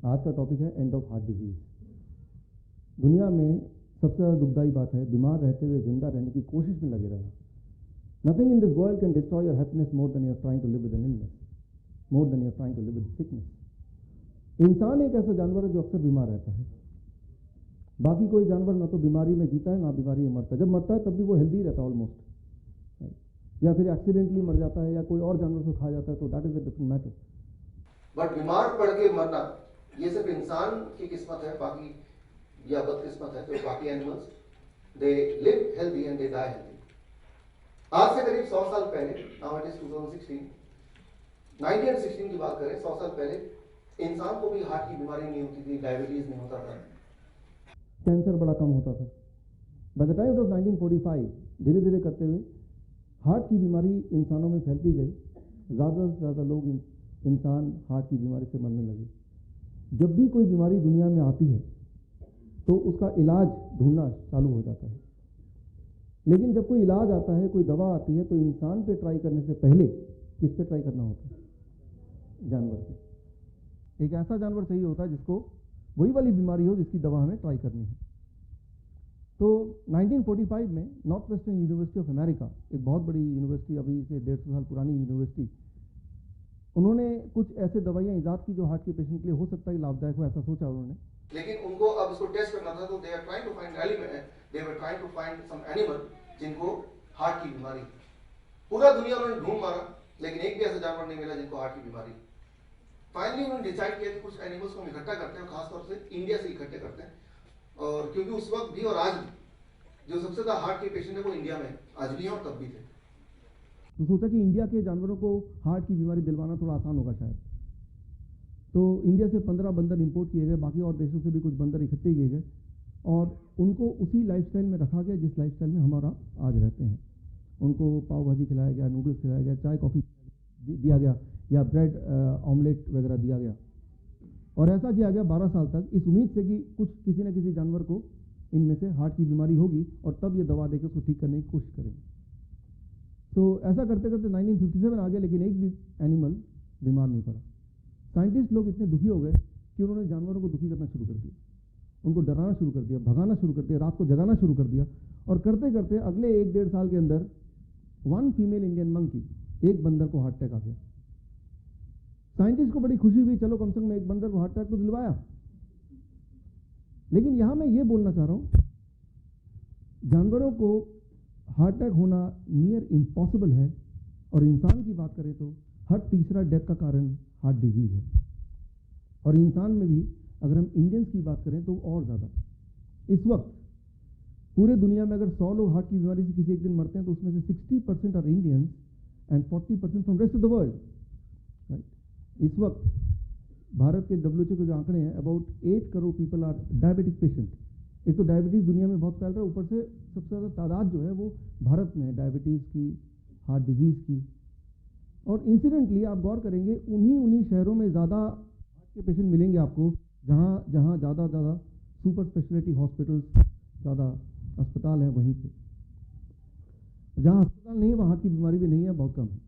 आज का टॉपिक है एंड ऑफ हार्ट डिजीज। दुनिया में सबसे ज़्यादा दुखदाई बात है बीमार रहते हुए जिंदा रहने की कोशिश में लगे रहना। Nothing in this world can destroy your happiness more than you're trying to live with an illness, more than you're trying to live with sickness. इंसान एक ऐसा जानवर है जो अक्सर बीमार रहता है। बाकी कोई जानवर ना तो बीमारी में जीता है ना बीमारी में मरता है। जब मरता है तब भी वो हेल्दी रहता है ऑलमोस्ट, या फिर एक्सीडेंटली मर जाता है या कोई और जानवर को खा जाता है, तो that is a different matter. But बीमार पड़ के मरना ये सिर्फ इंसान की किस्मत है, बाकी या बदकिस्मत है तो बाकी animals they live healthy and they die healthy. आज से करीब 100 साल पहले, नाउ इट इज 2016, 1916 की बात करें, 100 साल पहले इंसान को भी हार्ट की बीमारी नहीं होती थी, डायबिटीज नहीं होता था, कैंसर बड़ा कम होता था। By the time it was 1945 धीरे धीरे करते हुए हार्ट की बीमारी इंसानों में फैलती गई। ज़्यादा से ज़्यादा लोग इंसान हार्ट की बीमारी से मरने लगे। जब भी कोई बीमारी दुनिया में आती है तो उसका इलाज ढूंढना चालू हो जाता है। लेकिन जब कोई इलाज आता है, कोई दवा आती है, तो इंसान पे ट्राई करने से पहले किस पे ट्राई करना होता है? जानवर पे। एक ऐसा जानवर चाहिए होता है जिसको वही वाली बीमारी हो जिसकी दवा हमें ट्राई करनी है। तो 1945 में north western university of America, एक बहुत बड़ी यूनिवर्सिटी, अभी से 150 साल पुरानी यूनिवर्सिटी, उन्होंने कुछ ऐसे दवाइयाँ ईजाद की जो हार्ट के पेशेंट के लिए हो सकता है लाभदायक हो, ऐसा सोचा उन्होंने। लेकिन उनको अब इसको टेस्ट करना था, तो they are trying to find element, they were trying to find some animal जिनको हार्ट की बीमारी। पूरा दुनिया उन्होंने ढूंढ मारा, लेकिन एक भी ऐसा जानवर नहीं मिला जिनको हार्ट की बीमारी। फाइनली उन्होंने डिसाइड किया कि कुछ एनिमल्स को हम इकट्ठा करते हैं, खासतौर से इंडिया से इकट्ठे करते हैं। और क्योंकि उस वक्त भी और आज भी जो सबसे ज्यादा हार्ट के पेशेंट है वो इंडिया में आज भी हैं और तब भी थे। तो सोचा कि इंडिया के जानवरों को हार्ट की बीमारी दिलवाना थोड़ा आसान होगा शायद। तो इंडिया से 15 बंदर इंपोर्ट किए गए, बाकी और देशों से भी कुछ बंदर इकट्ठे किए गए और उनको उसी लाइफस्टाइल में रखा गया जिस लाइफस्टाइल में हमारा आज रहते हैं। उनको पाव भाजी खिलाया गया, नूडल्स खिलाया गया, चाय कॉफ़ी दिया गया या ब्रेड ऑमलेट वगैरह दिया गया। और ऐसा किया गया 12 साल तक, इस उम्मीद से कि कुछ किसी न किसी जानवर को इनमें से हार्ट की बीमारी होगी और तब ये दवा देकर उसको ठीक करने की कोशिश करेंगे। तो ऐसा करते करते 1957 आ गया, लेकिन एक भी एनिमल बीमार नहीं पड़ा। साइंटिस्ट लोग इतने दुखी हो गए कि उन्होंने जानवरों को दुखी करना शुरू कर दिया, उनको डराना शुरू कर दिया, भगाना शुरू कर दिया, रात को जगाना शुरू कर दिया। और करते करते अगले 1-1.5 साल के अंदर 1 फीमेल इंडियन मंकी, एक बंदर को हार्ट अटैक आ गया। साइंटिस्ट को बड़ी खुशी हुई, चलो कम से कम एक बंदर को हार्ट अटैक तो दिलवाया। लेकिन यहां मैं ये बोलना चाह रहा हूं, जानवरों को हार्ट अटैक होना नियर इम्पॉसिबल है, और इंसान की बात करें तो हर तीसरा डेथ का कारण हार्ट डिजीज है। और इंसान में भी अगर हम इंडियंस की बात करें तो और ज़्यादा। इस वक्त पूरे दुनिया में अगर 100 लोग हार्ट की बीमारी से किसी एक दिन मरते हैं तो उसमें से 60% are Indians and 40% from rest of the world, right. इस वक्त भारत के WHO के जो आंकड़े हैं, about 8 crore people are diabetic patient. एक तो डायबिटीज़ दुनिया में बहुत फैल रहा है, ऊपर से सबसे ज़्यादा तादाद जो है वो भारत में है डायबिटीज़ की, हार्ट डिजीज़ की। और इंसिडेंटली आप गौर करेंगे उन्हीं शहरों में ज़्यादा हार्ट के पेशेंट मिलेंगे आपको जहाँ ज़्यादा सुपर स्पेशलिटी हॉस्पिटल्स, ज़्यादा अस्पताल हैं। वहीं पे जहाँ अस्पताल नहीं है वहाँ हार्ट की बीमारी भी नहीं है, बहुत कम है।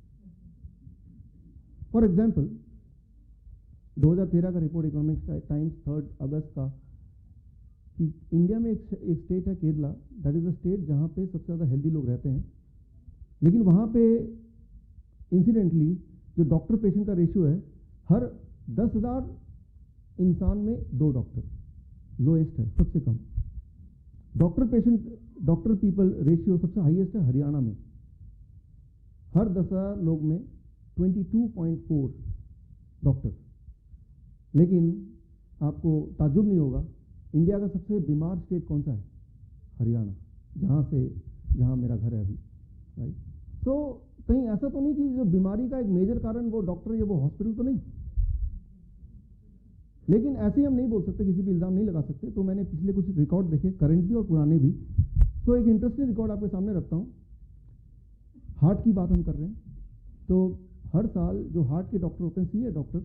फॉर एग्जाम्पल 2013 का रिपोर्ट इकोनॉमिक टाइम्स 3 अगस्त का, कि इंडिया में एक स्टेट है Kerala, that is a state जहाँ पे सबसे ज़्यादा हेल्दी लोग रहते हैं, लेकिन वहाँ पे इंसिडेंटली जो डॉक्टर पेशेंट का रेशियो है, हर 10,000 इंसान में 2 डॉक्टर, लोएस्ट है, सबसे कम। डॉक्टर पीपल रेशियो सबसे हाईएस्ट है हरियाणा में, हर 10,000 लोग में 22.4 डॉक्टर। लेकिन आपको ताज्जुब नहीं होगा, इंडिया का सबसे बीमार स्टेट कौन सा है? हरियाणा, जहाँ मेरा घर है अभी, राइट। तो कहीं ऐसा तो नहीं कि जो बीमारी का एक मेजर कारण वो डॉक्टर या वो हॉस्पिटल तो नहीं। लेकिन ऐसे ही हम नहीं बोल सकते, किसी भी इल्ज़ाम नहीं लगा सकते। तो मैंने पिछले कुछ रिकॉर्ड देखे, करंट भी और पुराने भी। तो एक इंटरेस्टिंग रिकॉर्ड आपके सामने रखता हूँ। हार्ट की बात हम कर रहे हैं, तो हर साल जो हार्ट के डॉक्टर होते हैं, सीनियर डॉक्टर,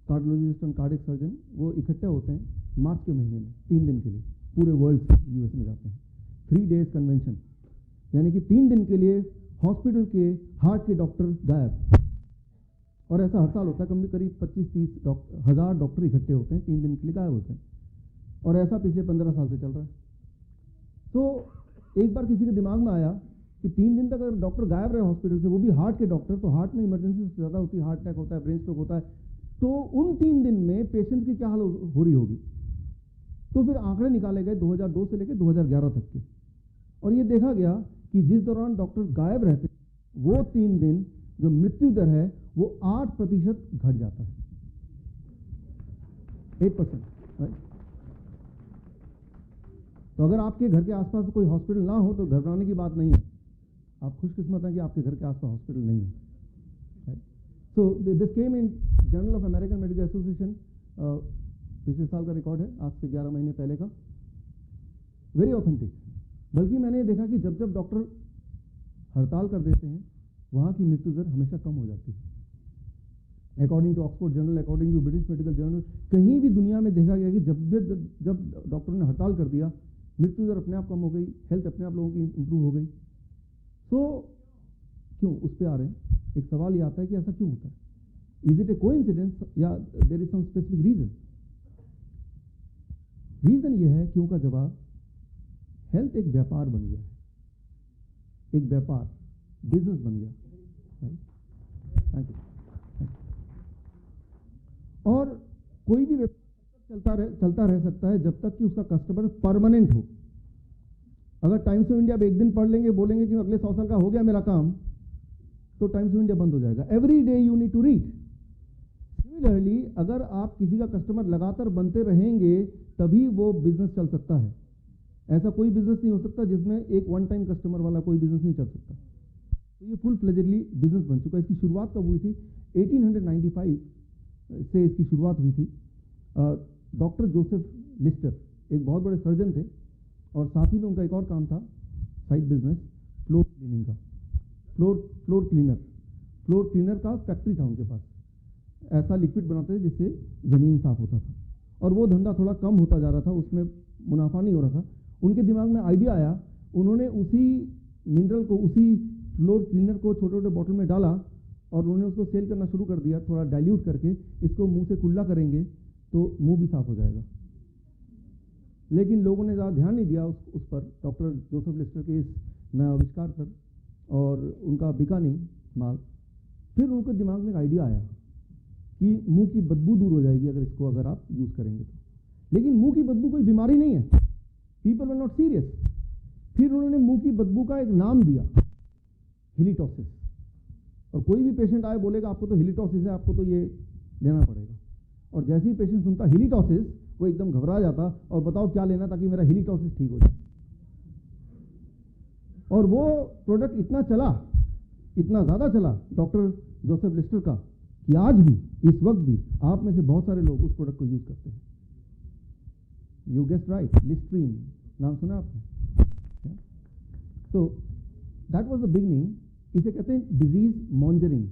कार्डियोलॉजिस्ट और कार्डियक सर्जन, वो इकट्ठे होते हैं मार्च के महीने में 3 दिन के लिए, पूरे वर्ल्ड से US में जाते हैं। 3 डेज कन्वेंशन, यानी कि 3 दिन के लिए हॉस्पिटल के हार्ट के डॉक्टर गायब। और ऐसा हर साल होता है, कम से करीब 25-30 हज़ार डॉक्टर इकट्ठे होते हैं, 3 दिन के लिए गायब होते हैं, और ऐसा पिछले 15 साल से चल रहा है। तो एक बार किसी के दिमाग में आया कि 3 दिन तक अगर डॉक्टर गायब रहे हॉस्पिटल से, वो भी हार्ट के डॉक्टर, तो हार्ट में इमरजेंसी से ज़्यादा होती है, हार्ट अटैक होता है, ब्रेन स्ट्रोक होता है, तो उन 3 दिन में पेशेंट की क्या हाल हो रही होगी। तो फिर आंकड़े निकाले गए 2002 से लेकर 2011 तक के, और ये देखा गया कि जिस दौरान डॉक्टर गायब रहते वो 3 दिन जो मृत्यु दर है वो 8% घट जाता है, 8%, राइट। तो अगर आपके घर के आसपास कोई हॉस्पिटल ना हो तो घबराने की बात नहीं है, आप खुशकिस्मत हैं कि आपके घर के आसपास हॉस्पिटल नहीं है, right. So this came in journal of American medical association, पिछले साल का रिकॉर्ड है, आज से 11 महीने पहले का, वेरी ऑथेंटिक। बल्कि मैंने देखा कि जब जब डॉक्टर हड़ताल कर देते हैं वहाँ की मृत्यु दर हमेशा कम हो जाती है। According to Oxford journal, according to British medical journal, कहीं भी दुनिया में देखा गया कि जब डॉक्टरों ने हड़ताल कर दिया, मृत्यु दर अपने आप कम हो गई, हेल्थ अपने आप लोगों की इंप्रूव हो गई। तो क्यों, उस पर आ रहे हैं। एक सवाल ये आता है कि ऐसा क्यों होता है, इज इट ए कोइंसिडेंस या there is some specific reason. Reason ये है, क्यों का जवाब, हेल्थ एक व्यापार बन गया है, एक व्यापार, बिजनेस बन गया, राइट। और कोई भी व्यापार चलता रह सकता है जब तक कि उसका कस्टमर परमानेंट हो। अगर टाइम्स ऑफ इंडिया में एक दिन पढ़ लेंगे, बोलेंगे कि अगले 100 साल का हो गया मेरा काम, तो टाइम्स ऑफ इंडिया बंद हो जाएगा। Every day you need to read. Similarly, अगर आप किसी का कस्टमर लगातार बनते रहेंगे तभी वो बिजनेस चल सकता है। ऐसा कोई बिजनेस नहीं हो सकता जिसमें एक वन टाइम कस्टमर वाला कोई बिजनेस नहीं चल सकता। तो ये फुल फ्लेजेडली बिजनेस बन चुका है। इसकी शुरुआत कब हुई थी, 1895 से इसकी शुरुआत हुई थी। डॉक्टर जोसेफ लिस्टर एक बहुत बड़े सर्जन थे, और साथ ही में उनका एक और काम था, साइड बिजनेस, फ्लोर क्लीनिंग का। फ्लोर क्लीनर का फैक्ट्री था उनके पास। ऐसा लिक्विड बनाते थे जिससे ज़मीन साफ होता था, और वो धंधा थोड़ा कम होता जा रहा था, उसमें मुनाफा नहीं हो रहा था। उनके दिमाग में आइडिया आया, उन्होंने उसी मिनरल को, उसी फ्लोर क्लीनर को छोटे छोटे बॉटल में डाला, और उन्होंने उसको सेल करना शुरू कर दिया, थोड़ा डाइल्यूट करके। इसको मुंह से कुल्ला करेंगे तो मुंह भी साफ हो जाएगा। लेकिन लोगों ने ज़्यादा ध्यान नहीं दिया उस पर, डॉक्टर जोसेफ लिस्टर के इस नया आविष्कार पर, और उनका बिका नहीं माल। फिर उनके दिमाग में एक आइडिया आया कि मुंह की बदबू दूर हो जाएगी अगर आप यूज़ करेंगे तो। लेकिन मुंह की बदबू कोई बीमारी नहीं है, पीपल वर नॉट सीरियस। फिर उन्होंने मुंह की बदबू का एक नाम दिया, हिलिटॉसिस। और कोई भी पेशेंट आए बोलेगा आपको तो हिलिटॉसिस है, आपको तो ये लेना पड़ेगा। और जैसे ही पेशेंट सुनता हिलिटॉसिस, वो एकदम घबरा जाता, और बताओ क्या लेना ताकि मेरा हिलिटॉसिस ठीक हो जाए। और वो प्रोडक्ट इतना चला, इतना ज़्यादा चला डॉक्टर जोसेफ लिस्टर का, कि आज भी, इस वक्त भी आप में से बहुत सारे लोग उस प्रोडक्ट को यूज़ करते हैं। यू गेस्ट राइट, लिस्ट्रीन नाम सुना आपने। तो दैट वाज द बिगनिंग। इसे कहते हैं डिजीज मॉन्जरिंग।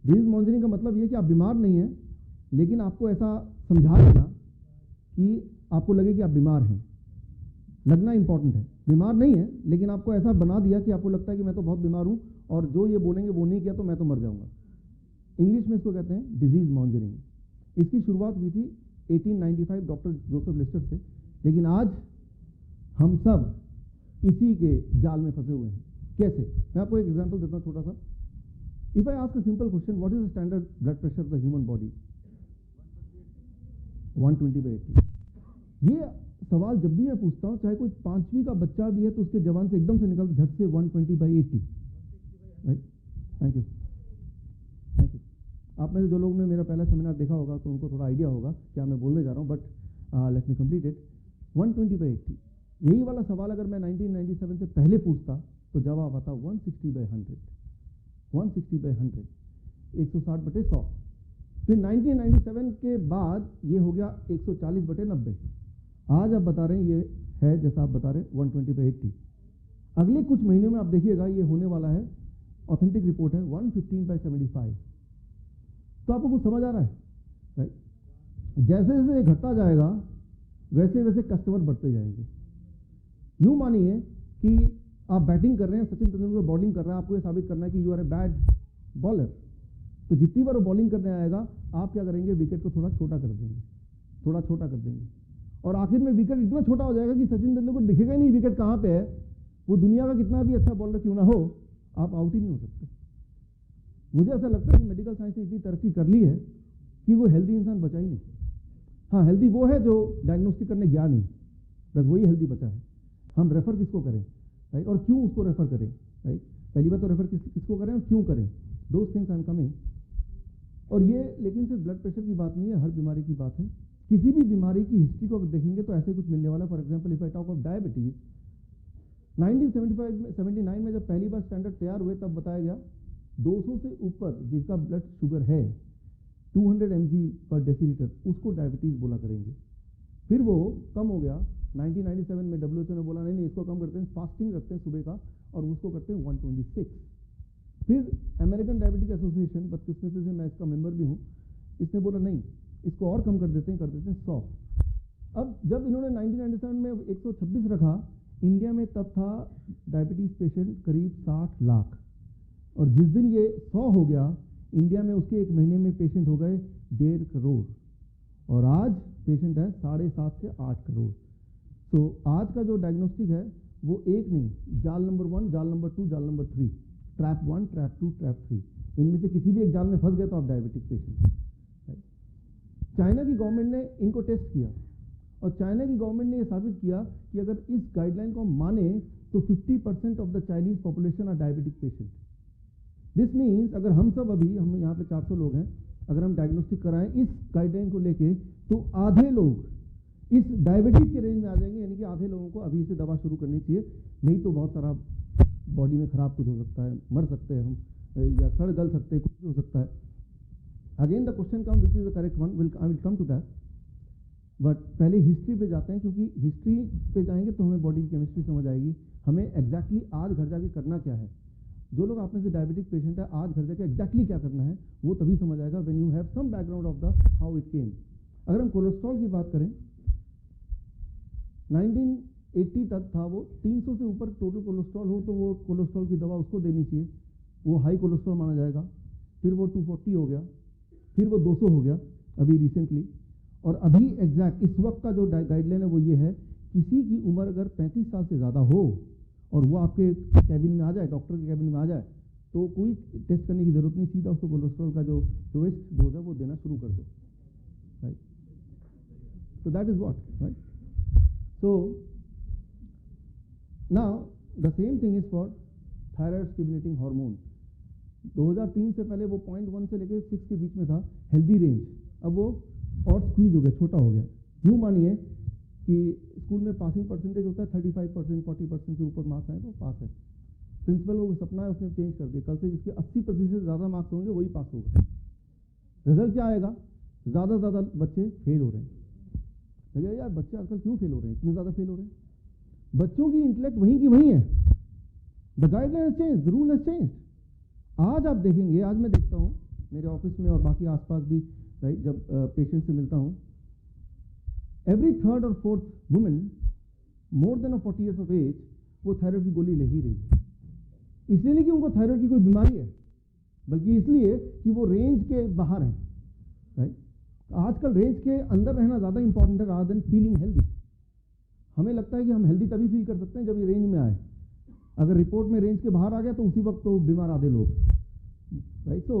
डिजीज मॉन्जरिंग का मतलब ये कि आप बीमार नहीं हैं, लेकिन आपको ऐसा समझा देना कि आपको लगे कि आप बीमार हैं। लगना इंपॉर्टेंट है, बीमार नहीं है लेकिन आपको ऐसा बना दिया कि आपको लगता है कि मैं तो बहुत बीमार हूँ, और जो ये बोलेंगे वो नहीं किया तो मैं तो मर जाऊंगा। इंग्लिश में इसको कहते हैं डिजीज मॉन्जरिंग। इसकी शुरुआत हुई थी 1895 डॉक्टर जोसेफ लिस्टर से। लेकिन आज हम सब इसी के जाल में फंसे हुए हैं। कैसे? मैं आपको एक एग्जांपल देता हूँ छोटा सा। If I ask a simple question, what is the standard blood pressure of the human body? 120/80। ये सवाल जब भी मैं पूछता हूँ, चाहे कोई 5वीं का बच्चा भी है, तो उसके जवान से एकदम से निकलता झट से 120/80। Right, thank you. आप में से जो लोग ने मेरा पहला सेमिनार देखा होगा तो उनको थोड़ा आइडिया होगा क्या मैं बोलने जा रहा हूँ, but let me complete it. 120/80। यही वाला सवाल अगर मैं 1997 से पहले पूछता तो जवाब आता 160/100। 160/100, 160/100। फिर 1997 के बाद ये हो गया 140/90। आज आप बता रहे हैं ये है, जैसा आप बता रहे हैं, 120/80। अगले कुछ महीनों में आप देखिएगा ये होने वाला है, ऑथेंटिक रिपोर्ट है, 115/75। तो आपको कुछ समझ आ रहा है, राइट? जैसे जैसे ये घटता जाएगा वैसे वैसे कस्टमर बढ़ते जाएंगे। यूं मानिए कि आप बैटिंग कर रहे हैं, सचिन तेंदुलकर बॉलिंग कर रहा है, आपको ये साबित करना है कि you are a bad bowler. तो जितनी बार वो बॉलिंग करने आएगा आप क्या करेंगे, विकेट को थोड़ा छोटा कर देंगे, थोड़ा छोटा कर देंगे, और आखिर में विकेट इतना छोटा हो जाएगा कि सचिन तेंदुलकर को दिखेगा ही नहीं विकेट कहाँ पे है। वो दुनिया का कितना भी अच्छा बॉलर क्यों ना हो, आप आउट ही नहीं हो सकते। मुझे ऐसा लगता है कि मेडिकल साइंस ने इतनी तरक्की कर ली है कि वो हेल्दी इंसान बचा ही नहीं। हाँ, हेल्दी वो है जो डायग्नोस्टिक करने गया नहीं, बस वही हेल्दी बचा है। हम रेफर किसको करें, राइट, और क्यों उसको रेफर करें, राइट। पहली बात तो रेफर किसको करें और क्यों करें, those things I am coming. और ये लेकिन सिर्फ ब्लड प्रेशर की बात नहीं है, हर बीमारी की बात है। किसी भी बीमारी की हिस्ट्री को अगर देखेंगे तो ऐसे कुछ मिलने वाला। For example if I talk of diabetes, 1979 में जब पहली बार स्टैंडर्ड तैयार हुए तब बताया गया 200 से ऊपर जिसका ब्लड शुगर है 200 mg पर डेसीलीटर, उसको डायबिटीज बोला करेंगे। फिर वो कम हो गया 1997 में, WHO ने बोला नहीं इसको कम करते हैं, फास्टिंग रखते हैं सुबह का और उसको करते हैं 126। फिर अमेरिकन डायबिटिक एसोसिएशन, बदकिस्मती से मैं इसका मेंबर भी हूँ, इसने बोला नहीं इसको और कम कर देते हैं 100। अब जब इन्होंने 1997 में 126 रखा, इंडिया में तब था डायबिटीज पेशेंट करीब 60 लाख, और जिस दिन ये 100 हो गया इंडिया में उसके एक महीने में पेशेंट हो गए 1.5 करोड़, और आज पेशेंट है 7.5 से 8 करोड़। तो आज का जो डायग्नोस्टिक है वो एक नहीं, जाल नंबर 1, जाल नंबर 2, जाल नंबर 3, ट्रैप 1, ट्रैप 2, ट्रैप 3, इनमें से किसी भी एक जाल में फंस गए तो आप डायबिटिक पेशेंट। चाइना की गवर्नमेंट ने इनको टेस्ट किया और चाइना की गवर्नमेंट ने ये साबित किया कि अगर इस गाइडलाइन को माने तो 50% of the Chinese population are diabetic patient. This means अगर हम यहाँ पे 400 लोग हैं, अगर हम डायग्नोस्टिक कराएं इस गाइडलाइन को लेके तो आधे लोग इस डायबिटीज के रेंज में आ जाएंगे, यानी कि आधे लोगों को अभी से दवा शुरू करनी चाहिए, नहीं तो बहुत सारा बॉडी में खराब कुछ हो सकता है, मर सकते हैं हम, या सड़ गल सकते हैं, कुछ भी हो सकता है। Again the question come which is the correct one, I will come to that, but पहले हिस्ट्री पे जाते हैं, क्योंकि हिस्ट्री पे जाएंगे तो हमें बॉडी की केमिस्ट्री समझ आएगी, हमें एग्जैक्टली आज घर जाके करना क्या है। जो लोग आप में से डायबिटिक पेशेंट है, आज घर जाके एग्जैक्टली क्या करना है वो तभी समझ आएगा when you have some background of the how it came. अगर हम कोलेस्ट्रॉल की बात करें, 1980 तक था वो 300 से ऊपर टोटल कोलेस्ट्रॉल हो तो वो कोलेस्ट्रॉल की दवा उसको देनी चाहिए, वो हाई कोलेस्ट्रॉल माना जाएगा। फिर वो 240 हो गया, फिर वो 200 हो गया अभी रिसेंटली, और अभी एग्जैक्ट इस वक्त का जो गाइडलाइन है वो ये है, किसी की उम्र अगर 35 साल से ज़्यादा हो और वो आपके कैबिन में आ जाए, डॉक्टर के कैबिन में आ जाए, तो कोई टेस्ट करने की जरूरत नहीं, सीधा उसको कोलेस्ट्रॉल का जो लोएस्ट डोज है वो देना शुरू कर दो, right. So that is what, right? So now the same thing is for thyroid stimulating hormone. 2003 से पहले वो 0.1 से लेकर 6 के बीच में था हेल्दी रेंज, अब वो और स्क्वीज हो गया, छोटा हो गया। यूँ मानिए कि स्कूल में पासिंग परसेंटेज होता है 35%, 40% से ऊपर मार्क्स आए तो पास है। प्रिंसिपल को सपना है उसने चेंज कर दिया, कल से जिसके 80% से ज़्यादा मार्क्स होंगे वही पास होगा। रिजल्ट क्या आएगा, ज़्यादा से ज़्यादा बच्चे फेल हो रहे हैं। लगे यार बच्चे आजकल क्यों फेल हो रहे हैं, इतने ज़्यादा फेल हो रहे हैं। बच्चों की इंटेलेक्ट वहीं की वहीं है, the guideline has changed, the rule has changed. आज आप देखेंगे, आज मैं देखता हूँ मेरे ऑफिस में और बाकी आसपास भी, राइट, जब पेशेंट से मिलता हूँ, एवरी थर्ड और fourth women more than 40 years of age वो थायराइड की गोली ले ही रही है। इसलिए नहीं कि उनको थायराइड की कोई बीमारी है, बल्कि इसलिए कि वो रेंज के बाहर है, राइट। आजकल रेंज के अंदर रहना ज़्यादा इंपॉर्टेंट है रादर देन फीलिंग हेल्दी। हमें लगता है कि हम हेल्दी तभी फील कर सकते हैं जब ये रेंज में आए, अगर रिपोर्ट में रेंज के बाहर आ गया तो उसी वक्त तो बीमार आधे लोग, राइट। तो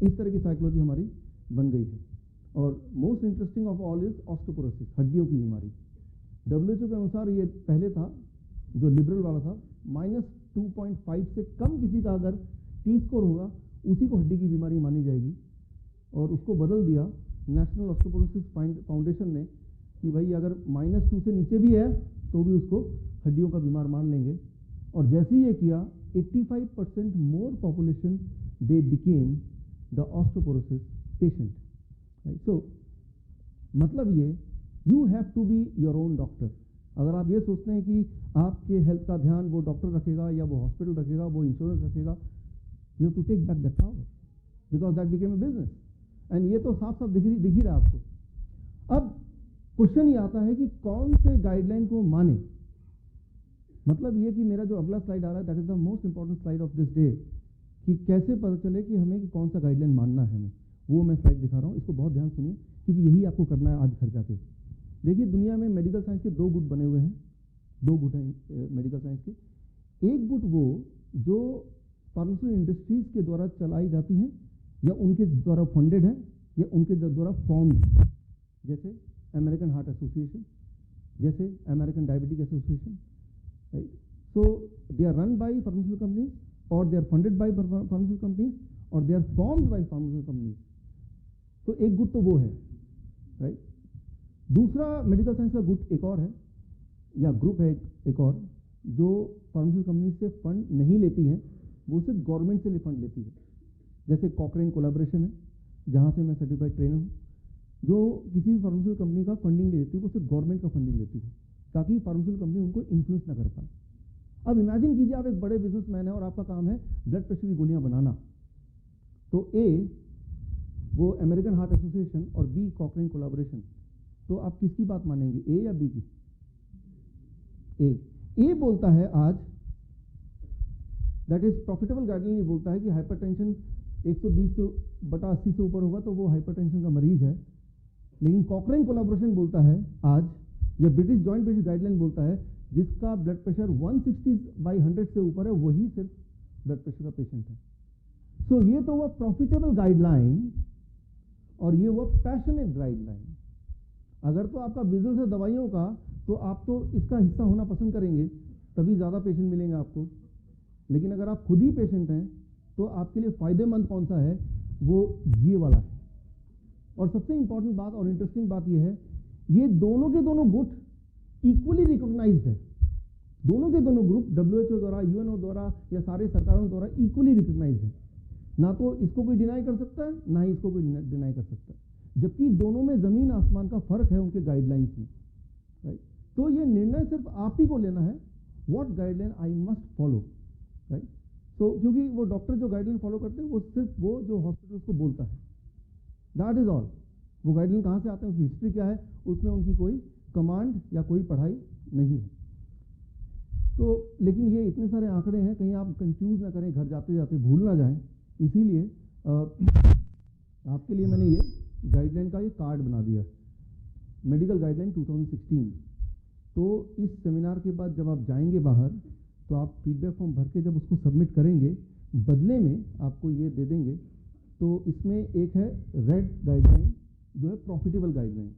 इस तरह की साइकोलॉजी हमारी बन गई है। और most interesting of all is osteoporosis, हड्डियों की बीमारी। WHO के अनुसार ये पहले था जो लिबरल वाला था, -2.5 से कम किसी का अगर T स्कोर होगा उसी को हड्डी की बीमारी मानी जाएगी, और उसको बदल दिया नेशनल ऑस्टियोपोरोसिस फाउंडेशन ने कि भाई अगर -2 से नीचे भी है तो भी उसको हड्डियों का बीमार मान लेंगे। और जैसे ही ये किया 85% more population they became the osteoporosis patient, right. So मतलब ये you have to be your own doctor. अगर आप ये सोचते हैं कि आपके हेल्थ का ध्यान वो डॉक्टर रखेगा या वो हॉस्पिटल रखेगा, वो इंश्योरेंस रखेगा, you have to take back that power because that became a business. And ये तो साफ साफ दिख ही रहा है आपको। अब क्वेश्चन ये आता है कि कौन से गाइडलाइन को माने। मतलब ये कि मेरा जो अगला स्लाइड आ रहा है that is the most important slide of this day. कि कैसे पता चले कि हमें कि कौन सा गाइडलाइन मानना है हमें, वो मैं स्लाइड दिखा रहा हूँ। इसको बहुत ध्यान सुनिए क्योंकि यही आपको करना है आज घर जाके। देखिए दुनिया में मेडिकल साइंस के 2 गुट बने हुए हैं, 2 गुट हैं मेडिकल साइंस के। एक गुट वो जो फार्मास्यूटिकल इंडस्ट्रीज के द्वारा चलाई जाती हैं या उनके द्वारा फंडेड है या उनके द्वारा फॉर्म्ड है, जैसे अमेरिकन हार्ट एसोसिएशन, जैसे American diabetic association, right. So they are run by pharmaceutical companies और they are funded by pharmaceutical companies और they are formed by pharmaceutical companies. तो एक गुट तो वो है, राइट। दूसरा मेडिकल साइंस का गुट एक और है या ग्रुप है एक और, जो फार्मास्यूटिकल कंपनी से फंड नहीं लेती है, वो सिर्फ गवर्नमेंट से फंड लेती है। जैसे कॉकरेन कोलैबोरेशन है, जहाँ से मैं सर्टिफाइड ट्रेनर हूँ, जो किसी भी फार्मास्यूटिकल कंपनी का फंडिंग नहीं लेती, वो सिर्फ गवर्नमेंट का फंडिंग लेती है ताकि फार्मास्यूटिकल कंपनी उनको इन्फ्लुएंस ना कर पाए। अब इमेजिन कीजिए आप एक बड़े बिजनेसमैन है और आपका काम है ब्लड प्रेशर की गोलियां बनाना। तो ए वो अमेरिकन हार्ट एसोसिएशन और बी कॉकरेन कोलैबोरेशन, तो आप किसकी बात मानेंगे, ए या बी की? ए बोलता है आज दैट इज प्रॉफिटेबल गाइडलाइन। ये बोलता है कि हाइपरटेंशन 120/80 से ऊपर होगा तो वो हाइपरटेंशन का मरीज है। लेकिन कॉकरेन कोलैबोरेशन बोलता है आज, या ब्रिटिश जॉइंट बेसिस गाइडलाइन बोलता है जिसका ब्लड प्रेशर 160/100 से ऊपर है वही सिर्फ ब्लड प्रेशर का पेशेंट है। सो ये तो हुआ प्रॉफिटेबल गाइडलाइन और ये हुआ पैशनेट गाइडलाइन। अगर तो आपका बिजनेस है दवाइयों का तो आप तो इसका हिस्सा होना पसंद करेंगे, तभी ज़्यादा पेशेंट मिलेंगे आपको। लेकिन अगर आप खुद ही पेशेंट हैं तो आपके लिए फायदेमंद कौन सा है, वो ये वाला है। और सबसे इंपॉर्टेंट बात और इंटरेस्टिंग बात ये है, ये दोनों के दोनों गुट इक्वली रिकॉग्नाइज्ड है। दोनों के दोनों ग्रुप WHO द्वारा, UNO द्वारा या सारे सरकारों द्वारा इक्वली रिकॉग्नाइज्ड है। ना तो इसको कोई डिनाई कर सकता है, ना ही इसको कोई डिनाई कर सकता है, जबकि दोनों में जमीन आसमान का फर्क है उनके गाइडलाइंस में, राइट। तो ये निर्णय सिर्फ आप ही को लेना है, what guideline I must follow, right. तो क्योंकि वो डॉक्टर जो गाइडलाइन फॉलो करते हैं वो सिर्फ वो जो हॉस्पिटल को बोलता है, दैट इज ऑल। वो गाइडलाइन कहाँ से आते हैं, उसकी हिस्ट्री क्या है, उसमें उनकी कोई कमांड या कोई पढ़ाई नहीं है। तो लेकिन ये इतने सारे आंकड़े हैं, कहीं आप कंफ्यूज ना करें, घर जाते जाते भूल ना जाएं, इसीलिए आपके लिए मैंने ये गाइडलाइन का ये कार्ड बना दिया, मेडिकल गाइडलाइन 2016। तो इस सेमिनार के बाद जब आप जाएंगे बाहर तो आप फीडबैक फॉर्म भर के जब उसको सबमिट करेंगे, बदले में आपको ये दे देंगे। तो इसमें एक है रेड गाइडलाइन जो है प्रॉफिटेबल गाइडलाइन,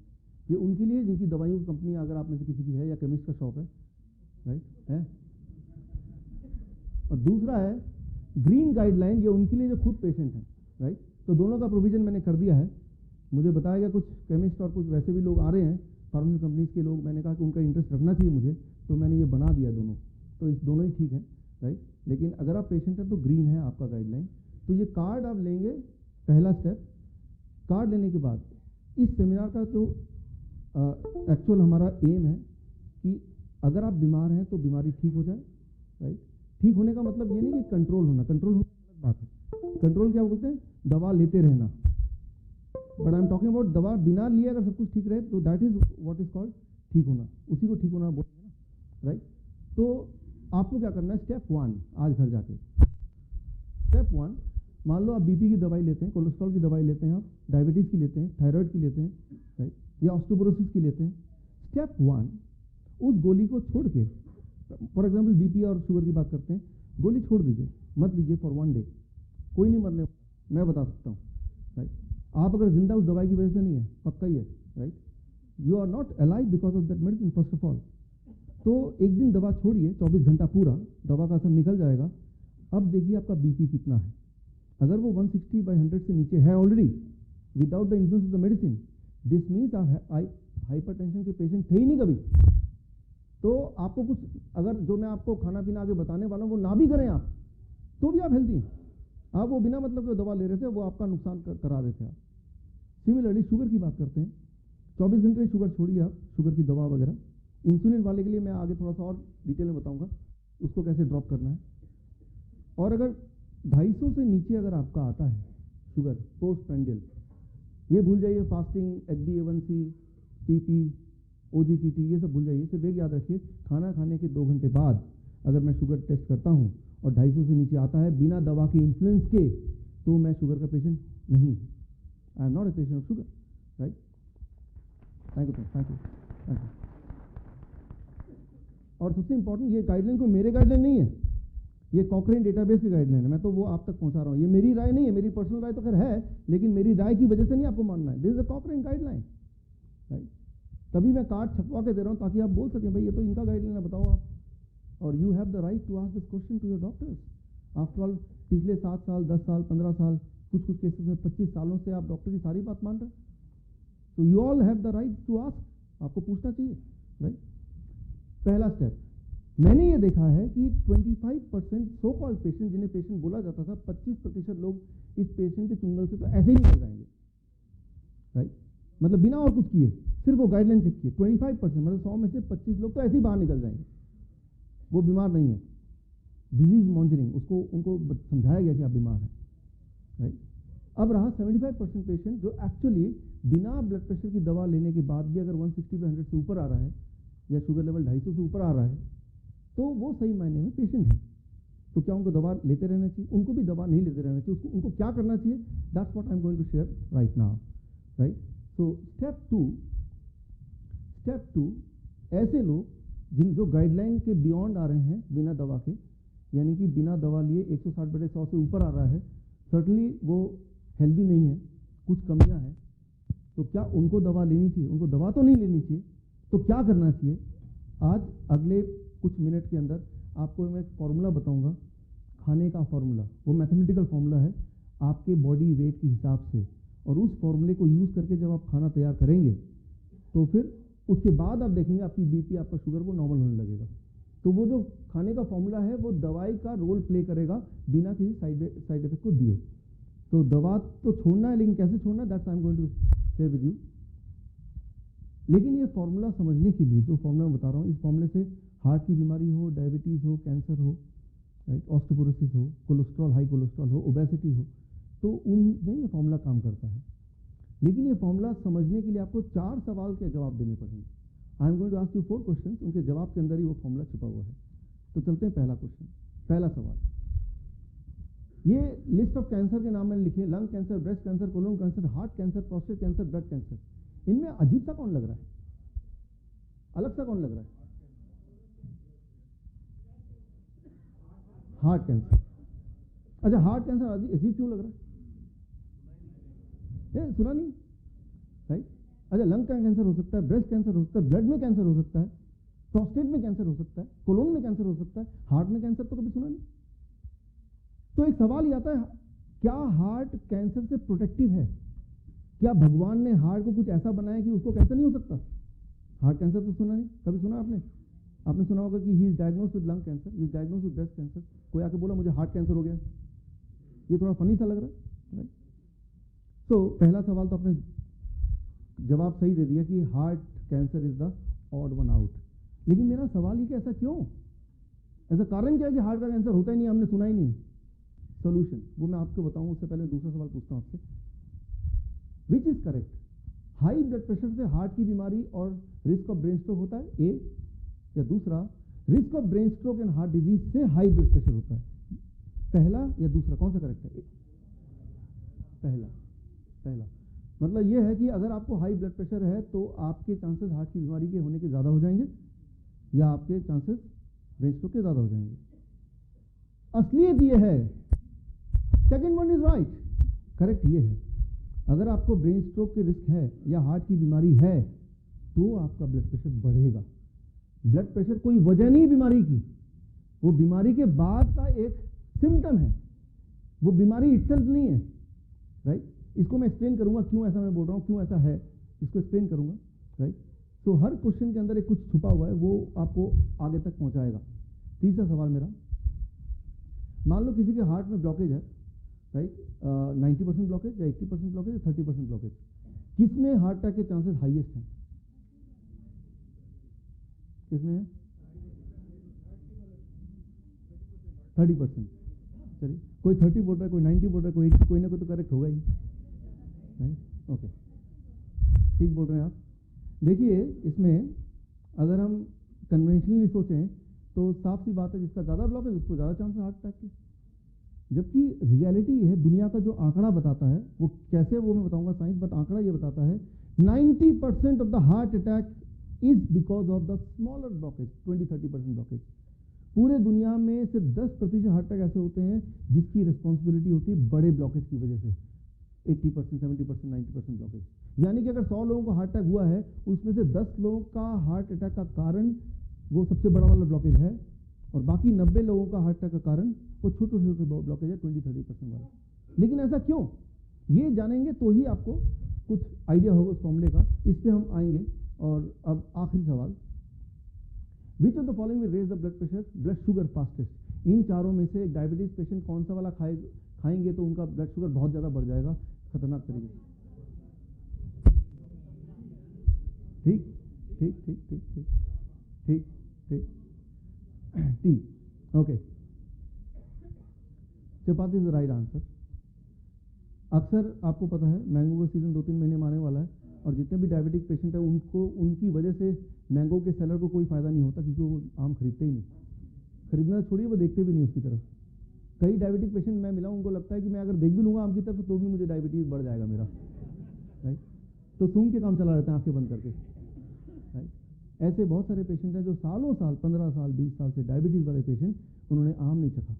ये उनके लिए जिनकी दवाइयों की कंपनी अगर आप में से किसी की है या केमिस्ट का शॉप है, राइट है। और दूसरा है ग्रीन गाइडलाइन, ये उनके लिए जो खुद पेशेंट हैं, राइट। तो दोनों का प्रोविजन मैंने कर दिया है। मुझे बताया गया कुछ केमिस्ट और कुछ वैसे भी लोग आ रहे हैं फार्मास्यूटिकल कंपनीज के लोग, मैंने कहा कि उनका इंटरेस्ट रखना चाहिए मुझे, तो मैंने ये बना दिया दोनों। तो इस दोनों ही ठीक है, राइट। लेकिन अगर आप पेशेंट हैं तो ग्रीन है आपका गाइडलाइन। तो ये कार्ड आप लेंगे, पहला स्टेप। कार्ड लेने के बाद इस सेमिनार का जो एक्चुअल हमारा एम है कि अगर आप बीमार हैं तो बीमारी ठीक हो जाए, राइट। ठीक होने का मतलब ये नहीं कि कंट्रोल होना, कंट्रोल होने की अलग बात है। कंट्रोल क्या बोलते हैं, दवा लेते रहना, but I am talking about दवा बिना लिए अगर सब कुछ ठीक रहे तो that is what is called ठीक होना, उसी को ठीक होना बोलते हैं ना, राइट। तो आपको क्या करना है, स्टेप 1 आज घर जाके। स्टेप 1, मान लो आप बीपी की दवाई लेते हैं, कोलेस्ट्रॉल की दवाई लेते हैं, आप डायबिटीज की लेते हैं, थायराइड की लेते हैं, राइट, या ऑस्टियोपोरोसिस की लेते हैं। स्टेप 1, उस गोली को छोड़ के, फॉर एग्जाम्पल बीपी और शुगर की बात करते हैं, गोली छोड़ दीजिए, मत लीजिए फॉर 1 डे, कोई नहीं मरने, मैं बता सकता हूँ, राइट। आप अगर जिंदा उस दवाई की वजह से नहीं है, पक्का ही है, right. You are not alive because of that medicine first of all. तो एक दिन दवा छोड़िए, 24 घंटा पूरा दवा का असर निकल जाएगा। अब देखिए आपका बीपी कितना है। अगर वो 160/100 से नीचे है already without the influence of the medicine, this means आप हाइपरटेंशन के पेशेंट थे ही नहीं कभी। तो आपको कुछ अगर जो मैं आपको खाना पीना आगे बताने वाला हूँ वो ना भी करें आप, तो भी आप हेल्दी हैं। आप वो बिना मतलब के दवा ले रहे थे, वो आपका नुकसान करा रहे थे आप। सिमिलरली शुगर की बात करते हैं, 24 घंटे शुगर छोड़िए आप, शुगर की दवा वगैरह। इंसुलिन वाले के लिए मैं आगे थोड़ा सा और डिटेल में बताऊंगा उसको कैसे ड्रॉप करना है। और अगर 250 से नीचे अगर आपका आता है शुगर पोस्ट प्रेंडियल, ये भूल जाइए, फास्टिंग, HbA1c, TP, OGTT ये सब भूल जाइए। सिर्फ एक याद रखिए, खाना खाने के 2 घंटे बाद अगर मैं शुगर टेस्ट करता हूँ और 250 से नीचे आता है बिना दवा के इन्फ्लुएंस के, तो मैं शुगर का पेशेंट नहीं, I am not a patient of sugar, right. Thank you, thank you, thank you. और सबसे इंपॉर्टेंट, ये गाइडलाइन कोई मेरे गाइडलाइन नहीं है, ये कॉकरेन डेटाबेस की गाइडलाइन है, मैं तो वो आप तक पहुंचा रहा हूँ। ये मेरी राय नहीं है, मेरी पर्सनल राय तो खैर है, लेकिन मेरी राय की वजह से नहीं आपको मानना है। This is a कॉकरेन guideline, right. तभी मैं कार्ड छपवा के दे रहा हूँ ताकि आप बोल सकें भाई ये तो इनका गाइडलाइन है, बताओ आप। और you have the right to ask this question to your doctors. After all पिछले 7 साल, 10 साल, 15 साल, कुछ कुछ केसेस में 25 सालों से आप डॉक्टर की सारी बात मान रहे हैं। तो you all have the right to ask, आपको पूछना चाहिए, राइट। पहला स्टेप, मैंने ये देखा है कि 25% सो कॉल्ड पेशेंट, जिन्हें पेशेंट बोला जाता था, 25% लोग इस पेशेंट के चुंगल से तो ऐसे ही निकल जाएंगे, राइट। मतलब बिना और कुछ किए, सिर्फ वो गाइडलाइन चेक किए 25%, मतलब 100 में से 25 लोग तो ऐसे ही बाहर निकल जाएंगे, वो बीमार नहीं है। डिजीज मॉनिटरिंग, उसको उनको समझाया गया कि आप बीमार हैं, राइट। अब रहा 75% पेशेंट जो एक्चुअली बिना ब्लड प्रेशर की दवा लेने के बाद भी अगर 160 पे 100 से ऊपर आ रहा है या शुगर लेवल 250 से ऊपर आ रहा है, तो वो सही मायने में पेशेंट है। तो क्या उनको दवा लेते रहना चाहिए? उनको भी दवा नहीं लेते रहना चाहिए। उनको क्या करना चाहिए? That's what I am going to share right now, right. So step two, ऐसे लोग जो गाइडलाइन के बियॉन्ड आ रहे हैं बिना दवा के, यानी कि बिना दवा लिए 160/100 से ऊपर आ रहा है, सर्टनली वो हेल्दी नहीं है, कुछ कमियां हैं, तो क्या उनको दवा लेनी चाहिए? उनको दवा तो नहीं लेनी चाहिए, तो क्या करना चाहिए? आज अगले कुछ मिनट के अंदर आपको मैं एक फॉर्मूला बताऊंगा, खाने का फॉर्मूला। वो मैथमेटिकल फॉर्मूला है आपके बॉडी वेट के हिसाब से, और उस फॉर्मूले को यूज़ करके जब आप खाना तैयार करेंगे तो फिर उसके बाद आप देखेंगे आपकी बीपी, आपका शुगर वो नॉर्मल होने लगेगा। तो वो जो खाने का फॉर्मूला है वो दवाई का रोल प्ले करेगा बिना किसी साइड इफेक्ट को दिए। तो दवा तो छोड़ना है, लेकिन कैसे छोड़ना है, that's I am going to share with you. लेकिन ये फॉर्मूला समझने के लिए, जो फॉर्मूला मैं बता रहा हूँ, इस फॉर्मूले से हार्ट की बीमारी हो, डायबिटीज़ हो, कैंसर हो, राइट, ऑस्टियोपोरोसिस हो, कोलेस्ट्रॉल, हाई कोलेस्ट्रॉल हो, ओबेसिटी हो, तो उनमें ये फॉर्मूला काम करता है। लेकिन ये फॉर्मूला समझने के लिए आपको 4 सवाल के जवाब देने पड़ेंगे। I am going to ask you 4 question, उनके जवाब के अंदर ही वो फॉर्मूला छुपा हुआ है। तो चलते हैं पहला क्वेश्चन, पहला सवाल। ये लिस्ट ऑफ कैंसर के नाम मैंने लिखे, lung cancer, breast cancer, colon cancer, heart cancer, prostate cancer, blood cancer. इनमें अजीब सा कौन लग रहा है? अलग सा कौन लग रहा है? Heart cancer. अच्छा, हार्ट कैंसर अजीब क्यों लग रहा है? सुना नहीं, राइट। अच्छा, लंग का कैंसर हो सकता है, ब्रेस्ट कैंसर हो सकता है, ब्लड में कैंसर हो सकता है, प्रोस्टेट में कैंसर हो सकता है, कोलोन में कैंसर हो सकता है, हार्ट में कैंसर तो कभी सुना नहीं। तो एक सवाल ये आता है, क्या हार्ट कैंसर से प्रोटेक्टिव है? क्या भगवान ने हार्ट को कुछ ऐसा बनाया कि उसको कैंसर नहीं हो सकता? हार्ट कैंसर तो सुना नहीं, कभी सुना आपने? आपने सुना होगा कि he is diagnosed with lung cancer, he is diagnosed with breast cancer, कोई आके बोला मुझे हार्ट कैंसर हो गया। ये थोड़ा फनी सा लग रहा है, राइट। तो पहला सवाल तो आपने जवाब सही दे दिया कि heart cancer is the odd one out. लेकिन मेरा सवाल ये कि ऐसा क्यों? ऐसा कारण क्या है कि हार्ट का कैंसर होता ही नहीं, हमने सुना ही नहीं? सोल्यूशन वो मैं आपको बताऊंगा, उससे पहले दूसरा सवाल पूछता हूं आपसे। Which is correct? High blood pressure से हार्ट की बीमारी और रिस्क ऑफ ब्रेन स्ट्रोक होता है, ए? या दूसरा, risk of brain stroke and heart disease से हाई ब्लड प्रेशर होता है? पहला या दूसरा, कौन सा करेक्ट है? पहला। मतलब यह है कि अगर आपको हाई ब्लड प्रेशर है तो आपके चांसेस हार्ट की बीमारी के होने के ज़्यादा हो जाएंगे, या आपके चांसेस ब्रेन स्ट्रोक के ज़्यादा हो जाएंगे। असलियत ये है, second one is right, correct ये है। अगर आपको ब्रेन स्ट्रोक के रिस्क है या हार्ट की बीमारी है तो आपका ब्लड प्रेशर बढ़ेगा। ब्लड प्रेशर कोई वजह नहीं बीमारी की, वो बीमारी के बाद का एक सिम्टम है, वो बीमारी इटसेल्फ नहीं है, राइट। इसको मैं एक्सप्लेन करूंगा क्यों ऐसा मैं बोल रहा हूं, क्यों ऐसा है, इसको एक्सप्लेन करूंगा, राइट। तो हर क्वेश्चन के अंदर एक कुछ छुपा हुआ है, वो आपको आगे तक पहुंचाएगा। तीसरा सवाल मेरा, मान लो किसी के हार्ट में ब्लॉकेज है, राइट, 90% ब्लॉकेज या 80% ब्लॉकेज या 30% ब्लॉकेज, किसमें हार्ट अटैक के चांसेस हाईएस्ट हैं? किसमें है? 30%। चलिए, कोई 30 बोल रहा है, कोई 90 बोल रहा है, कोई 80, कोई ना कोई तो करेक्ट होगा ही, राइट। ओके, ठीक बोल रहे हैं आप। देखिए, इसमें अगर हम कन्वेंशनली सोचें तो साफ सी बात है जिसका ज़्यादा ब्लॉकेज उसको ज़्यादा चांस है हार्ट अटैक के। जबकि रियलिटी है, दुनिया का जो आंकड़ा बताता है, वो कैसे वो मैं बताऊंगा साइंस, बट आंकड़ा ये बताता है 90% of the heart attack is because of the smaller blockage, 20-30% blockage. पूरे दुनिया में सिर्फ 10% हार्ट अटैक ऐसे होते हैं जिसकी रिस्पॉन्सिबिलिटी होती है बड़े ब्लॉकेज की वजह से। 80%, 70%, 90% ब्लॉकेज। यानी कि अगर 100 लोगों को हार्ट अटैक हुआ है, उसमें से 10 लोगों का हार्ट अटैक का कारण वो सबसे बड़ा वाला ब्लॉकेज है, और बाकी 90 लोगों का हार्ट अटैक का कारण वो छोटे छोटे ब्लॉकेज है 20-30% वाला। लेकिन ऐसा क्यों, ये जानेंगे तो ही आपको कुछ आइडिया होगा उस फॉर्मूले का। इस पे हम आएंगे। और अब आखिरी सवाल, which of the following will raise the blood pressure, blood sugar fastest. इन चारों में से डायबिटीज पेशेंट कौन सा वाला खाएंगे तो उनका ब्लड शुगर बहुत ज़्यादा बढ़ जाएगा खतरनाक तरीके से। ठीक ठीक ठीक ठीक ठीक ठीक ठीक T. Okay, chapati is the right answer. अक्सर आपको पता है मैंगो का सीजन 2-3 महीने में आने वाला है, और जितने भी डायबिटिक पेशेंट है उनको उनकी वजह से मैंगो के सेलर को कोई फ़ायदा नहीं होता, क्योंकि वो आम खरीदते ही नहीं। खरीदना छोड़िए, वो देखते भी नहीं उसकी तरफ। कई डायबिटिक पेशेंट मैं मिला, उनको लगता है कि मैं अगर देख भी लूँगा आम की तरफ तो भी मुझे डायबिटीज़ बढ़ जाएगा मेरा, राइट। तो सूंघ के काम चला रहता है आंखें बंद करके, राइट। ऐसे बहुत सारे पेशेंट हैं जो सालों साल, 15 साल, 20 साल से डायबिटीज़ वाले पेशेंट, उन्होंने आम नहीं चखा।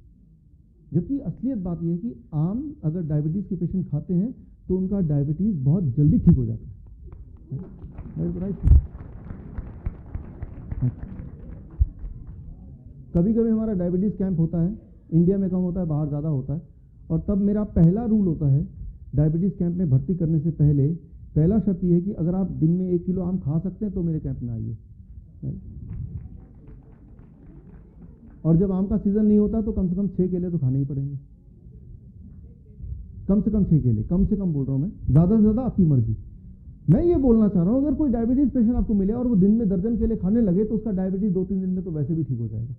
जबकि असलियत बात यह है कि आम अगर डायबिटीज़ के पेशेंट खाते हैं तो उनका डायबिटीज़ बहुत जल्दी ठीक हो जाता है, राइट। कभी कभी हमारा डायबिटीज़ कैंप होता है, इंडिया में कम होता है, बाहर ज़्यादा होता है। और तब मेरा पहला रूल होता है डायबिटीज़ कैंप में भर्ती करने से पहले, पहला शर्त यह है कि अगर आप दिन में 1 किलो आम खा सकते हैं तो मेरे कैंप में आइए, राइट। और जब आम का सीज़न नहीं होता तो कम से कम 6 केले तो खाने ही पड़ेंगे, कम से कम 6 केले, कम से कम बोल रहा हूँ मैं, ज़्यादा से ज़्यादा आपकी मर्जी। मैं ये बोलना चाह रहा हूँ, अगर कोई डायबिटीज़ पेशेंट आपको मिले और वो दिन में दर्जन केले खाने लगे तो उसका डायबिटीज़ 2-3 दिन में तो वैसे भी ठीक हो जाएगा।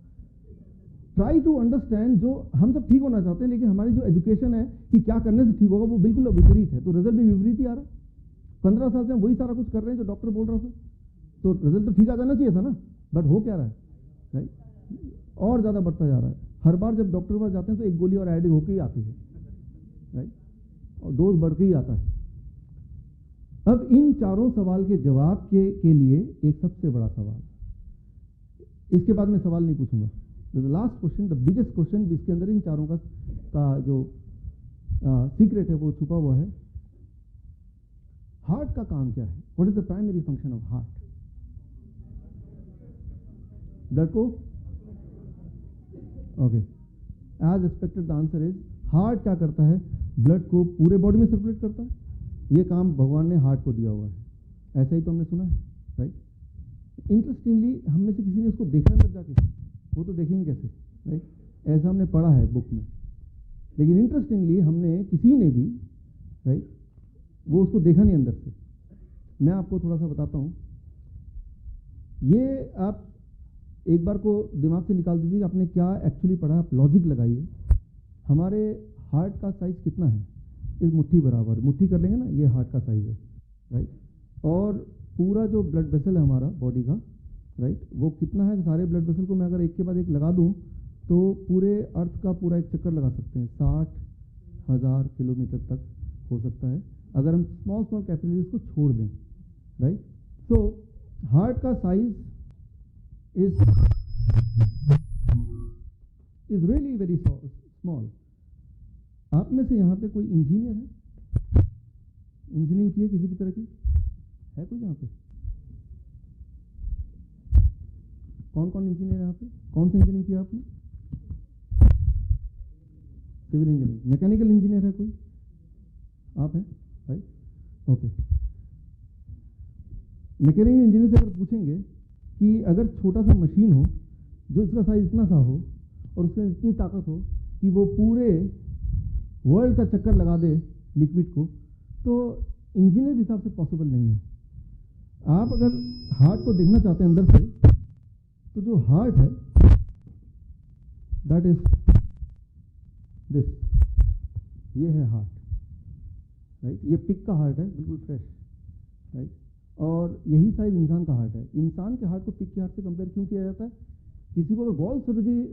ट्राई टू अंडरस्टैंड, जो हम सब ठीक होना चाहते हैं, लेकिन हमारी जो एजुकेशन है कि क्या करने से ठीक होगा वो बिल्कुल विपरीत है, तो रिजल्ट भी विपरीत ही आ रहा है। 15 साल से हम वही सारा कुछ कर रहे हैं जो डॉक्टर बोल रहा था, तो रिजल्ट तो ठीक आ जाना चाहिए था ना, बट हो क्या रहा है, राइट, और ज़्यादा बढ़ता जा रहा है। हर बार जब डॉक्टर के पास जाते हैं तो एक गोली और एड होकर ही आती है, राइट, और डोज बढ़ के ही आता है। अब इन चारों सवाल के जवाब के लिए एक सबसे बड़ा सवाल, इसके बाद मैं सवाल नहीं पूछूंगा, the last question, the biggest question, जिसके अंदर इन चारों का जो सीक्रेट है वो छुपा हुआ है। हार्ट का काम क्या है, what is the primary function of heart? Blood को, okay, as expected the answer is, heart क्या करता है, ब्लड को पूरे बॉडी में सर्कुलेट करता है। ये काम भगवान ने हार्ट को दिया हुआ है, ऐसा ही तो हमने सुना है, राइट। इंटरेस्टिंगली हम में से किसी ने उसको देखा अंदर जाके, वो तो देखेंगे कैसे, राइट, ऐसा हमने पढ़ा है बुक में, लेकिन इंटरेस्टिंगली हमने किसी ने भी, राइट, वो उसको देखा नहीं अंदर से। मैं आपको थोड़ा सा बताता हूँ, ये आप एक बार को दिमाग से निकाल दीजिए कि आपने क्या एक्चुअली पढ़ा, आप लॉजिक लगाइए। हमारे हार्ट का साइज कितना है, इस मुट्ठी बराबर, मुट्ठी कर लेंगे ना, ये हार्ट का साइज है, राइट। और पूरा जो ब्लड वेसल है हमारा बॉडी का, राइट, वो कितना है, सारे ब्लड वेसल को मैं अगर एक के बाद एक लगा दूं तो पूरे अर्थ का पूरा एक चक्कर लगा सकते हैं, 60,000 किलोमीटर तक हो सकता है, अगर हम स्मॉल स्मॉल कैपिलरीज को छोड़ दें, राइट। सो हार्ट का size is really very small. आप में से यहाँ पे कोई इंजीनियर है, इंजीनियरिंग की है किसी भी तरह की, है कोई यहाँ पे? कौन कौन इंजीनियर है यहाँ पे? कौन सा इंजीनियरिंग किया आपने? Civil engineering. मैकेनिकल इंजीनियर है कोई? आप हैं, राइट, ओके। मैकेनिकल इंजीनियर से अगर पूछेंगे कि अगर छोटा सा मशीन हो जो इसका साइज इतना सा हो और उसमें इतनी ताकत हो कि वो पूरे वर्ल्ड का चक्कर लगा दे लिक्विड को, तो इंजीनियर के हिसाब से पॉसिबल नहीं है। आप अगर हार्ट को देखना चाहते हैं अंदर से, तो जो हार्ट है दैट इज दिस, ये है हार्ट, राइट। ये पिग का हार्ट है, बिल्कुल फ्रेश, राइट। और यही साइज इंसान का हार्ट है। इंसान के हार्ट को पिग के हार्ट से कंपेयर क्यों किया जाता है? किसी को अगर वॉल्व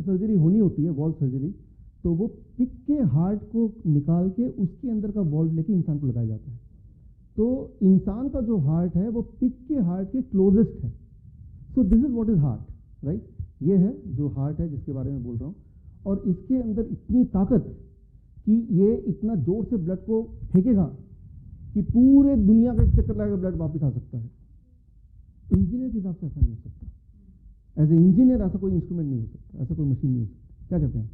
सर्जरी होनी होती है, वॉल्व सर्जरी, तो वो पिक के हार्ट को निकाल के उसके अंदर का वॉल्व लेके इंसान को लगाया जाता है। तो इंसान का जो हार्ट है वो पिक के हार्ट के क्लोजेस्ट है। So this is what is heart, right. ये है जो हार्ट है जिसके बारे में बोल रहा हूँ। और इसके अंदर इतनी ताकत कि ये इतना जोर से ब्लड को फेंकेगा कि पूरे दुनिया का एक चक्कर लगाकर ब्लड वापस आ सकता है। इंजीनियर के हिसाब से ऐसा नहीं हो सकता। एज ए इंजीनियर ऐसा कोई इंस्ट्रूमेंट नहीं हो सकता, ऐसा कोई मशीन नहीं हो सकती। क्या कहते हैं?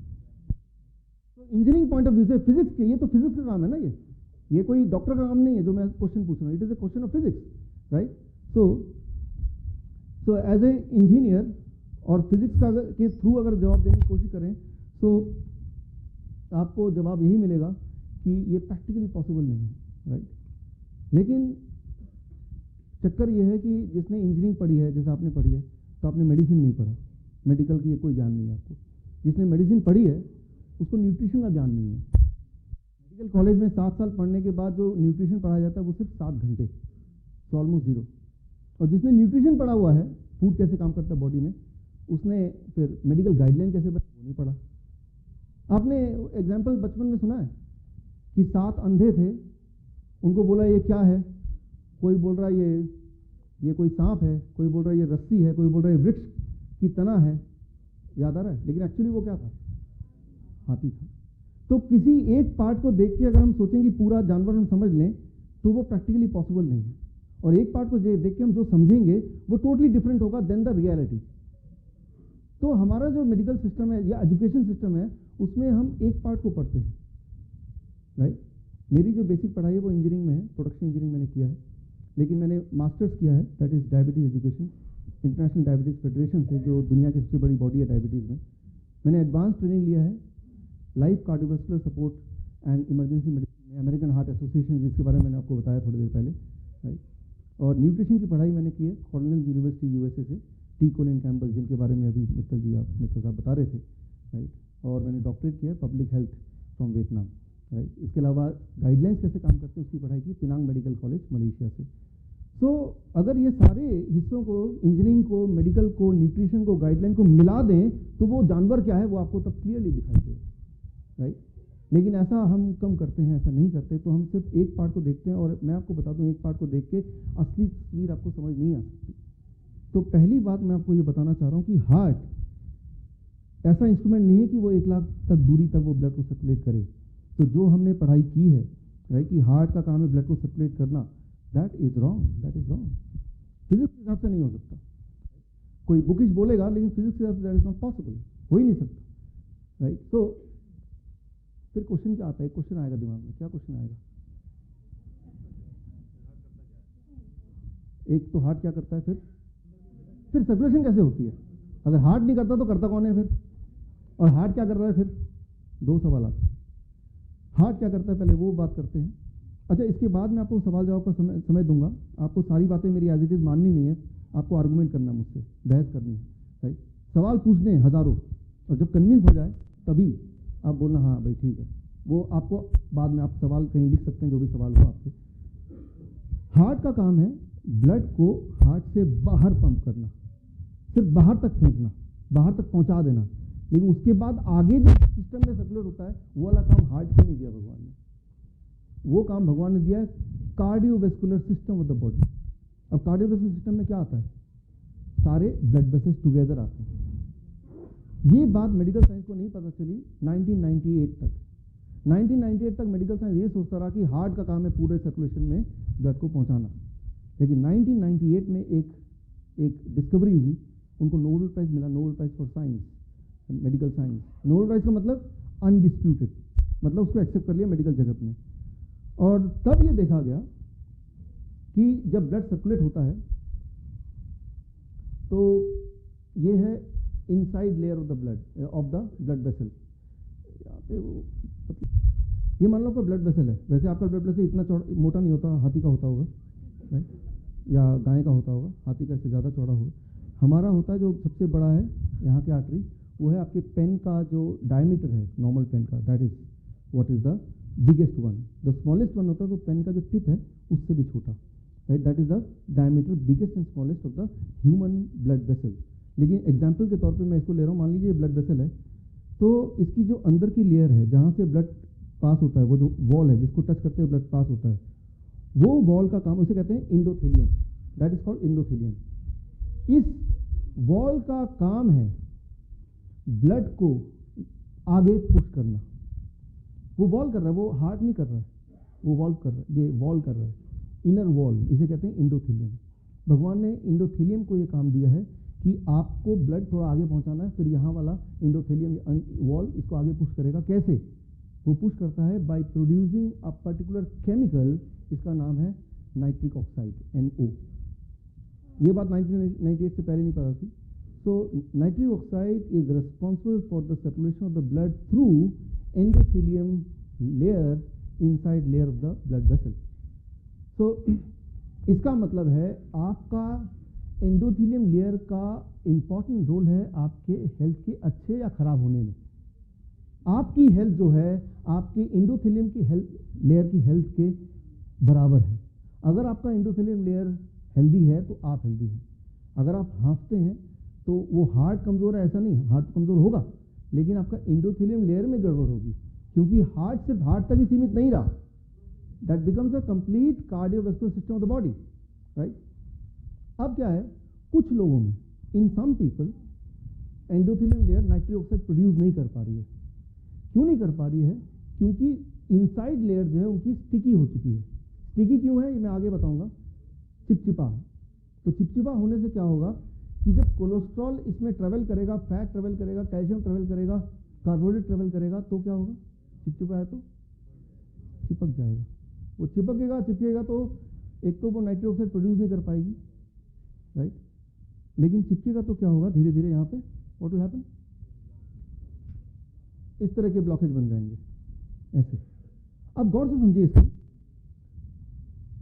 तो इंजीनियरिंग पॉइंट ऑफ व्यू से फिजिक्स के, ये तो फिजिक्स का काम है ना, ये कोई डॉक्टर का काम नहीं है जो मैं क्वेश्चन पूछ रहा हूँ। It is a question of physics, right. So as a engineer और फिजिक्स का के थ्रू अगर जवाब देने की कोशिश करें तो आपको जवाब यही मिलेगा कि ये प्रैक्टिकली पॉसिबल नहीं है, राइट। लेकिन चक्कर ये है कि जिसने इंजीनियरिंग पढ़ी है, जैसे आपने पढ़ी है, तो आपने मेडिसिन नहीं पढ़ा, मेडिकल की कोई ज्ञान नहीं है आपको। जिसने मेडिसिन पढ़ी है उसको न्यूट्रिशन का ज्ञान नहीं है। मेडिकल कॉलेज में 7 साल पढ़ने के बाद जो न्यूट्रिशन पढ़ाया जाता है वो सिर्फ 7 घंटे, तो ऑलमोस्ट 0। और जिसने न्यूट्रिशन पढ़ा हुआ है, फूड कैसे काम करता है बॉडी में, उसने फिर मेडिकल गाइडलाइन कैसे वो नहीं पढ़ा। आपने एग्जाम्पल बचपन में सुना है कि 7 अंधे थे, उनको बोला ये क्या है, कोई बोल रहा है ये कोई सांप है, कोई बोल रहा है ये रस्सी है, कोई बोल रहा है ये वृक्ष की तना है, याद आ रहा है। लेकिन एक्चुअली वो क्या था? हाथी था। तो किसी एक पार्ट को देख के अगर हम सोचें कि पूरा जानवर हम समझ लें तो वो प्रैक्टिकली पॉसिबल नहीं है। और एक पार्ट को देख के हम जो समझेंगे वो टोटली डिफरेंट होगा देन द रियलिटी। तो हमारा जो मेडिकल सिस्टम है या एजुकेशन सिस्टम है उसमें हम एक पार्ट को पढ़ते हैं, राइट। मेरी जो बेसिक पढ़ाई है वो इंजीनियरिंग में है, प्रोडक्शन इंजीनियरिंग मैंने किया है, लेकिन मैंने मास्टर्स किया है that is diabetes education, international diabetes federation से, जो दुनिया की सबसे बड़ी बॉडी है डायबिटीज़ में। मैंने एडवांस ट्रेनिंग लिया है life cardiovascular support and emergency medicine में, अमेरिकन हार्ट एसोसिएशन, जिसके बारे में मैंने आपको बताया थोड़ी देर पहले, राइट। और न्यूट्रिशन की पढ़ाई मैंने की है कॉर्नेल यूनिवर्सिटी यूएसए से, टी कोलिन कैम्पबेल, जिनके बारे में अभी मित्तल साहब बता रहे थे, राइट। और मैंने डॉक्टरेट किया है public health from Vietnam, right. इसके अलावा गाइडलाइंस कैसे काम करते हैं उसकी पढ़ाई की पिनांग मेडिकल कॉलेज मलेशिया से। सो अगर ये सारे हिस्सों को, इंजीनियरिंग को, मेडिकल को, न्यूट्रिशन को, गाइडलाइन को मिला दें तो वो जानवर क्या है वो आपको तब क्लियरली दिखाई देगा, राइट। लेकिन ऐसा हम कम करते हैं, ऐसा नहीं करते। तो हम सिर्फ एक पार्ट को देखते हैं, और मैं आपको बता दूं एक पार्ट को देख के असली तस्वीर आपको समझ नहीं आ सकती। तो पहली बात मैं आपको ये बताना चाह रहा हूँ कि हार्ट ऐसा इंस्ट्रूमेंट नहीं है कि वो 1 लाख तक दूरी तक वो ब्लड को सर्कुलेट करे। तो जो हमने पढ़ाई की है, राइट, कि हार्ट का काम है ब्लड को सर्कुलेट करना, that is wrong, that is wrong. Physics के हिसाब से नहीं हो सकता। कोई बुकिश बोलेगा, लेकिन फिजिक्स के हिसाब say that is not possible, हो ही नहीं सकता, राइट। तो फिर क्वेश्चन क्या आता है? क्वेश्चन आएगा दिमाग में, क्या क्वेश्चन आएगा? एक तो हार्ट क्या करता है, फिर सर्कुलेशन कैसे होती है? अगर हार्ट नहीं करता तो करता कौन है फिर? और हार्ट क्या कर रहा है फिर? 2 सवाल आते हैं। हार्ट क्या करता है पहले वो बात करते हैं। अच्छा, इसके बाद मैं आपको सवाल जवाब का समय दूंगा। आपको सारी बातें मेरी एज इट इज माननी नहीं है, आपको आर्गूमेंट करना है, मुझसे बहस करनी है, राइट। सवाल पूछने हैं हजारों, और जब कन्विंस हो जाए तभी आप बोलना हाँ भाई ठीक है। वो आपको बाद में आप सवाल कहीं लिख सकते हैं, जो भी सवाल हो आपके। हार्ट का काम है ब्लड को हार्ट से बाहर पंप करना, सिर्फ बाहर तक फेंकना, बाहर तक पहुंचा देना। लेकिन उसके बाद आगे जो सिस्टम में सर्कुलेट होता है वो वाला काम हार्ट को नहीं दिया भगवान ने। वो काम भगवान ने दिया है cardiovascular system of the body. अब कार्डियोवैस्कुलर सिस्टम में क्या आता है? सारे ब्लड वेसल्स टुगेदर आते हैं। ये बात मेडिकल साइंस को नहीं पता चली 1998 तक। 1998 तक मेडिकल साइंस ये सोचता रहा कि हार्ट का काम है पूरे सर्कुलेशन में ब्लड को पहुंचाना। लेकिन 1998 में एक डिस्कवरी हुई, उनको नोबेल प्राइज मिला, Nobel prize for science, medical science. Nobel prize का मतलब अनडिस्प्यूटेड, मतलब उसको एक्सेप्ट कर लिया मेडिकल जगत ने। और तब ये देखा गया कि जब ब्लड सर्कुलेट होता है तो ये है inside layer of the blood vessel. ये मान लो आपका ब्लड वेसल है, वैसे आपका ब्लड वेसल इतना मोटा नहीं होता, हाथी का होता होगा, राइट, या गाय का होता होगा, हाथी का इससे ज़्यादा चौड़ा होगा। हमारा होता है जो सबसे बड़ा है यहाँ की आर्टरी, वो है आपके पेन का जो डायमीटर है नॉर्मल पेन का, that is what is the biggest one. The smallest one होता है तो पेन का जो टिप है उससे भी छोटा, right, that is the diameter biggest and smallest of the human blood vessel. लेकिन एग्जाम्पल के तौर पे मैं इसको ले रहा हूँ, मान लीजिए ब्लड वेसल है, तो इसकी जो अंदर की लेयर है जहाँ से ब्लड पास होता है, वो जो वॉल है जिसको टच करते हुए ब्लड पास होता है, वो वॉल का काम, उसे कहते हैं इंडोथेलियम, दैट इज कॉल्ड इंडोथेलियम। इस वॉल का काम है ब्लड को आगे पुश करना। वो वॉल कर रहा है, वो हार्ट नहीं कर रहा है, वो वॉल कर रहा है, ये वॉल कर रहा है, इनर वॉल, इसे कहते हैं इंडोथेलियम। भगवान ने इंडोथेलियम को ये काम दिया है कि आपको ब्लड थोड़ा आगे पहुंचाना है, फिर यहाँ वाला इंडोथेलियम वॉल इसको आगे पुश करेगा। कैसे वो पुश करता है? By producing a particular chemical, इसका नाम है नाइट्रिक ऑक्साइड, NO। ये बात 1998 से पहले नहीं पता थी। So nitric oxide is responsible for the circulation of the blood through endothelium layer inside layer of the blood vessel. So इसका मतलब है आपका एंडोथेलियम लेयर का इंपॉर्टेंट रोल है आपके हेल्थ के अच्छे या खराब होने में। आपकी हेल्थ जो है आपके इंडोथेलियम की हेल्थ लेयर की हेल्थ के बराबर है। अगर आपका इंडोथेलियम लेयर हेल्दी है तो आप हेल्दी हैं। अगर आप हाँफते हैं तो वो हार्ट कमज़ोर है ऐसा नहीं, हार्ट कमज़ोर होगा, लेकिन आपका इंडोथेलियम लेयर में गड़बड़ होगी, क्योंकि हार्ट सिर्फ हार्ट तक ही सीमित नहीं रहा। That becomes a complete cardiovascular system of the body, right. अब क्या है, कुछ लोगों में, in some people, endothelium layer nitric oxide produce नहीं कर पा रही है। क्यों नहीं कर पा रही है? क्योंकि इनसाइड लेयर जो है उनकी स्टिकी हो चुकी है। स्टिकी क्यों है ये मैं आगे बताऊंगा। चिपचिपा, तो चिपचिपा होने से क्या होगा कि जब कोलेस्ट्रॉल इसमें ट्रेवल करेगा, फैट ट्रेवल करेगा, कैल्शियम ट्रेवल करेगा, कार्बोहाइड्रेट ट्रेवल करेगा, तो क्या होगा? चिपचिपा है तो चिपक जाएगा। वो चिपकेगा तो एक तो वो नाइट्रिक ऑक्साइड प्रोड्यूस नहीं कर पाएगी, राइट। लेकिन चिपकेगा तो क्या होगा? धीरे धीरे यहाँ पे व्हाट विल हैपन, इस तरह के ब्लॉकेज बन जाएंगे ऐसे। अब गौर से समझिए इसको,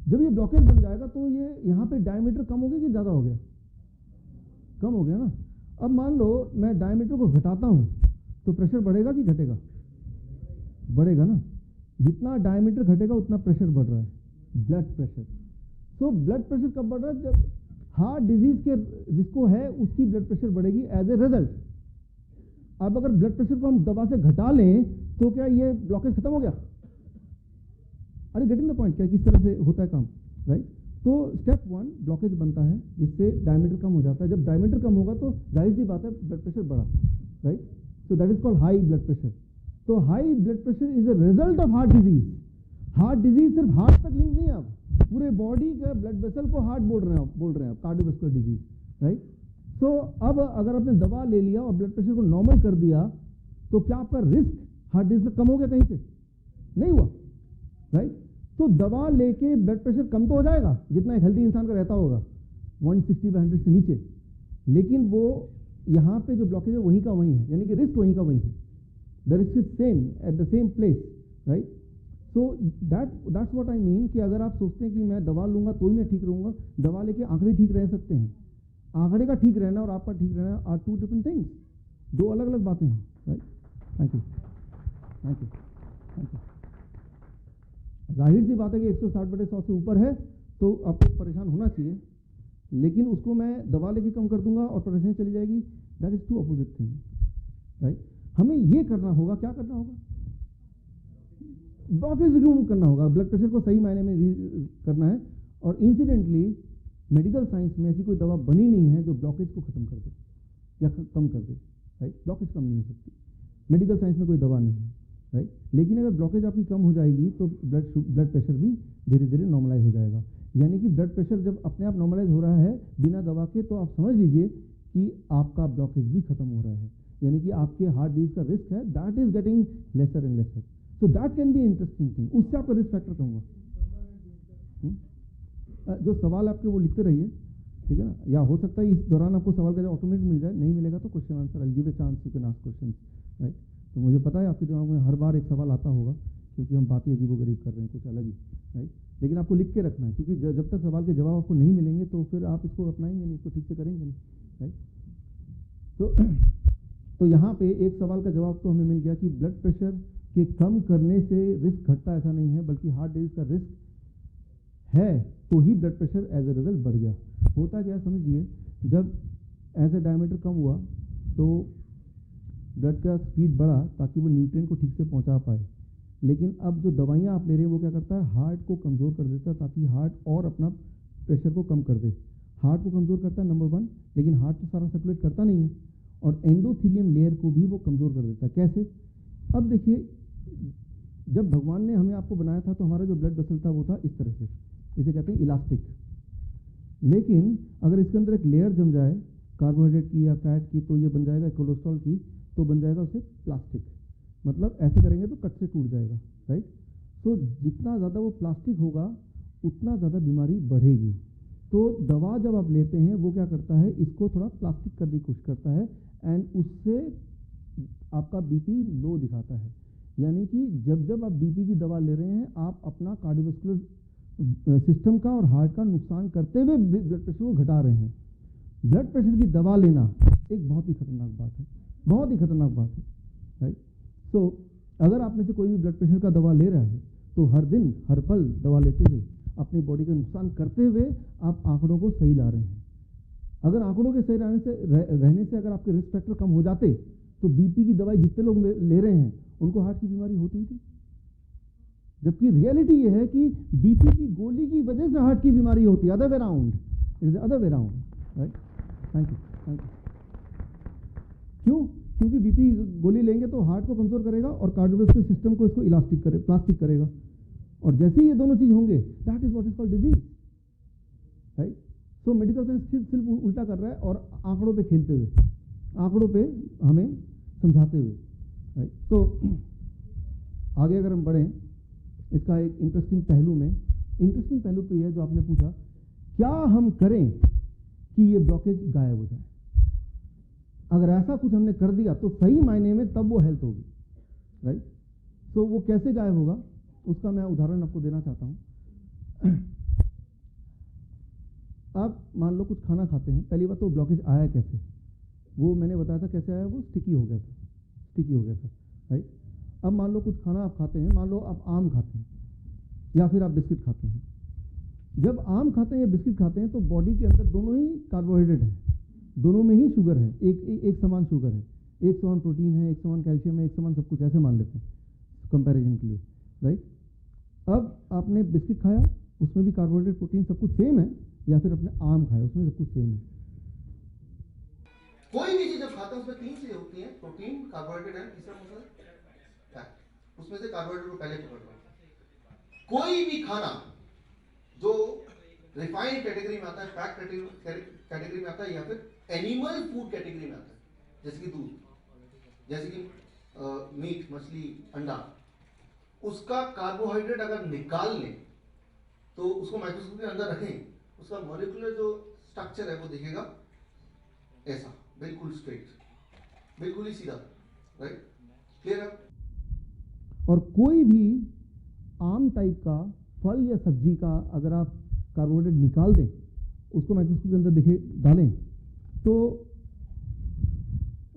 जब ये ब्लॉकेज बन जाएगा तो ये यहाँ पे डायमीटर कम हो गया कि ज़्यादा हो गया? कम हो गया ना। अब मान लो मैं डायमीटर को घटाता हूँ तो प्रेशर बढ़ेगा कि घटेगा? बढ़ेगा ना। जितना डायमीटर घटेगा उतना प्रेशर बढ़ रहा है, blood pressure. So blood pressure कब बढ़ रहा है? जब हार्ट डिजीज के जिसको है उसकी ब्लड प्रेशर बढ़ेगी एज ए रिजल्ट। अब अगर ब्लड प्रेशर को हम दवा से घटा लें तो क्या ये ब्लॉकेज खत्म हो गया? अरे गेटिंग द पॉइंट, क्या किस तरह से होता है काम, राइट। तो स्टेप 1 ब्लॉकेज बनता है जिससे डायमीटर कम हो जाता है। जब डायमीटर कम होगा तो जाहिर सी बात है ब्लड प्रेशर बढ़ा, right. So that is called high blood pressure. तो high blood pressure is a result of heart disease. Heart disease सिर्फ हार्ट तक लिंक नहीं है, आप पूरे बॉडी के ब्लड वेसल को हार्ट बोल रहे हैं आप, कार्डियोवैस्कुलर डिजीज, राइट। तो अब अगर आपने दवा ले लिया और ब्लड प्रेशर को नॉर्मल कर दिया तो क्या आपका रिस्क हार्ट डिजीज का कम हो गया? कहीं से नहीं हुआ, राइट। तो दवा लेके ब्लड प्रेशर कम तो हो जाएगा जितना एक हेल्दी इंसान का रहता होगा, 160/100 से नीचे, लेकिन वो यहाँ पे जो ब्लॉकेज है वहीं का वहीं है, यानी कि रिस्क वहीं का वहीं है। The risk is same at the same place, right. So that's what I mean कि अगर आप सोचते हैं कि मैं दवा लूंगा तो ही मैं ठीक रहूंगा, दवा लेके आंकड़े ठीक रह सकते हैं। आंकड़े का ठीक रहना और आपका ठीक रहना आर 2 डिफरेंट थिंग्स, 2 अलग अलग बातें हैं, right. Thank you, thank you, thank you. जाहिर सी बात है कि 160/100 से ऊपर है तो आपको परेशान होना चाहिए, लेकिन उसको मैं दवा लेके कम कर दूंगा और परेशानी चली जाएगी, that is 2 opposite thing, right. हमें ये करना होगा, क्या करना होगा? ब्लॉकेज रिमूव करना होगा, ब्लड प्रेशर को सही मायने में करना है। और इंसिडेंटली मेडिकल साइंस में ऐसी कोई दवा बनी नहीं है जो ब्लॉकेज को खत्म कर दे या कम कर दे, राइट। ब्लॉकेज कम नहीं हो सकती, मेडिकल साइंस में कोई दवा नहीं है, राइट। लेकिन अगर ब्लॉकेज आपकी कम हो जाएगी तो ब्लड प्रेशर भी धीरे धीरे नॉर्मलाइज हो जाएगा। यानी कि ब्लड प्रेशर जब अपने आप नॉर्मलाइज हो रहा है बिना दवा के, तो आप समझ लीजिए कि आपका ब्लॉकेज भी खत्म हो रहा है, यानी कि आपके हार्ट डिजीज का रिस्क है that is getting lesser and lesser. So that can be interesting thing. उससे आपका रिस्क फैक्टर कहूँगा। जो सवाल आपके वो लिखते रहिए, ठीक है ना, या हो सकता है इस दौरान आपको सवाल का जवाब ऑटोमेटिक मिल जाए, नहीं मिलेगा तो question answer I give a chance you can ask question, right. तो मुझे पता है आपके दिमाग में हर बार एक सवाल आता होगा क्योंकि हम बातें अजीबोगरीब कर रहे हैं, कुछ अलग ही, राइट। लेकिन आपको लिख के रखना है, क्योंकि जब तक सवाल के जवाब आपको नहीं मिलेंगे तो फिर आप इसको अपनाएंगे नहीं, इसको ठीक से करेंगे नहीं, राइट। तो यहाँ पे एक सवाल का जवाब तो हमें मिल गया कि ब्लड प्रेशर के कम करने से रिस्क घटता, ऐसा नहीं है, बल्कि हार्ट डिजीज का रिस्क है तो ही blood pressure as a result बढ़ गया। होता क्या समझिए, जब ऐसे डायमीटर कम हुआ तो ब्लड का स्पीड बढ़ा ताकि वो न्यूट्रिएंट को ठीक से पहुंचा पाए। लेकिन अब जो दवाइयाँ आप ले रहे हैं वो क्या करता है, हार्ट को कमज़ोर कर देता है ताकि हार्ट और अपना प्रेशर को कम कर दे। हार्ट को कमज़ोर करता है नंबर 1, लेकिन हार्ट तो सारा सर्कुलेट करता नहीं है, और एंडोथीलियम लेयर को भी वो कमज़ोर कर देता है। कैसे? अब देखिए, जब भगवान ने हमें आपको बनाया था तो हमारा जो ब्लड वेसल था वो था इस तरह से, इसे कहते हैं इलास्टिक। लेकिन अगर इसके अंदर एक लेयर जम जाए कार्बोहाइड्रेट की या फैट की तो ये बन जाएगा, कोलेस्ट्रॉल की तो बन जाएगा उसे प्लास्टिक। मतलब ऐसे करेंगे तो कट से टूट जाएगा, राइट। तो जितना ज़्यादा वो प्लास्टिक होगा उतना ज़्यादा बीमारी बढ़ेगी। तो दवा जब आप लेते हैं वो क्या करता है, इसको थोड़ा प्लास्टिक करने की कोशिश करता है, एंड उससे आपका बीपी लो दिखाता है। यानी कि जब जब आप बीपी की दवा ले रहे हैं आप अपना कार्डियोवास्कुलर सिस्टम का और हार्ट का नुकसान करते हुए ब्लड प्रेशर को घटा रहे हैं। ब्लड प्रेशर की दवा लेना एक बहुत ही खतरनाक बात है, बहुत ही खतरनाक बात है, राइट। तो अगर आप में से कोई भी ब्लड प्रेशर का दवा ले रहा है तो हर दिन हर पल दवा लेते हुए अपनी बॉडी का नुकसान करते हुए आप आंकड़ों को सही ला रहे हैं। अगर आंकड़ों के सही रहने से अगर आपके रिस्क फैक्टर कम हो जाते तो बीपी की दवाई जितने लोग ले रहे हैं उनको हार्ट की बीमारी होती ही थी। जबकि रियलिटी ये है कि बीपी की गोली की वजह से हार्ट की बीमारी होती है, other way round, it is other way round, right. Thank you, thank you. क्यों? क्योंकि बीपी गोली लेंगे तो हार्ट को कमजोर करेगा और कार्डियोवास्कुलर सिस्टम को इसको इलास्टिक प्लास्टिक करेगा, और जैसे ही ये दोनों चीज होंगे that is what is called disease, right. So medical science सिर्फ उल्टा कर रहा है और आंकड़ों पे खेलते हुए, आंकड़ों पे हमें समझाते हुए, राइट। तो आगे अगर हम बढ़ें, इसका एक इंटरेस्टिंग पहलू तो ये है जो आपने पूछा, क्या हम करें कि ये ब्लॉकेज गायब हो जाए। अगर ऐसा कुछ हमने कर दिया तो सही मायने में तब वो हेल्थ होगी, राइट। तो वो कैसे गायब होगा उसका मैं उदाहरण आपको देना चाहता हूं। आप मान लो कुछ खाना खाते हैं, पहली बात तो ब्लॉकेज आया कैसे, वो मैंने बताया था कैसे आया, वो स्टिकी हो गया था, राइट। अब मान लो कुछ खाना आप खाते हैं, मान लो आप आम खाते हैं या फिर आप बिस्किट खाते हैं। जब आम खाते हैं या बिस्किट खाते हैं तो बॉडी के अंदर दोनों ही कार्बोहाइड्रेट है, दोनों में ही शुगर है, एक समान शुगर है, एक समान प्रोटीन है, एक समान कैल्शियम है, एक समान सब कुछ, ऐसे मान लेते हैं कंपैरिजन के लिए, राइट। अब आपने बिस्किट खाया, उसमें भी कार्बोहाइड्रेट प्रोटीन सब कुछ सेम है, या फिर अपने आम खाया उसमें सब कुछ सेम है। कोई भी चीज जब खाते हैं उसमें 3 चीजें होती हैं, प्रोटीन, कार्बोहाइड्रेट एंड तीसरा कौन सा है, फैट। उसमें से कार्बोहाइड्रेट को पहले पकड़ लो। कोई भी खाना जो रिफाइंड कैटेगरी में आता है, फैट कैटेगरी में आता है, या फिर एनिमल फूड कैटेगरी में आता है, जैसे कि दूध, जैसे कि मीट, मछली, अंडा, उसका कार्बोहाइड्रेट अगर निकाल लें तो उसको माइक्रोस्कोप के अंदर रखें, उसका मॉलिक्यूलर जो स्ट्रक्चर है वो दिखेगा ऐसा, बिल्कुल स्ट्रेट, बिल्कुल ही सीधा, राइट, क्लियर है। और कोई भी आम टाइप का फल या सब्जी का अगर आप कार्बोहाइड्रेट निकाल दें, उसको माइक्रोस्कोप के अंदर डालें तो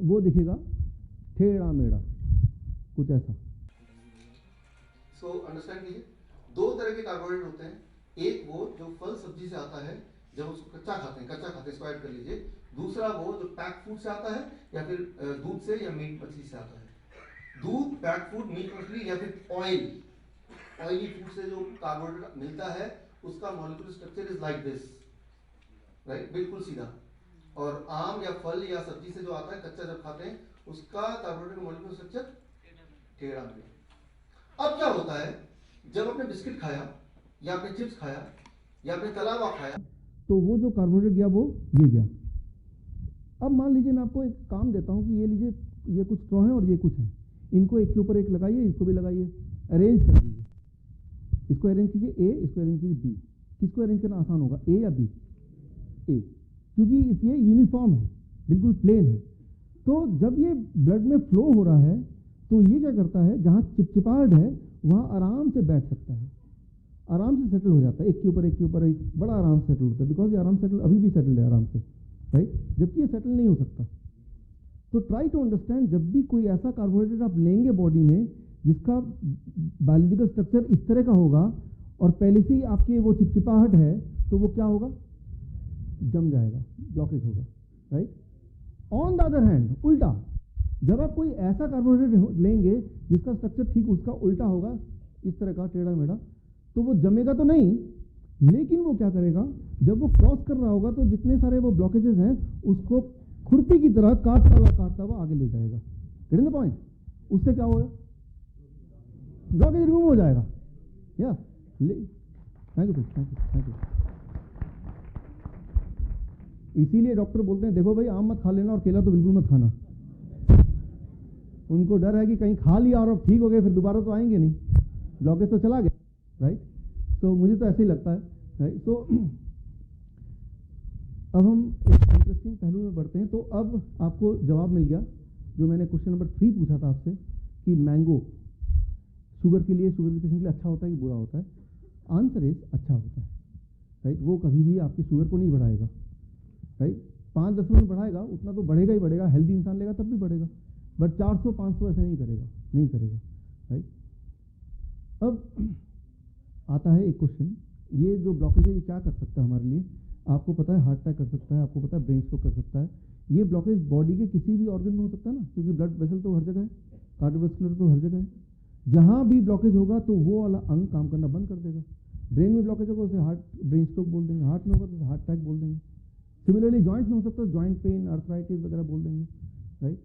वो दिखेगा टेढ़ा मेढ़ा, कुछ ऐसा। सो अंडरस्टैंड कीजिए, 2 तरह के कार्बोहाइड्रेट होते हैं। एक वो जो फल सब्जी से आता है, जब उसको कच्चा खाते हैं, इसको ऐड कर लीजिए। दूसरा वो जो पैक फूड से आता है, या फिर दूध से या मीट मछली से आता है। दूध, पैक फूड, मीट मछली, या फिर ऑयली फूड से जो कार्बोहाइड्रेट मिलता है उसका molecular structure is like this, right, बिल्कुल सीधा। और आम या फल या सब्जी से जो आता है कच्चा जब खाते हैं, उसका कार्बोहाइड्रेट मॉलिक्यूलर स्ट्रक्चर टेढ़ा मेढ़ा। अब क्या होता है, जब आपने बिस्किट खाया या आपने चिप्स खाया या आपने तला हुआ खाया, तो वो जो कार्बोहाइड्रेट गया वो ये गया। अब मान लीजिए मैं आपको एक काम देता हूँ कि ये लीजिए, ये कुछ स्ट्रॉ है और ये कुछ है, इनको एक के ऊपर एक लगाइए, इसको भी लगाइए, अरेंज कर दीजिए। इसको अरेंज कीजिए ए, इसको अरेंज कीजिए बी। किसको अरेंज करना आसान होगा, ए या बी? ए, क्योंकि ये यूनिफॉर्म है, बिल्कुल प्लेन है। तो जब ये ब्लड में फ्लो हो रहा है तो ये क्या करता है, जहाँ चिपचिपाहट है वहाँ आराम से बैठ सकता है, आराम से सेटल हो जाता है, एक के ऊपर एक बड़ा आराम से सेटल होता है, बिकॉज ये आराम सेटल अभी भी सेटल है आराम से, राइट, जबकि ये सेटल नहीं हो सकता। तो ट्राई टू अंडरस्टैंड, जब भी कोई ऐसा कार्बोहाइड्रेट आप लेंगे बॉडी में जिसका बायोलॉजिकल स्ट्रक्चर इस तरह का होगा और पहले से ही आपके वो चिपचिपाहट है, तो वो क्या होगा, जम जाएगा, ब्लॉकेज होगा, right. On the other hand उल्टा, जब आप कोई ऐसा कार्बोहाइड्रेट लेंगे जिसका स्ट्रक्चर ठीक उसका उल्टा होगा, इस तरह का टेढ़ा मेढ़ा, तो वो जमेगा तो नहीं, लेकिन वो क्या करेगा, जब वो क्रॉस कर रहा होगा तो जितने सारे वो ब्लॉकेजेस हैं उसको खुरपी की तरह काटता हुआ आगे ले जाएगा। Getting the point? उससे क्या होगा, ब्लॉकेज रिमूव हो जाएगा। या थैंक यू थैंक यू। इसीलिए डॉक्टर बोलते हैं देखो भाई आम मत खा लेना और केला तो बिल्कुल मत खाना। उनको डर है कि कहीं खा लिया और अब ठीक हो गए फिर दोबारा तो आएंगे नहीं, ब्लॉकेज तो चला गया, राइट। तो मुझे तो ऐसे ही लगता है, राइट। तो अब हम एक इंटरेस्टिंग पहलू में बढ़ते हैं। तो अब आपको जवाब मिल गया जो मैंने क्वेश्चन नंबर 3 पूछा था आपसे कि मैंगो शुगर के लिए, शुगर के पेशेंट के लिए अच्छा होता है कि बुरा होता है। आंसर इज अच्छा होता है, राइट। वो कभी भी आपकी शुगर को नहीं बढ़ाएगा, राइट। 5 दशमलव बढ़ाएगा, उतना तो बढ़ेगा ही बढ़ेगा, हेल्दी इंसान लेगा तब भी बढ़ेगा, बट 400-500 ऐसे नहीं करेगा, राइट। अब आता है एक क्वेश्चन, ये जो ब्लॉकेज है ये क्या कर सकता है हमारे लिए? आपको पता है हार्ट अटैक कर सकता है, आपको पता है ब्रेन स्ट्रोक कर सकता है। ये ब्लॉकेज बॉडी के किसी भी ऑर्गन में हो सकता है ना, क्योंकि ब्लड वेसल तो हर जगह है, कार्डियोवैस्कुलर तो हर जगह है। जहाँ भी ब्लॉकेज होगा तो वो वाला अंग काम करना बंद कर देगा। ब्रेन में ब्लॉकेज होगा उसे हार्ट ब्रेन स्ट्रोक बोल देंगे, हार्ट में होगा तो हार्ट अटैक बोल देंगे। सिमिलरली जॉइंट में हो सकता है जॉइंट पेन, आर्थराइटिस वगैरह बोल देंगे, राइट।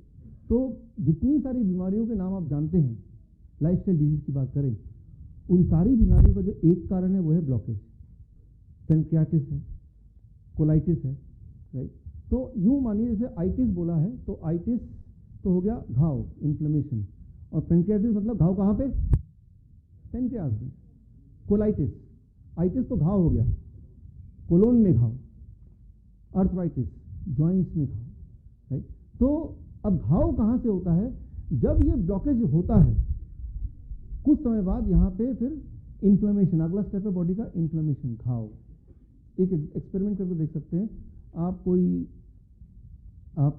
तो जितनी सारी बीमारियों के नाम आप जानते हैं, लाइफस्टाइल डिजीज की बात करें, उन सारी बीमारियों का जो एक कारण है वो है ब्लॉकेज। पेनक्रियाटिस है, कोलाइटिस है, राइट। तो यूं मानिए जैसे आइटिस बोला है तो आइटिस तो हो गया घाव, इन्फ्लेमेशन, और पेनक्रियाटिस मतलब घाव कहाँ पे? पेनक्रियास में। कोलाइटिस, आइटिस तो घाव हो गया, कोलोन में घाव, आर्थराइटिस जॉइंट्स में घाव, राइट। तो अब घाव कहाँ से होता है? जब ये ब्लॉकेज होता है कुछ समय बाद यहाँ पे फिर इन्फ्लेमेशन, अगला स्टेप है बॉडी का इन्फ्लेमेशन, घाव। एक एक्सपेरिमेंट करके देख सकते हैं आप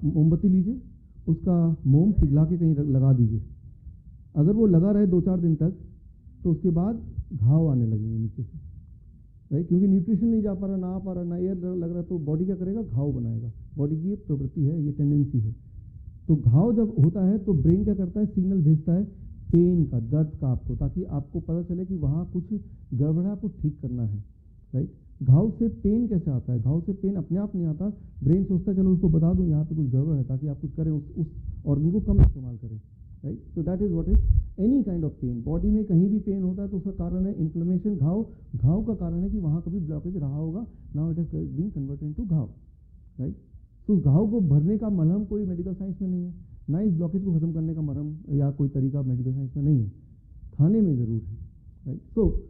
मोमबत्ती लीजिए, उसका मोम पिघला के कहीं लगा दीजिए, अगर वो लगा रहे 2-4 दिन तक तो उसके बाद घाव आने लगेंगे नीचे से, राइट। क्योंकि न्यूट्रिशन नहीं जा पा रहा, ना आ पा रहा, ना एयर लग रहा, तो बॉडी क्या करेगा? घाव बनाएगा। बॉडी की ये प्रवृत्ति है, ये टेंडेंसी है। तो घाव जब होता है तो ब्रेन क्या करता है? सिग्नल भेजता है पेन का, दर्द का आपको, ताकि आपको पता चले कि वहाँ कुछ गड़बड़ा, आपको ठीक करना है, राइट। घाव से पेन कैसे आता है? घाव से पेन अपने आप नहीं आता, ब्रेन सोचता है चलो उसको बता दूं यहाँ पे कुछ गड़बड़ है, ताकि आप कुछ करें, उस ऑर्गन को कम इस्तेमाल करें, राइट। तो that is what is any kind of pain. Body में कहीं भी पेन होता है तो उसका कारण है इन्फ्लेमेशन, घाव का कारण है कि वहाँ कभी ब्लॉकेज रहा होगा, now it is being converted into घाव, राइट। तो उस घाव को भरने का मलहम कोई मेडिकल साइंस में नहीं है, ना इस ब्लॉकेज को खत्म करने का मरहम या कोई तरीका मेडिकल साइंस में नहीं है, खाने में ज़रूर है, राइट। तो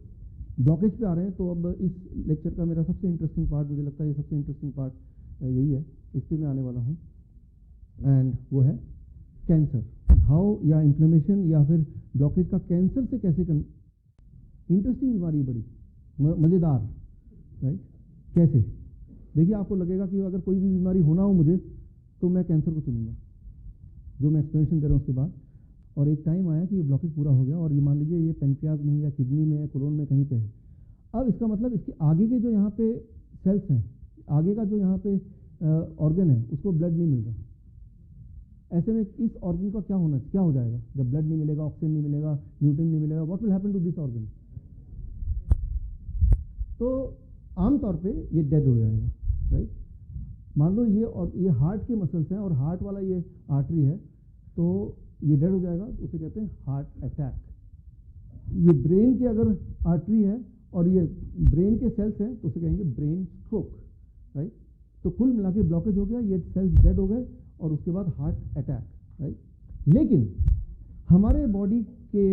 ब्लॉकेज पे आ रहे हैं। तो अब इस लेक्चर का मेरा सबसे इंटरेस्टिंग पार्ट, मुझे लगता है ये सबसे इंटरेस्टिंग पार्ट यही है, इस पर मैं आने वाला हूँ, एंड वो है कैंसर। घाव या इन्फ्लेमेशन या फिर ब्लॉकेज का कैंसर से कैसे इंटरेस्टिंग बीमारी, बड़ी मज़ेदार, राइट। कैसे? देखिए आपको लगेगा कि अगर कोई भी बीमारी होना हो मुझे तो मैं कैंसर को चुनूंगा, जो मैं एक्सप्लेनेशन दे रहा हूँ उसके बाद। और एक टाइम आया कि ये ब्लॉकेज पूरा हो गया और ये मान लीजिए ये पेनक्रियाज में या किडनी में या कोलोन में कहीं पे है। अब इसका मतलब इसके आगे के जो यहाँ पे सेल्स हैं, आगे का जो यहाँ पे ऑर्गन है, उसको ब्लड नहीं मिल रहा। ऐसे में इस ऑर्गन का क्या हो जाएगा? जब ब्लड नहीं मिलेगा, ऑक्सीजन नहीं मिलेगा, न्यूट्रिएंट नहीं मिलेगा, what will happen to this organ? तो आमतौर पे ये डेड हो जाएगा, राइट। मान लो ये हार्ट के मसल्स हैं और हार्ट वाला ये आर्टरी है, तो ये डेड हो जाएगा, उसे कहते हैं हार्ट अटैक। ये ब्रेन की अगर आर्टरी है और ये ब्रेन के सेल्स हैं तो उसे कहेंगे ब्रेन स्ट्रोक, राइट। तो कुल मिला के ब्लॉकेज हो गया, ये सेल्स डेड हो गए और उसके बाद हार्ट अटैक, राइट। लेकिन हमारे बॉडी के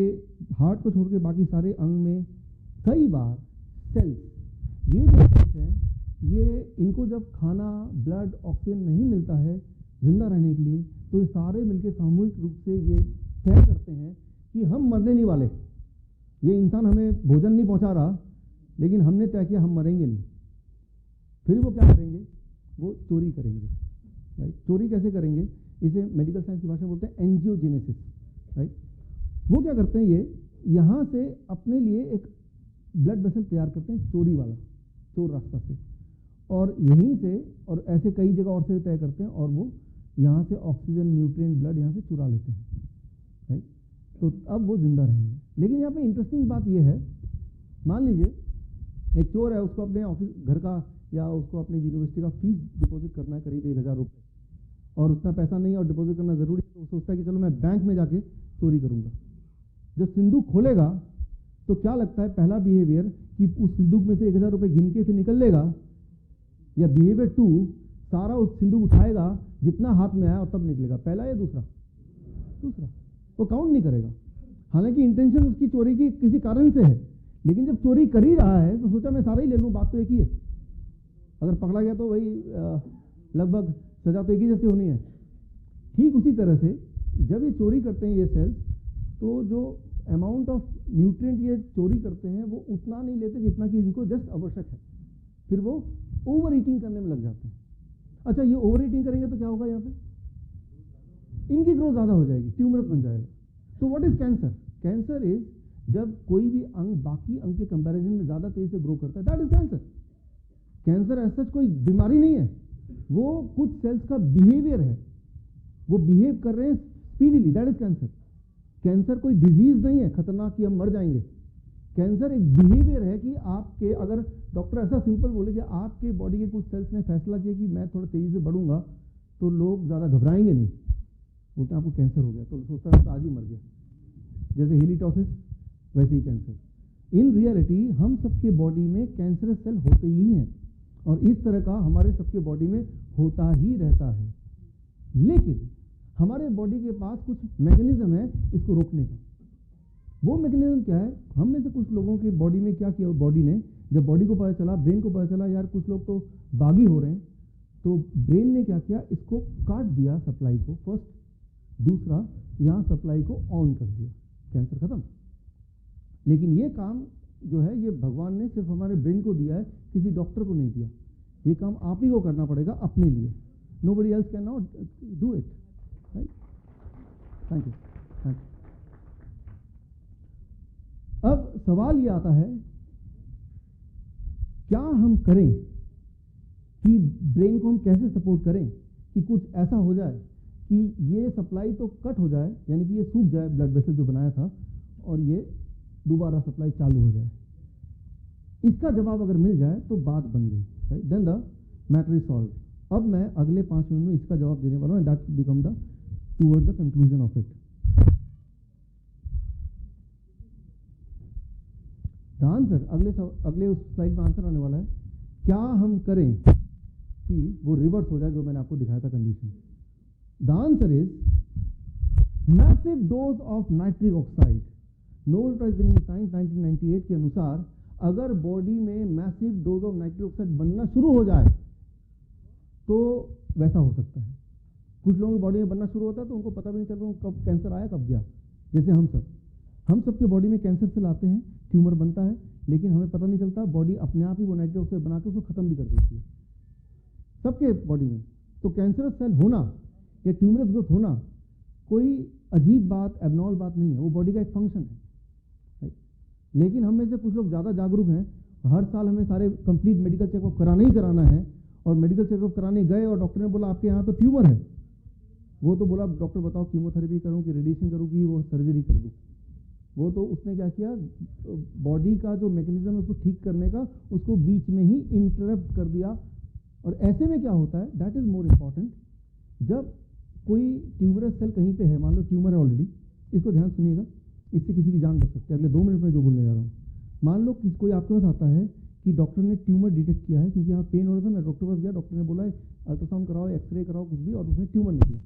हार्ट को छोड़ के बाकी सारे अंग में कई बार सेल्स, ये जो सेल्स हैं, ये इनको जब खाना, ब्लड, ऑक्सीजन नहीं मिलता है जिंदा रहने के लिए, तो ये सारे मिलकर सामूहिक रूप से ये तय करते हैं कि हम मरने नहीं वाले, ये इंसान हमें भोजन नहीं पहुंचा रहा, लेकिन हमने तय किया हम मरेंगे नहीं। फिर वो क्या करेंगे? वो चोरी करेंगे, राइट। चोरी कैसे करेंगे? इसे मेडिकल साइंस की भाषा में बोलते हैं एंजियोजेनेसिस, राइट। वो क्या करते हैं? ये यहाँ से अपने लिए एक ब्लड वेसल तैयार करते हैं, चोरी वाला, चोर रास्ता से, और यहीं से और ऐसे कई जगह और से तय करते हैं, और वो यहाँ से ऑक्सीजन, न्यूट्रिएंट, ब्लड यहाँ से चुरा लेते हैं, राइट। तो अब वो जिंदा रहेंगे। लेकिन यहाँ पे इंटरेस्टिंग बात ये है, मान लीजिए एक चोर है, उसको अपने ऑफिस घर का या उसको अपनी यूनिवर्सिटी का फीस डिपॉजिट करना है करीब 1000 रुपये, और उतना पैसा नहीं है और डिपॉजिट करना ज़रूरी है, तो सोचता है कि चलो मैं बैंक में जाके चोरी करूँगा। जब सिंदूक खोलेगा तो क्या लगता है पहला बिहेवियर कि उस सिंदूक में से 1000 रुपये गिन के फिर निकल लेगा, या बिहेवियर 2 सारा उस सिंदूक उठाएगा जितना हाथ में आया और तब निकलेगा, पहला या दूसरा? दूसरा। वो काउंट नहीं करेगा, हालांकि इंटेंशन उसकी चोरी की किसी कारण से है, लेकिन जब चोरी कर ही रहा है तो सोचा मैं सारा ही ले लूँ, बात तो एक ही है। अगर पकड़ा गया तो वही लगभग सजा तो एक ही जैसे होनी है। ठीक उसी तरह से जब ये चोरी करते हैं ये सेल्स, तो जो अमाउंट ऑफ न्यूट्रिएंट ये चोरी करते हैं वो उतना नहीं लेते जितना कि इनको जस्ट आवश्यक है, फिर वो ओवर ईटिंग करने में लग जाते हैं। अच्छा, ये ओवर ईटिंग करेंगे तो क्या होगा, यहाँ पे इनकी ग्रोथ ज़्यादा हो जाएगी, ट्यूमर बन जाएगा। तो what is cancer? Cancer is जब कोई भी अंग बाकी अंग के कंपैरिजन में ज़्यादा तेजी से ग्रो करता है, दैट इज कैंसर। कैंसर ऐसा कोई बीमारी नहीं है, वो कुछ सेल्स का बिहेवियर है, वो बिहेव कर रहे हैं speedily, that is cancer. Cancer कोई डिजीज नहीं है खतरनाक कि हम मर जाएंगे। कैंसर एक बिहेवियर है कि आपके, अगर डॉक्टर ऐसा सिंपल बोले कि आपके बॉडी के कुछ सेल्स ने फैसला किया कि मैं थोड़ा तेजी से बढ़ूंगा, तो लोग ज़्यादा घबराएंगे नहीं, बोलते हैं आपको कैंसर हो गया, तो सोचता है तो आज ही मर गया। जैसे हेलिटॉसिस वैसे ही कैंसर। इन रियलिटी हम सबके बॉडी में कैंसरस सेल होते ही हैं, और इस तरह का हमारे सबके बॉडी में होता ही रहता है। लेकिन हमारे बॉडी के पास कुछ मैकेनिज्म है इसको रोकने का। वो मैकेनिज्म क्या है? हम में से कुछ लोगों की बॉडी में क्या किया, बॉडी ने जब बॉडी को पता चला, ब्रेन को पता चला यार कुछ लोग तो बागी हो रहे हैं, तो ब्रेन ने क्या किया, इसको काट दिया सप्लाई को फर्स्ट, दूसरा यहाँ सप्लाई को ऑन कर दिया, कैंसर खत्म। लेकिन ये काम जो है ये भगवान ने सिर्फ हमारे ब्रेन को दिया है, किसी डॉक्टर को नहीं दिया। ये काम आप ही को करना पड़ेगा अपने लिए, nobody else can not do it, right. Thank you. अब सवाल ये आता है क्या हम करें कि ब्रेन को हम कैसे सपोर्ट करें कि कुछ ऐसा हो जाए कि ये सप्लाई तो कट हो जाए, यानी कि ये सूख जाए ब्लड वेसल जो बनाया था, और ये दोबारा सप्लाई चालू हो जाए। इसका जवाब अगर मिल जाए तो बात बन गई, right, then the matter is solve. अब मैं अगले 5 मिनट में इसका जवाब देने वाला हूँ, that become the towards the conclusion of it. The answer अगले उस स्लाइड में आंसर आने वाला है, क्या हम करें कि वो रिवर्स हो जाए जो मैंने आपको दिखाया था condition. The answer is massive dose of nitric oxide. Nobel prize winning science 1998 के अनुसार अगर बॉडी में massive dose of nitric oxide बनना शुरू हो जाए तो वैसा हो सकता है। कुछ लोगों की बॉडी में बनना शुरू होता है तो उनको पता भी नहीं चलता कब कैंसर आया कब गया। जैसे हम सब के बॉडी में कैंसर सेल आते हैं, ट्यूमर बनता है, लेकिन हमें पता नहीं चलता, बॉडी अपने आप ही वो नाइट्रिक ऑक्साइड बना के उसको खत्म भी कर देती है सबके बॉडी में। तो कैंसरस सेल होना या ट्यूमरस ग्रोथ होना कोई अजीब बात, एबनॉर्मल बात नहीं है, वो बॉडी का एक फंक्शन है। लेकिन हम में से कुछ लोग ज़्यादा जागरूक हैं, हर साल हमें सारे कंप्लीट मेडिकल चेकअप कराना ही कराना है, और मेडिकल चेकअप कराने गए और डॉक्टर ने बोला आपके यहाँ तो ट्यूमर है। वो तो बोला डॉक्टर बताओ कीमोथेरेपी करूँ कि रेडिएशन करूँ कि वो सर्जरी कर दूँ। वो तो उसने क्या किया, बॉडी का जो मैकेनिज्म है उसको ठीक करने का उसको बीच में ही इंटरप्ट कर दिया। और ऐसे में क्या होता है, दैट इज मोर इम्पॉर्टेंट, जब कोई ट्यूमरस सेल कहीं पे है, मान लो ट्यूमर है ऑलरेडी, इसको ध्यान सुनिएगा, इससे किसी की जान बच सकती है। अगले 2 मिनट में जो बोलने जा रहा हूँ, मान लो कोई आपके पास आता है कि डॉक्टर ने ट्यूमर डिटेक्ट किया है, क्योंकि यहाँ पेन हो रहा था, मैं डॉक्टर के पास गया, डॉक्टर ने बोला अल्ट्रासाउंड कराओ, एक्सरे कराओ, कुछ भी, और उसमें ट्यूमर निकला,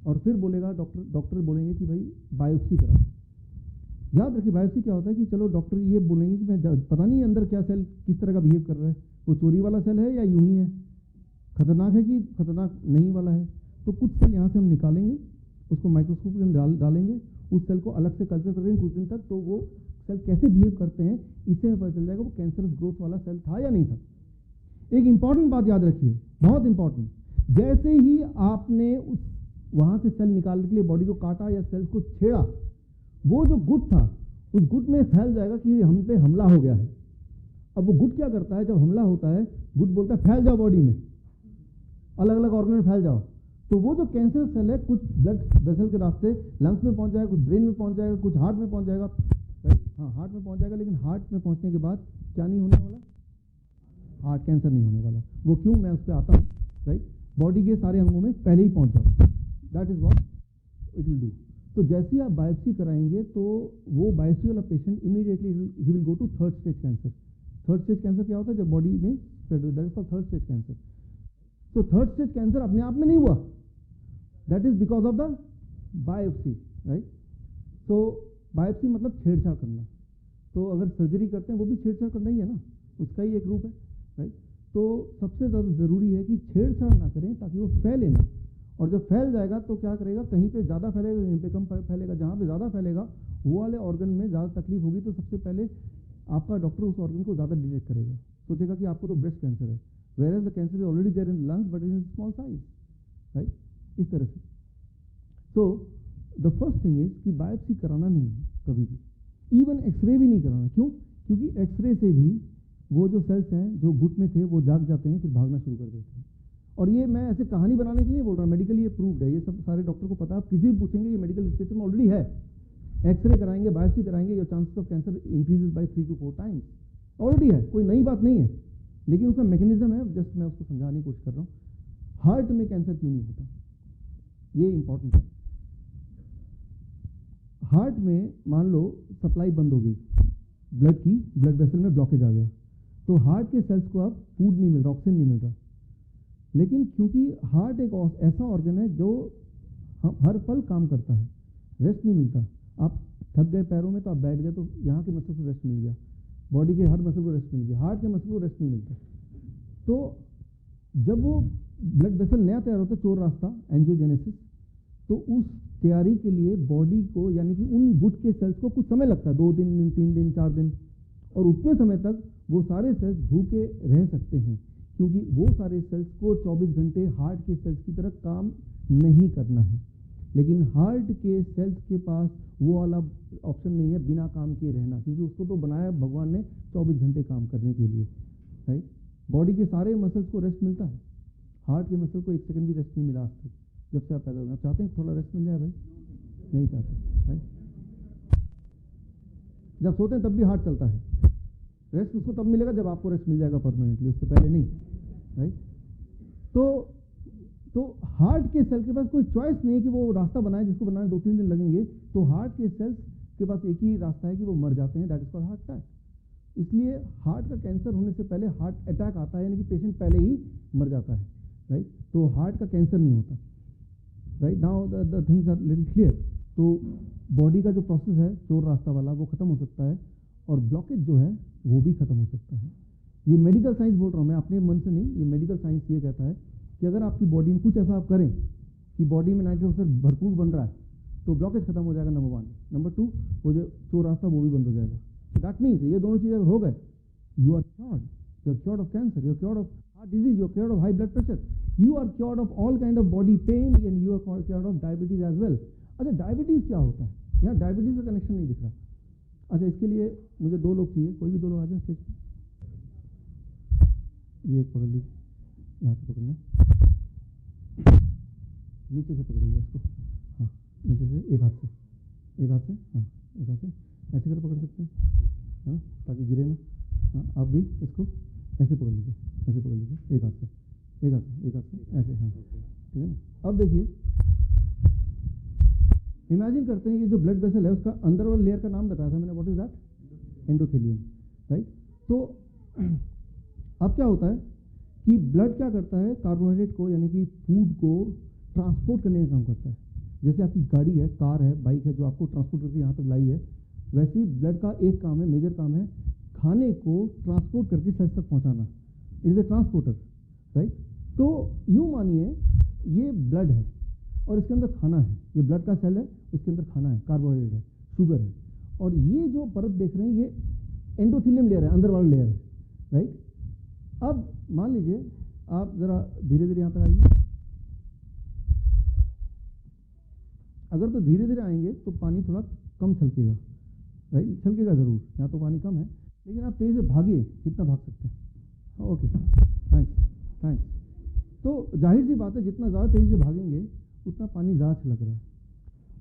और फिर बोलेगा डॉक्टर बोलेंगे कि भाई बायोप्सी कराओ। याद रखिए बायोप्सी क्या होता है कि चलो डॉक्टर ये बोलेंगे कि मैं पता नहीं अंदर क्या सेल किस तरह का बिहेव कर रहा है, वो चोरी वाला सेल है या यूं ही है, खतरनाक है कि खतरनाक नहीं वाला है। तो कुछ सेल यहाँ से हम निकालेंगे, उसको माइक्रोस्कोप के अंदर डालेंगे, उस सेल को अलग से कल्चर करेंगे कुछ दिन तक, तो वो सेल कैसे बिहेव करते हैं इससे हमें पता चल जाएगा वो कैंसरस ग्रोथ वाला सेल था या नहीं था। एक इंपॉर्टेंट बात याद रखिए, बहुत इंपॉर्टेंट, जैसे ही आपने उस वहाँ से सेल निकालने के लिए बॉडी को काटा या सेल्स को छेड़ा, वो जो गुट था उस गुट में फैल जाएगा कि हम पे हमला हो गया है। अब वो गुट क्या करता है, जब हमला होता है गुट बोलता है फैल जाओ बॉडी में, अलग अलग ऑर्गन में फैल जाओ। तो वो जो कैंसर सेल है कुछ ब्लड वेसल के रास्ते लंग्स में पहुंच जाएगा, कुछ ब्रेन में पहुंच जाएगा, कुछ हार्ट में पहुंच जाएगा, राइट? हाँ, हार्ट में पहुंच जाएगा, लेकिन हार्ट में पहुंचने के बाद क्या नहीं होने वाला? हार्ट कैंसर नहीं होने वाला। वो क्यों, मैं उस पर आता हूँ, राइट? बॉडी के सारे अंगों में पहले ही पहुंच जाओ, that is what it will do. तो जैसे ही आप बायोप्सी कराएंगे तो वो बायोप्सी वाला पेशेंट इमीडिएटली ही will go to third stage cancer. Third stage cancer क्या होता है? जब बॉडी में that is called third stage cancer. तो थर्ड स्टेज कैंसर अपने आप में नहीं हुआ, that is because of the biopsy, right? तो बायोप्सी मतलब छेड़छाड़ करना। तो अगर सर्जरी करते हैं वो भी छेड़छाड़ करना ही है ना, उसका ही एक रूप है, राइट? तो सबसे ज़्यादा ज़रूरी है कि छेड़छाड़ ना करें ताकि वो फैले ना, और जब फैल जाएगा तो क्या करेगा, कहीं पे ज़्यादा फैलेगा, कहीं पे कम फैलेगा। जहाँ पे ज़्यादा फैलेगा वो वाले ऑर्गन में ज़्यादा तकलीफ होगी, तो सबसे पहले आपका डॉक्टर उस ऑर्गन को ज़्यादा डिटेक्ट करेगा, सोचेगा कि आपको तो ब्रेस्ट कैंसर है, whereas the cancer is already there in lungs but in small size, right? इस तरह से। तो द फर्स्ट थिंग इज कि बायोप्सी कराना नहीं है कभी भी, इवन एक्सरे भी नहीं कराना। क्यों? क्योंकि एक्सरे से भी वो जो सेल्स हैं जो गुट में थे वो जाग जाते हैं, फिर भागना शुरू कर देते हैं। और ये मैं ऐसे कहानी बनाने के लिए बोल रहा हूँ, मेडिकली ये प्रूव्ड है, ये सब सारे डॉक्टर को पता है। आप किसी भी पूछेंगे, ये मेडिकल लिटरेचर में ऑलरेडी है। एक्सरे कराएंगे, बायोप्सी कराएंगे, your chances of cancer increases by 3 to 4 times, already है, कोई नई बात नहीं है। लेकिन उसका मैकेनिज्म है, जस्ट मैं उसको समझाने की कोशिश कर रहा हूँ। हार्ट में कैंसर क्यों नहीं होता, ये इंपॉर्टेंट है। हार्ट में मान लो सप्लाई बंद हो गई ब्लड की, ब्लड वेसल में ब्लॉकेज आ गया, तो हार्ट के सेल्स को अब फूड नहीं मिल रहा, ऑक्सीजन नहीं मिल रहा। लेकिन क्योंकि हार्ट एक ऐसा ऑर्गन है जो हर पल काम करता है, रेस्ट नहीं मिलता। आप थक गए पैरों में तो आप बैठ गए, तो यहाँ के मसल को रेस्ट मिल गया, बॉडी के हर मसल को रेस्ट मिल गया, हार्ट के मसल को रेस्ट नहीं मिलता। तो जब वो ब्लड वेसल नया तैयार होता है, चोर रास्ता, एंजियोजेनेसिस, तो उस तैयारी के लिए बॉडी को, यानी कि उन गुट के सेल्स को कुछ समय लगता है, 2-3 दिन, 3 दिन, 4 दिन, और उतने समय तक वो सारे सेल्स भूखे रह सकते हैं, क्योंकि वो सारे सेल्स को 24 घंटे हार्ट के सेल्स की तरह काम नहीं करना है। लेकिन हार्ट के सेल्स के पास वो वाला ऑप्शन नहीं है बिना काम किए रहना, क्योंकि उसको तो बनाया भगवान ने 24 घंटे काम करने के लिए, राइट? बॉडी के सारे मसल्स को रेस्ट मिलता है, हार्ट के मसल को 1 सेकंड भी रेस्ट नहीं मिला आज तक, जब से आप पैदा हुए। आप चाहते हैं थोड़ा रेस्ट मिल जाए भाई? नहीं चाहते, राइट? जब सोते हैं तब भी हार्ट चलता है, रेस्ट उसको तब मिलेगा जब आपको रेस्ट मिल जाएगा परमानेंटली, उससे पहले नहीं, राइट? तो हार्ट के सेल के पास कोई चॉइस नहीं है कि वो रास्ता बनाए, जिसको बनाने 2-3 दिन लगेंगे। तो हार्ट के सेल्स के पास एक ही रास्ता है कि वो मर जाते हैं, that is called heart attack. इसलिए हार्ट का कैंसर होने से पहले हार्ट अटैक आता है, यानी कि पेशेंट पहले ही मर जाता है, राइट? तो हार्ट का कैंसर नहीं होता, right? Now the things are little clear. तो बॉडी का जो प्रोसेस है चोर रास्ता वाला, वो खत्म हो सकता है, और ब्लॉकेज जो है वो भी खत्म हो सकता है। ये मेडिकल साइंस बोल रहा हूँ मैं, अपने मन से नहीं, ये मेडिकल साइंस ये कहता है कि अगर आपकी बॉडी में कुछ ऐसा आप करें कि बॉडी में नाइट्रोजन ऑक्साइड भरपूर बन रहा है, तो ब्लॉकेज खत्म हो जाएगा, नंबर 1। नंबर 2, वो जो चोर रास्ता वो भी बंद हो जाएगा। दैट मीन्स ये दोनों चीज़ अगर हो गए, you are cured of cancer, you are cured of heart disease, you are cured of high blood pressure, you are cured of all kind of body pain, and you are cured of diabetes as well. अच्छा, diabetes क्या होता है? यहाँ diabetes का connection नहीं दिख रहा। अच्छा, इसके लिए मुझे 2 लोग चाहिए, कोई भी 2 लोग आ जाए स्टेज पे। ये एक पकड़ लीजिए, यहाँ से पकड़ना, नीचे से पकड़िएगा इसको, हाँ नीचे से, एक हाथ से, हाँ एक हाथ से ऐसे कर पकड़ सकते हैं, हाँ, ताकि गिरे ना। हाँ, आप भी इसको ऐसे पकड़ लीजिए, ऐसे पकड़ लीजिए, एक हाथ से, ऐसे, हाँ, ठीक है ना। अब देखिए, इमेजिन करते हैं ये जो ब्लड वेसल है उसका अंदर वाला लेयर का नाम बताया था मैंने, what is that? Endothelium, right? तो अब क्या होता है कि ब्लड क्या करता है, कार्बोहाइड्रेट को, यानी कि फूड को ट्रांसपोर्ट करने का काम करता है। जैसे आपकी गाड़ी है, कार है, बाइक है, जो आपको ट्रांसपोर्ट करके यहाँ तक लाई है, वैसे ही ब्लड का एक काम है, मेजर काम है, खाने को ट्रांसपोर्ट करके सेल्स तक पहुँचाना। It is A transporter, right? तो यूँ मानिए ये ब्लड है और इसके अंदर खाना है, ये ब्लड का सेल है, उसके अंदर खाना है, कार्बोहाइड्रेट है, शुगर है, और ये जो परत देख रहे हैं ये एंडोथेलियम लेयर है, अंदर वाला लेयर है, राइट? अब मान लीजिए आप जरा धीरे धीरे यहाँ तक आइए। अगर तो धीरे धीरे आएंगे तो पानी थोड़ा कम छलकेगा, राइट? छलकेगा जरूर, यहाँ तो पानी कम है, लेकिन आप तेज से भागिए जितना भाग सकते हैं। Okay, thanks. तो जाहिर सी बात है जितना ज़्यादा तेज़ी से भागेंगे उतना पानी ज़्यादा छलक रहा है।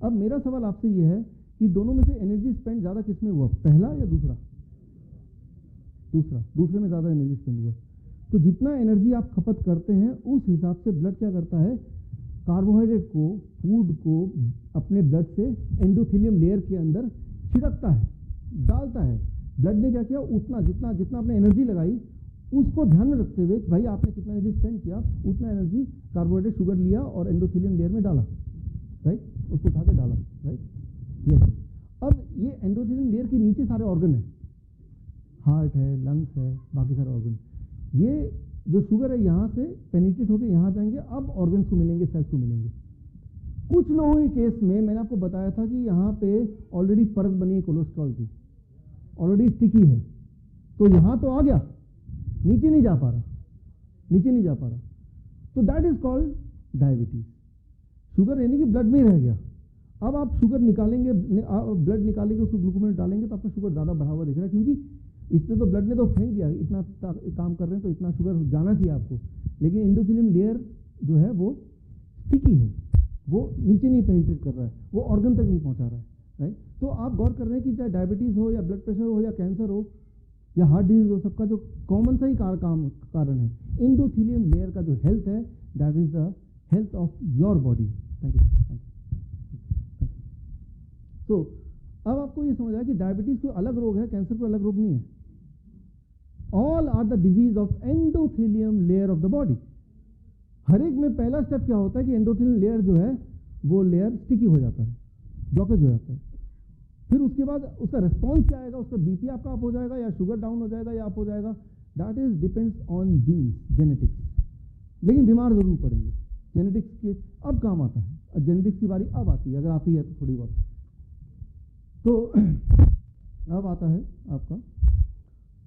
अब मेरा सवाल आपसे ये है कि दोनों में से एनर्जी स्पेंड ज़्यादा किस में हुआ, पहला या दूसरा? दूसरे में ज़्यादा एनर्जी स्पेंड हुआ। तो जितना एनर्जी आप खपत करते हैं उस हिसाब से ब्लड क्या करता है, कार्बोहाइड्रेट को, फूड को अपने ब्लड से एंडोथेलियम लेयर के अंदर छिड़कता है, डालता है। ब्लड ने क्या किया, उतना जितना आपने एनर्जी लगाई उसको ध्यान में रखते हुए भाई आपने कितना एनर्जी स्पेंड किया, उतना एनर्जी कार्बोहाइड्रेट शुगर लिया और एंडोथेलियम लेयर में डाला, राइट, उसको उठा के डाला, राइट, यस। अब ये एंडोथेलियम लेयर के नीचे सारे ऑर्गन है, हार्ट है, लंग्स है, बाकी सारे ऑर्गन। ये जो शुगर है यहाँ से पेनिट्रेट होकर यहाँ जाएंगे, अब ऑर्गन्स को मिलेंगे, सेल्स को मिलेंगे। कुछ लोगों के केस में मैंने आपको बताया था कि यहाँ पे ऑलरेडी परत बनी है कोलेस्ट्रॉल की, ऑलरेडी स्टिकी है, तो यहाँ तो आ गया, नीचे नहीं जा पा रहा, तो that is called diabetes. Sugar यानी कि ब्लड में रह गया। अब आप शुगर निकालेंगे, ब्लड निकालेंगे, उसको ग्लूकोज में डालेंगे तो आपका शुगर ज़्यादा बढ़ा हुआ दिख रहा है, क्योंकि इसने तो ब्लड ने तो फेंक दिया, इतना काम कर रहे हैं तो इतना शुगर जाना चाहिए आपको, लेकिन एंडोथेलियम लेयर जो है वो स्टिकी है, वो नीचे नहीं पेनिट्रेट कर रहा है, वो ऑर्गन तक नहीं पहुंचा रहा है, राइट। तो आप गौर कर रहे हैं कि चाहे डायबिटीज़ हो या ब्लड प्रेशर हो या कैंसर हो या हार्ट डिजीज हो, सबका जो कॉमन सा ही कारण है एंडोथेलियम लेयर का जो हेल्थ है, that is the health of your body. Thank you. तो अब आपको ये समझ आया कि डायबिटीज कोई अलग रोग है, कैंसर कोई अलग रोग नहीं है। All are the disease of endothelium layer of the body. हर एक में पहला स्टेप क्या होता है कि एंडोथेलियम लेयर जो है वो लेयर स्टिकी हो जाता है, ब्लॉकेज हो जाता है। फिर उसके बाद उसका रिस्पॉन्स क्या आएगा, उसका बीपी आपका अप हो जाएगा या शुगर डाउन हो जाएगा या अप हो जाएगा, that is depends on jeans, genetics. लेकिन बीमार जरूर पड़ेंगे, जेनेटिक्स के अब काम आता है, जेनेटिक्स की बारी अब आती है, अगर आती है तो थोड़ी बहुत। तो अब आता है आपका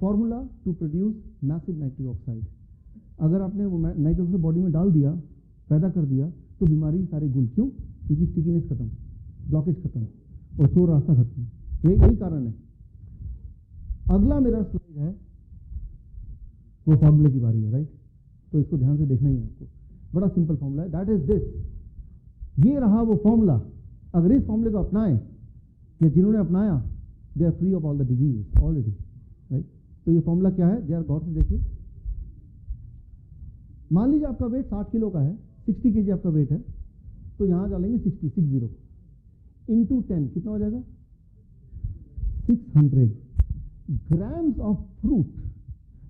formula to produce massive nitric oxide. अगर आपने वो नाइट्रिक ऑक्साइड बॉडी में डाल दिया, पैदा कर दिया, तो बीमारी सारे गुल। क्यों? क्योंकि स्टिकीनेस खत्म, ब्लॉकेज खत्म और शोर रास्ता खत्म। यही कारण है। अगला मेरा स्लाइड है वो फॉर्मूले की बारी है, राइट। तो इसको ध्यान से देखना ही है आपको। बड़ा सिंपल फॉर्मूला है, दैट इज दिस। ये रहा वो फॉर्मूला। अगर इस फॉर्मूले को अपनाएं या जिन्होंने अपनाया, they are free of all the disease already, right. तो ये फॉर्मूला क्या है, जरा गौर से देखिए। मान लीजिए आपका वेट 60 किलो का है, 60 kg आपका वेट है, तो यहां डालेंगे 60 इंटू 10, कितना हो जाएगा 600 ग्राम्स ऑफ फ्रूट।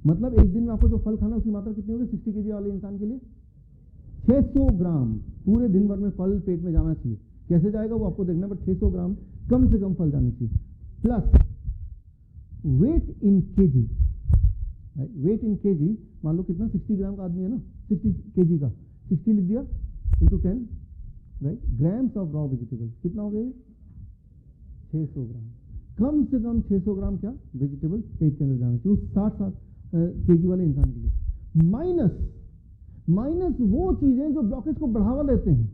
मतलब एक दिन में आपको जो फल खाना उसकी मात्रा कितनी होगी 60 kg वाले इंसान के लिए 600 ग्राम। पूरे दिन भर में फल पेट में जाना चाहिए। कैसे जाएगा वो आपको देखना है, बट 600 ग्राम कम से कम फल जाने चाहिए। प्लस वेट इन केजी, वेट इन केजी, मान लो कितना 60 ग्राम का आदमी है ना, 60 kg का 60 लिख दिया into 10, right. Grams of raw vegetable कितना हो गया 600 ग्राम। कम से कम 600 ग्राम क्या वेजिटेबल पेट के अंदर जाना चाहिए उस 60 kg वाले इंसान के लिए। माइनस वो चीजें जो ब्लॉकेज को बढ़ावा देते हैं,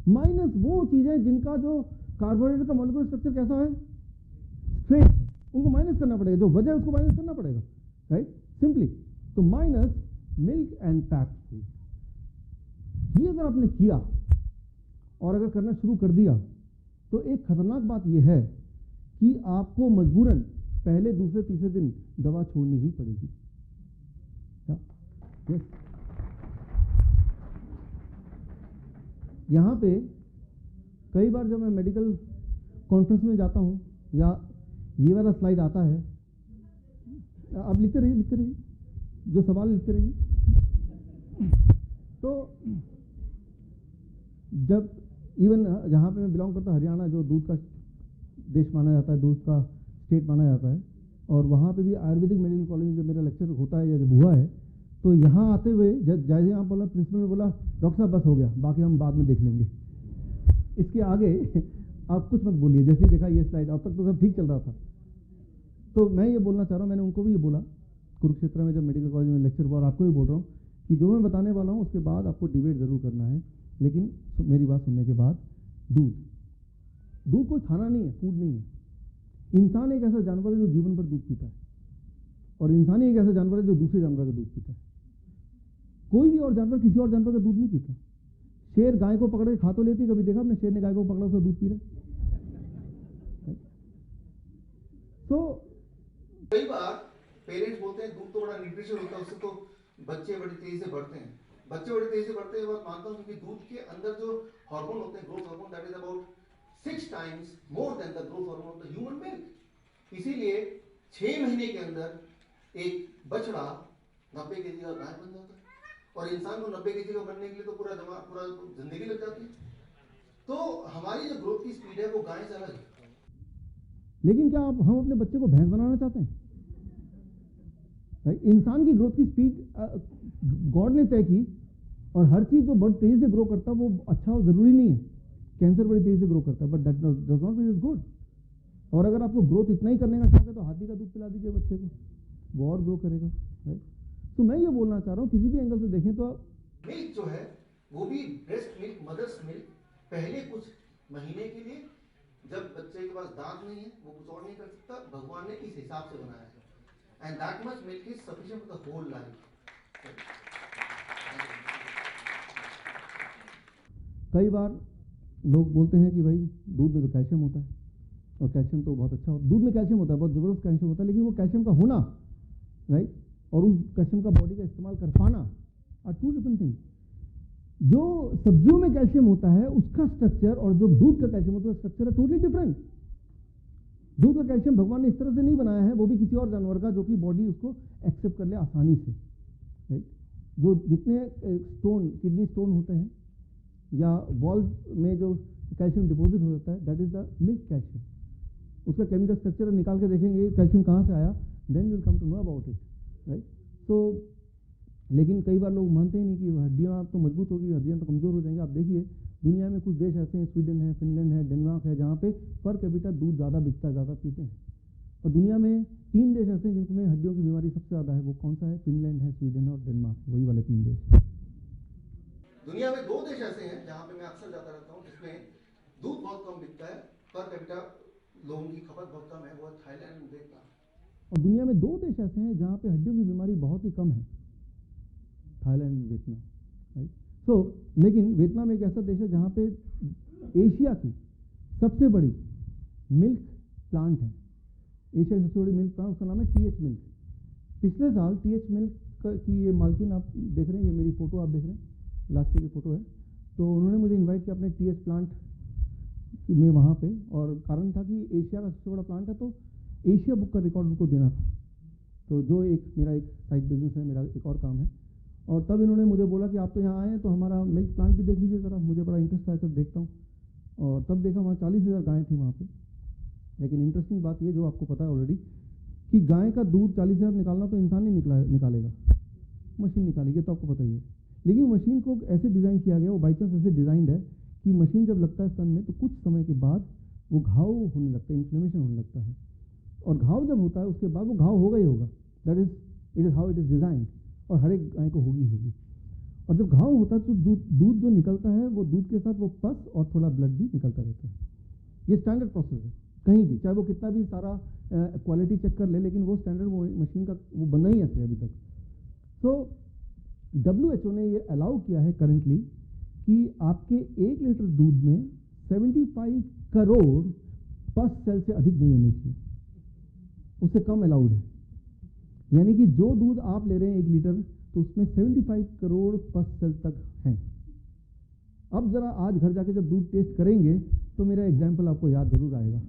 माइनस वो चीजें जिनका जो कार्बोहाइड्रेट का मॉलिक्यूलर स्ट्रक्चर कैसा है, स्ट्रेट है, उनको माइनस करना पड़ेगा। जो वजह है उसको माइनस करना पड़ेगा, राइट, सिंपली। तो minus milk and packed food. ये अगर आपने किया और अगर करना शुरू कर दिया तो एक खतरनाक बात यह है कि आपको मजबूरन पहले दूसरे तीसरे दिन दवा छोड़नी ही पड़ेगी। यस, यहाँ पे कई बार जब मैं मेडिकल कॉन्फ्रेंस में जाता हूँ या ये वाला स्लाइड आता है, आप लिखते रहिए जो सवाल लिखते रहिए। तो जब इवन जहाँ पे मैं बिलोंग करता हूँ, हरियाणा, जो दूध का देश माना जाता है, दूध का स्टेट माना जाता है, और वहाँ पे भी आयुर्वेदिक मेडिकल कॉलेज में जब मेरा लेक्चर होता है या जब हुआ है, तो यहाँ आते हुए जैसे यहाँ बोला, प्रिंसिपल ने बोला डॉक्टर साहब बस हो गया, बाकी हम बाद में देख लेंगे, इसके आगे आप कुछ मत बोलिए। जैसे ही देखा ये स्लाइड, अब तक तो सब ठीक चल रहा था। तो मैं ये बोलना चाह रहा हूँ, मैंने उनको भी ये बोला कुरुक्षेत्र में जब मेडिकल कॉलेज में लेक्चर हुआ, और आपको भी बोल रहा हूँ कि जो मैं बताने वाला हूँ उसके बाद आपको डिबेट जरूर करना है, लेकिन मेरी बात सुनने के बाद। दूध कोई खाना नहीं है, फूड नहीं है। इंसान एक ऐसा जानवर है जो जीवन भर दूध पीता है, और इंसान ही एक ऐसा जानवर है जो दूसरे जानवर का दूध पीता है। कोई भी और जानवर किसी और जानवर का दूध नहीं पीता। शेर गाय को पकड़ के खा तो लेती, कभी देखा आपने शेर ने गाय को पकड़ा उसका दूध पी रहा? तो कई बार पेरेंट्स बोलते हैं दूध तो बड़ा न्यूट्रिशन होता है, उससे तो बच्चे बड़ी तेजी से बढ़ते हैं। बच्चे बड़ी तेजी से बढ़ते हैं, बात मानता हूँ, क्योंकि दूध के अंदर जो हार्मोन होते हैं, growth hormone, that is about 6 times more than the growth hormone of the human milk. इसीलिए 6 महीने के अंदर एक बछड़ा 90 kg का गाय बन जाता है, और इंसान को 90 kg का बनने के लिए तो पूरा जिंदगी लग जाती है। तो हमारी जो ग्रोथ की स्पीड है वो गाय से अलग है। लेकिन क्या हम अपने बच्चे को भैंस बनाना चाहते हैं? इंसान की ग्रोथ की स्पीड गॉड ने तय की, और हर चीज जो बहुत तेजी से ग्रो करता है वो अच्छा और जरूरी नहीं है। कैंसर बड़ी तेजी से ग्रो करता है, but that does not mean is good. और अगर आपको ग्रोथ इतना ही करने का शौक है तो हाथी का दूध पिला दीजिए बच्चे को, वो और ग्रो करेगा, राइट। तो मैं ये बोलना चाह रहा हूँ, किसी भी एंगल से देखें तो मिल्क जो है वो भी ब्रेस्ट मिल्क, मदर्स मिल्क, पहले कुछ महीने के लिए जब बच्चे के पास दांत नहीं है, वो कुछ और नहीं कर सकता, भगवान ने इस हिसाब से बनाया है, and that much milk is sufficient for the whole life. कई बार लोग बोलते हैं कि भाई दूध में तो कैल्शियम होता है, और कैल्शियम तो बहुत अच्छा होता है, दूध में कैल्शियम होता है, बहुत ज़बरदस्त कैल्शियम होता है, लेकिन वो कैल्शियम का होना, राइट, और उस कैल्शियम का बॉडी का इस्तेमाल कर पाना आर टू डिफरेंट थिंग। जो सब्जियों में कैल्शियम होता है उसका स्ट्रक्चर और जो दूध का कैल्शियम होता है स्ट्रक्चर है टोटली डिफरेंट। दूध का कैल्शियम भगवान ने इस तरह से नहीं बनाया है, वो भी किसी और जानवर का, जो कि बॉडी उसको एक्सेप्ट कर ले आसानी से, राइट। जो जितने स्टोन, किडनी स्टोन होते हैं या वॉल्व में जो कैल्शियम डिपॉजिट हो जाता है, that is the milk calcium. उसका केमिकल स्ट्रक्चर निकाल के देखेंगे कैल्शियम कहाँ से आया, then you will come to know about it, right. तो लेकिन कई बार लोग मानते ही नहीं कि हड्डियाँ तो मजबूत होगी, हड्डियाँ तो कमज़ोर हो जाएंगी। आप देखिए दुनिया में कुछ देश ऐसे हैं, स्वीडन है, फिनलैंड है, डेनमार्क है, जहाँ पे पर कैपिटा दूध ज़्यादा बिकता है, ज़्यादा पीते हैं। और दुनिया में 3 देश ऐसे हैं जिनमें हड्डियों की बीमारी सबसे ज़्यादा है। वो कौन सा है? फिनलैंड है, स्वीडन है और डेनमार्क, वही वाले 3 देश। दुनिया में 2 देश ऐसे हैं जहाँ पे मैं अक्सर जाता रहता हूँ, जिसमें दूध बहुत कम बिकता है, पर कैपिटा लोगों की खपत बहुत कम है, वो है थाईलैंड और वियतनाम। और दुनिया में 2 देश ऐसे हैं जहाँ पे हड्डियों की बीमारी बहुत ही कम है, थाईलैंड और वियतनाम, राइट। सो लेकिन वियतनाम एक ऐसा देश है जहाँ पे एशिया की सबसे बड़ी मिल्क प्लांट है। एशिया की सबसे बड़ी मिल्क प्लांट, उसका नाम है TH मिल्क। पिछले साल TH मिल्क की ये मालकिन आप देख रहे हैं, ये मेरी फोटो आप देख रहे हैं, लास्ट की फोटो है। तो उन्होंने मुझे इन्वाइट किया अपने TH प्लांट में वहाँ पे, और कारण था कि एशिया का सबसे बड़ा प्लांट है, तो एशिया बुक का रिकॉर्ड उनको देना था। तो जो मेरा एक साइड बिजनेस है, मेरा एक और काम है, और तब इन्होंने मुझे बोला कि आप तो यहाँ आए हैं तो हमारा मिल्क प्लांट भी देख लीजिए ज़रा। मुझे बड़ा इंटरेस्ट आया, तब देखता हूँ, और तब देखा वहाँ 40,000 गायें थी वहाँ पे। लेकिन इंटरेस्टिंग बात ये, जो आपको पता है ऑलरेडी, कि गाय का दूध 40,000 निकालना तो इंसान नहीं निकालेगा, मशीन निकालेगी, तो आपको पता ही है। लेकिन मशीन को ऐसे डिज़ाइन किया गया, वो बाई चांस ऐसे डिज़ाइंड है कि मशीन जब लगता है स्तन में तो कुछ समय के बाद वो घाव होने लगता है, इन्फ्लेमेशन होने लगता है, और घाव जब होता है उसके बाद वो घाव होगा ही होगा। That is it is how it is designed, और हर एक गाय को होगी। और जब घाव होता है तो दूध जो निकलता है, वो दूध के साथ वो पस और थोड़ा ब्लड भी निकलता रहता है। ये स्टैंडर्ड प्रोसेस है कहीं भी, चाहे वो कितना भी सारा क्वालिटी चेक कर ले, लेकिन वो स्टैंडर्ड, वो मशीन का वो बना ही ऐसे अभी तक। तो WHO ने ये अलाउ किया है करेंटली कि आपके 1 लीटर दूध में 75 करोड़ पस सेल से अधिक नहीं होने चाहिए, उससे कम अलाउड है। यानी कि जो दूध आप ले रहे हैं 1 लीटर, तो उसमें 75 करोड़ पस सेल तक हैं। अब जरा आज घर जाके जब दूध टेस्ट करेंगे तो मेरा एग्जाम्पल आपको याद जरूर आएगा,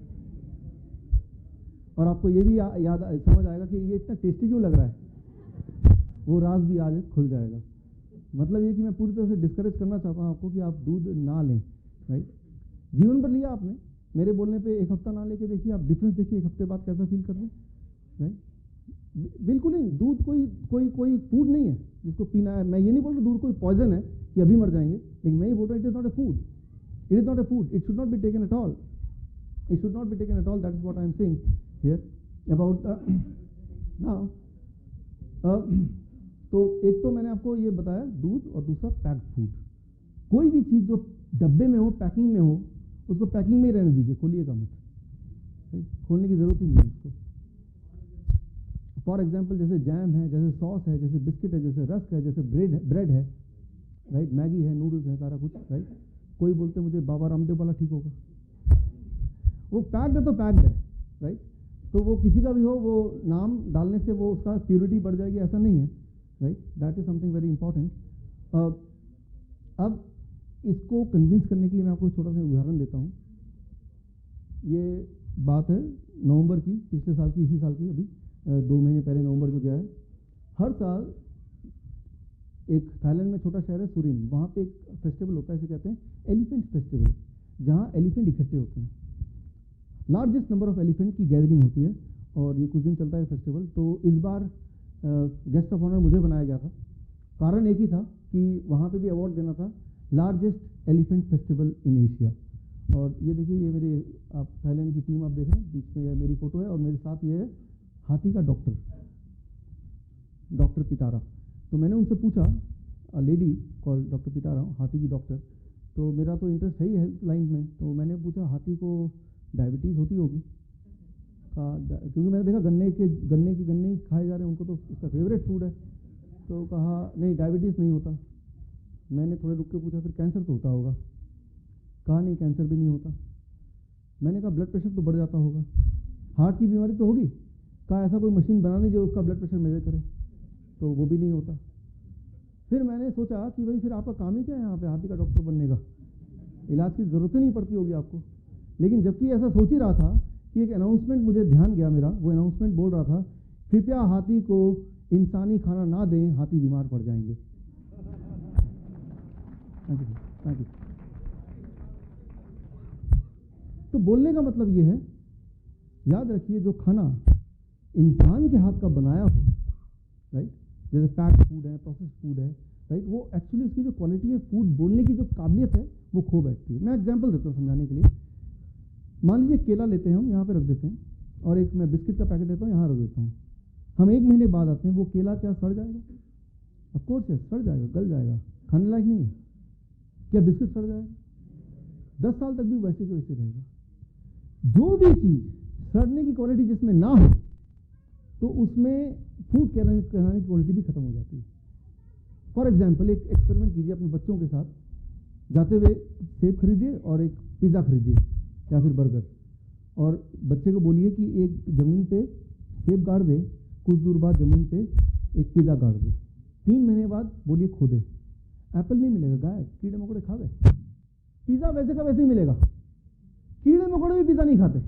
और आपको ये भी याद समझ आएगा कि ये इतना टेस्टी क्यों लग रहा है। वो राज भी आज खुल जाएगा। मतलब ये कि मैं पूरी तरह से डिस्करेज करना चाहता हूँ आपको कि आप दूध ना लें, राइट। जीवन भर लिया आपने, मेरे बोलने पे 1 हफ्ता ना लेके देखिए, आप डिफरेंस देखिए 1 हफ्ते बाद कैसा फील कर रहे हैं, राइट। बिल्कुल नहीं, दूध कोई फूड नहीं है जिसको पीना है। मैं ये नहीं बोल रहा दूध कोई पॉइजन है कि अभी मर जाएंगे, लेकिन मैं ये बोल रहा हूँ it is not a food, it is not a food, it should not be taken at all, it should not be taken at all. That is what I am saying here about now. तो एक तो मैंने आपको ये बताया दूध, और दूसरा पैक्ड फूड। कोई भी चीज़ जो डब्बे में हो, पैकिंग में हो, उसको पैकिंग में ही रहने दीजिए, खोलिएगा मत, खोलने की जरूरत ही नहीं है उसको। फॉर एग्जांपल जैसे जैम है, जैसे सॉस है, जैसे बिस्किट है, जैसे रस्क है, जैसे ब्रेड है, राइट, मैगी है, नूडल्स है, सारा कुछ, राइट। कोई बोलते मुझे बाबा रामदेव वाला ठीक होगा, वो पैक्ड है तो पैक्ड है, राइट। तो वो किसी का भी हो, वो नाम डालने से वो उसका प्योरिटी बढ़ जाएगी, ऐसा नहीं है, right. That is something very important. अब इसको कन्विंस करने के लिए मैं आपको छोटा सा उदाहरण देता हूँ। ये बात है नवंबर की, पिछले साल की, इसी साल की, अभी 2 महीने पहले नवंबर जो गया है। हर साल एक थाईलैंड में छोटा शहर है सुरीम, वहाँ पे एक फेस्टिवल होता है, इसे कहते हैं एलिफेंट फेस्टिवल, जहाँ एलिफेंट इकट्ठे होते हैं। लार्जेस्ट नंबर ऑफ एलिफेंट की गैदरिंग होती है और ये कुछ दिन चलता है फेस्टिवल। तो इस बार गेस्ट ऑफ ऑनर मुझे बनाया गया था। कारण एक ही था कि वहाँ पे भी अवार्ड देना था, largest elephant festival in Asia. और ये देखिए, ये मेरे, आप थाईलैंड की टीम आप देख रहे हैं, बीच में ये मेरी फ़ोटो है और मेरे साथ ये है हाथी का डॉक्टर पिटारा। तो मैंने उनसे पूछा, लेडी कॉल्ड डॉक्टर पिटारा, हाथी की डॉक्टर, तो मेरा तो इंटरेस्ट है ही हेल्थ लाइन में, तो मैंने पूछा हाथी को डायबिटीज़ होती होगी? क्योंकि मैंने देखा गन्ने ही खाए जा रहे हैं, उनको तो उसका फेवरेट फूड है। तो कहा नहीं, डायबिटीज़ नहीं होता। मैंने थोड़े रुक के पूछा फिर कैंसर तो होता होगा? कहा नहीं, कैंसर भी नहीं होता। मैंने कहा ब्लड प्रेशर तो बढ़ जाता होगा, हार्ट की बीमारी तो होगी? कहा ऐसा कोई मशीन बनानी जो उसका ब्लड प्रेशर मेजर करे, तो वो भी नहीं होता। फिर मैंने सोचा कि भाई फिर आपका काम ही क्या है यहाँ पे हाथी का डॉक्टर बनने का, इलाज की ज़रूरत ही नहीं पड़ती होगी आपको। लेकिन जबकि ऐसा सोच ही रहा था कि एक अनाउंसमेंट मुझे ध्यान गया मेरा, वो अनाउंसमेंट बोल रहा था, कृपया हाथी को इंसानी खाना ना दें, हाथी बीमार पड़ जाएंगे। Thank you. तो बोलने का मतलब ये है, याद रखिए जो खाना इंसान के हाथ का बनाया हो, राइट, जैसे पैक्ड फूड है, प्रोसेस्ड फूड है, राइट, वो एक्चुअली उसकी जो क्वालिटी है, फूड बोलने की जो काबिलियत है, वो खो बैठती है। मैं एग्जांपल देता हूँ समझाने के लिए। मान लीजिए केला लेते हैं हम, यहाँ पे रख देते हैं, और एक मैं बिस्किट का पैकेट लेता हूँ, यहाँ रख देता हूँ। हम 1 महीने बाद आते हैं, वो केला क्या सड़ जाएगा? ऑफ कोर्स है, सड़ जाएगा, गल जाएगा, खाने लायक नहीं है। क्या बिस्किट सड़ जाएगा? 10 साल तक भी वैसे के वैसे रहेगा। जो भी चीज़ सड़ने की क्वालिटी जिसमें ना हो, तो उसमें फूड कराने की क्वालिटी भी खत्म हो जाती है। फॉर एग्जाम्पल, एक एक्सपेरिमेंट कीजिए अपने बच्चों के साथ। जाते हुए सेब खरीदिए और एक पिज़्ज़ा खरीदिए या फिर बर्गर, और बच्चे को बोलिए कि एक ज़मीन पे सेब गाड़ दे, कुछ दूर बाद ज़मीन पे एक पिज़्ज़ा गाड़ दे, 3 महीने बाद बोलिए खो दे, एप्पल नहीं मिलेगा, गायब, कीड़े मकोड़े खा गए। पिज़्ज़ा वैसे का वैसे ही मिलेगा, कीड़े मकोड़े भी पिज़्ज़ा नहीं खाते।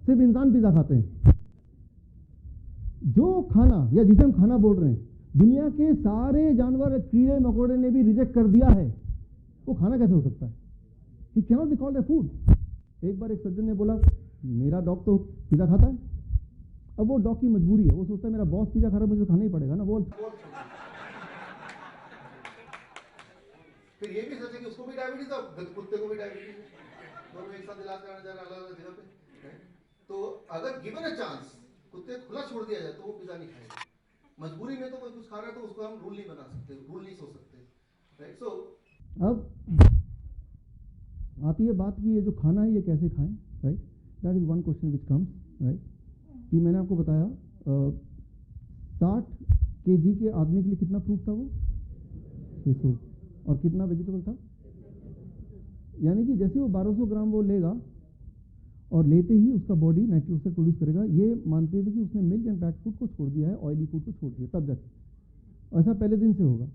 सिर्फ इंसान पिज़्ज़ा खाते हैं। जो खाना या जिसे हम खाना बोल रहे हैं, दुनिया के सारे जानवर, कीड़े मकोड़े ने भी रिजेक्ट कर दिया है, वो खाना कैसे हो सकता है? It cannot be called a food। एक बार एक सज्जन ने बोला, मेरा डॉग तो पिज़्ज़ा खाता है। अब वो डॉग की मजबूरी है, वो सोचता है मेरा बॉस पिज़्ज़ा खा रहा है, मुझे तो खाना ही पड़ेगा ना। वो फिर ये भी सोचे कि उसको भी डायबिटीज है, कुत्ते को भी डायबिटीज है, दोनों एक साथ इलाज कराने जा रहे हैं अलग अलग जगह पे। तो अगर गिवन अ चांस कुत्ते खुला छोड़ दिया जाए तो वो पिज़्ज़ा नहीं खाएगा। मजबूरी में तो कोई कुछ खा रहा है तो उसको हम रूल नहीं बना सकते, रूल नहीं सोच सकते, राइट। सो अब आती है बात कि ये जो खाना है ये कैसे खाएं, right. That is one question which comes, right, कि मैंने आपको बताया 60 kg के आदमी के लिए कितना फ्रूट था? वो 600। और कितना वेजिटेबल था? यानी कि जैसे वो 1200 ग्राम वो लेगा और लेते ही उसका बॉडी नाइट्रिक ऑक्साइड प्रोड्यूस करेगा, ये मानते हुए कि उसने मिल्क एंड पैक्ड फूड को छोड़ दिया है, ऑयली फूड को छोड़ दिया, तब जाके ऐसा पहले दिन से होगा।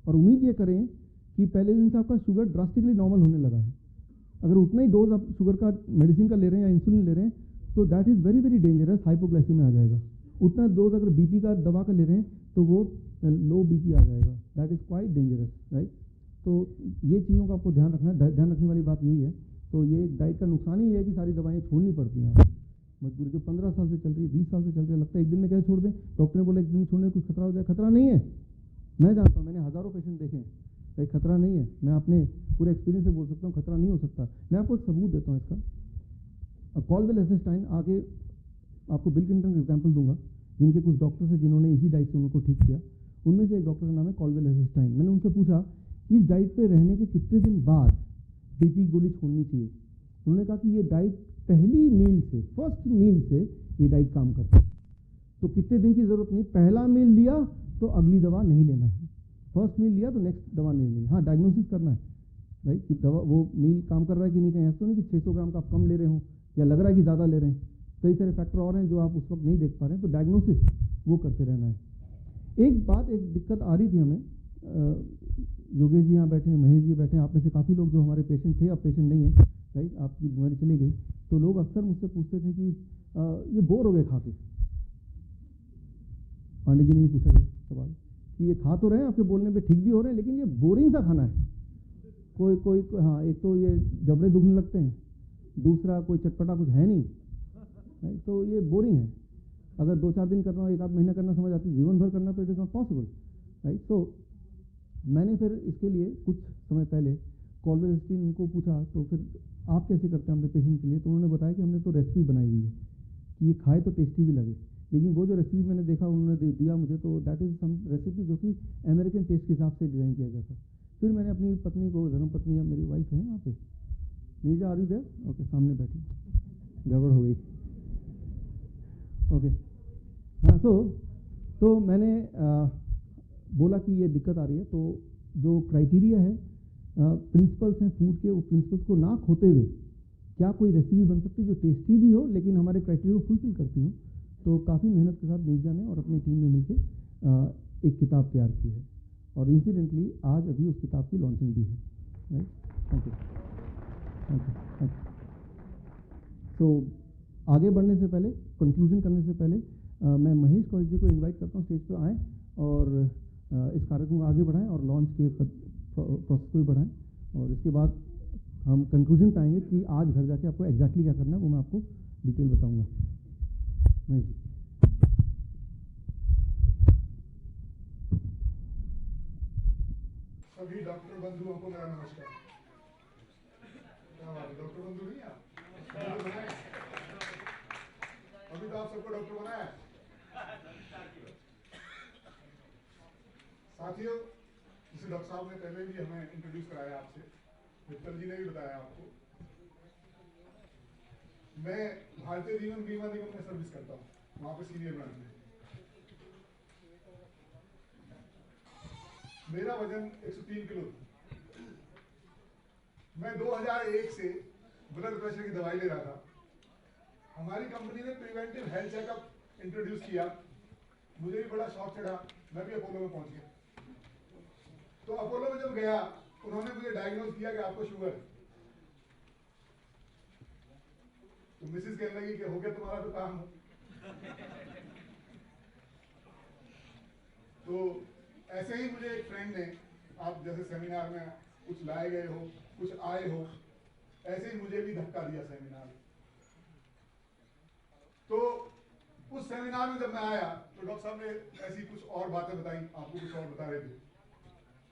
और उम्मीद ये करें कि पहले दिन से आपका शुगर ड्रास्टिकली नॉर्मल होने लगा है। अगर उतना ही डोज आप शुगर का मेडिसिन का ले रहे हैं या इंसुलिन ले रहे हैं, तो that is very very dangerous, hypoglycaemia आ जाएगा। उतना डोज अगर बीपी का दवा का ले रहे हैं तो वो लो बीपी आ जाएगा, that is quite dangerous, right. तो ये चीज़ों का आपको ध्यान रखना है। ध्यान रखने वाली बात यही है। तो ये डाइट का नुकसान ही है कि सारी दवाएं छोड़नी पड़ती हैं आपको, मजबूरी जो 15 साल से चल रही है, 20 साल से चल रही है, लगता है एक दिन में कैसे छोड़ दें। डॉक्टर ने बोला एक दिन में छोड़ने कुछ खतरा हो जाए, खतरा नहीं है। मैं जानता हूँ, मैंने हज़ारों पेशेंट देखे हैं, एक खतरा नहीं है। मैं अपने पूरे एक्सपीरियंस से बोल सकता हूँ, खतरा नहीं हो सकता। मैं आपको एक सबूत देता हूँ इसका। कॉल्डवेल एसेस्टाइन, आगे आपको बिल क्लिंटन का एग्जाम्पल दूंगा, जिनके कुछ डॉक्टर्स हैं जिन्होंने इसी डाइट से उनको ठीक किया। उनमें से एक डॉक्टर का नाम है कॉल्डवेल एसेस्टाइन। मैंने उनसे पूछा इस डाइट पे रहने के कितने दिन बाद बीपी की गोली छोड़नी चाहिए। उन्होंने कहा कि ये डाइट पहली मील से, फर्स्ट मील से ये डाइट काम करता है। तो कितने दिन की ज़रूरत नहीं, पहला मील लिया तो अगली दवा नहीं लेना है, फर्स्ट मील लिया तो नेक्स्ट दवा नहीं लेनी। हाँ, डायग्नोसिस करना है राइट, कि दवा वो मील काम कर रहा है कि नहीं। कहीं ऐसा तो नहीं कि 600 ग्राम का आप कम ले रहे हो या लग रहा है कि ज़्यादा ले रहे हैं। कई सारे फैक्टर और हैं जो आप उस वक्त नहीं देख पा रहे हैं, तो डायग्नोसिस वो करते रहना है। एक दिक्कत आ रही थी हमें, योगेश जी यहाँ बैठे हैं, महेश जी बैठे हैं, आप में से काफ़ी लोग जो हमारे पेशेंट थे अब पेशेंट नहीं है राइट, आपकी बीमारी चली गई, तो लोग अक्सर मुझसे पूछते थे कि ये बोर हो गए खा के। पांडे जी ने भी पूछा ये सवाल कि ये खा तो रहे हैं, आपके बोलने पे ठीक भी हो रहे हैं, लेकिन ये बोरिंग सा खाना है। कोई हाँ, एक तो ये जबड़े दुखने लगते हैं, दूसरा कोई चटपटा कुछ है नहीं राइट, तो ये बोरिंग है। अगर 2-4 दिन करना हो, 1 आध महीना करना समझ आती है, जीवन भर करना तो it is not possible right. तो मैंने फिर इसके लिए कुछ समय पहले कॉलवेस्टीन उनको पूछा, तो फिर आप कैसे करते हैं अपने पेशेंट के लिए, तो उन्होंने बताया कि हमने तो रेसिपी बनाई हुई है कि ये खाए तो टेस्टी भी लगे। लेकिन वो जो रेसिपी मैंने देखा उन्होंने दिया मुझे, तो दैट इज़ सम रेसिपी जो कि अमेरिकन टेस्ट के हिसाब से डिज़ाइन किया गया था। फिर मैंने अपनी पत्नी को, धर्म पत्नी, अब मेरी वाइफ है यहाँ पे, नीरजा आ रही है, ओके सामने बैठी, गड़बड़ हो गई, ओके हाँ। तो मैंने बोला कि ये दिक्कत आ रही है, तो जो क्राइटेरिया है, प्रिंसिपल्स हैं फूड के, वो प्रिंसिपल्स को ना खोते हुए क्या कोई रेसिपी बन सकती है जो टेस्टी भी हो लेकिन हमारे क्राइटेरिया को फुलफिल करती हो। तो काफ़ी मेहनत के साथ नीरजा ने और अपनी टीम ने मिलकर एक किताब तैयार की है, और इंसिडेंटली आज अभी उस किताब की लॉन्चिंग भी है राइट। Thank you. तो आगे बढ़ने से पहले, कंक्लूजन करने से पहले, मैं महेश कौशिक जी को इनवाइट करता हूँ स्टेज पर आएँ और इस कार्यक्रम को आगे बढ़ाएं और लॉन्च के प्रोसेस को भी बढ़ाएं, और इसके बाद हम कंक्लूजन पाएंगे कि आज घर जाके आपको एग्जैक्टली क्या करना है, वो मैं आपको डिटेल बताऊंगा। महेश जी। सभी डॉक्टर बंधुओं को मेरा नमस्कार। डॉक्टर बंधु नहीं आप अभी तो आप सबको डॉक्टर बनाया। साथियों, जैसे डॉक्टर साहब ने पहले भी हमें इंट्रोड्यूस कराया, आपसे मित्तल जी ने भी बताया आपको, मैं भारतीय जीवन बीमा निगम में सर्विस करता हूँ, वहां पे सीनियर ब्रांच में। मेरा वजन 103 किलो था। मैं 2001 से ब्लड प्रेशर की दवाई ले रहा था। हमारी कंपनी ने प्रिवेंटिव हेल्थ चेकअप इंट्रोड्यूस किया, मुझे भी बड़ा शौक चढ़ा, मैं भी अपोलो में पहुंच गया। तो अपोलो में जब गया, उन्होंने मुझे डायग्नोज किया कि आपको शुगर है। तो मिसेस कहने लगी कि हो गया तुम्हारा तो काम। तो ऐसे ही मुझे एक फ्रेंड ने, आप जैसे सेमिनार में कुछ लाए गए हो, कुछ आए हो, ऐसे ही मुझे भी धक्का दिया सेमिनार। तो उस सेमिनार में जब मैं आया तो डॉक्टर साहब ने ऐसी कुछ और बातें बताई, आपको कुछ और बता रहे थे,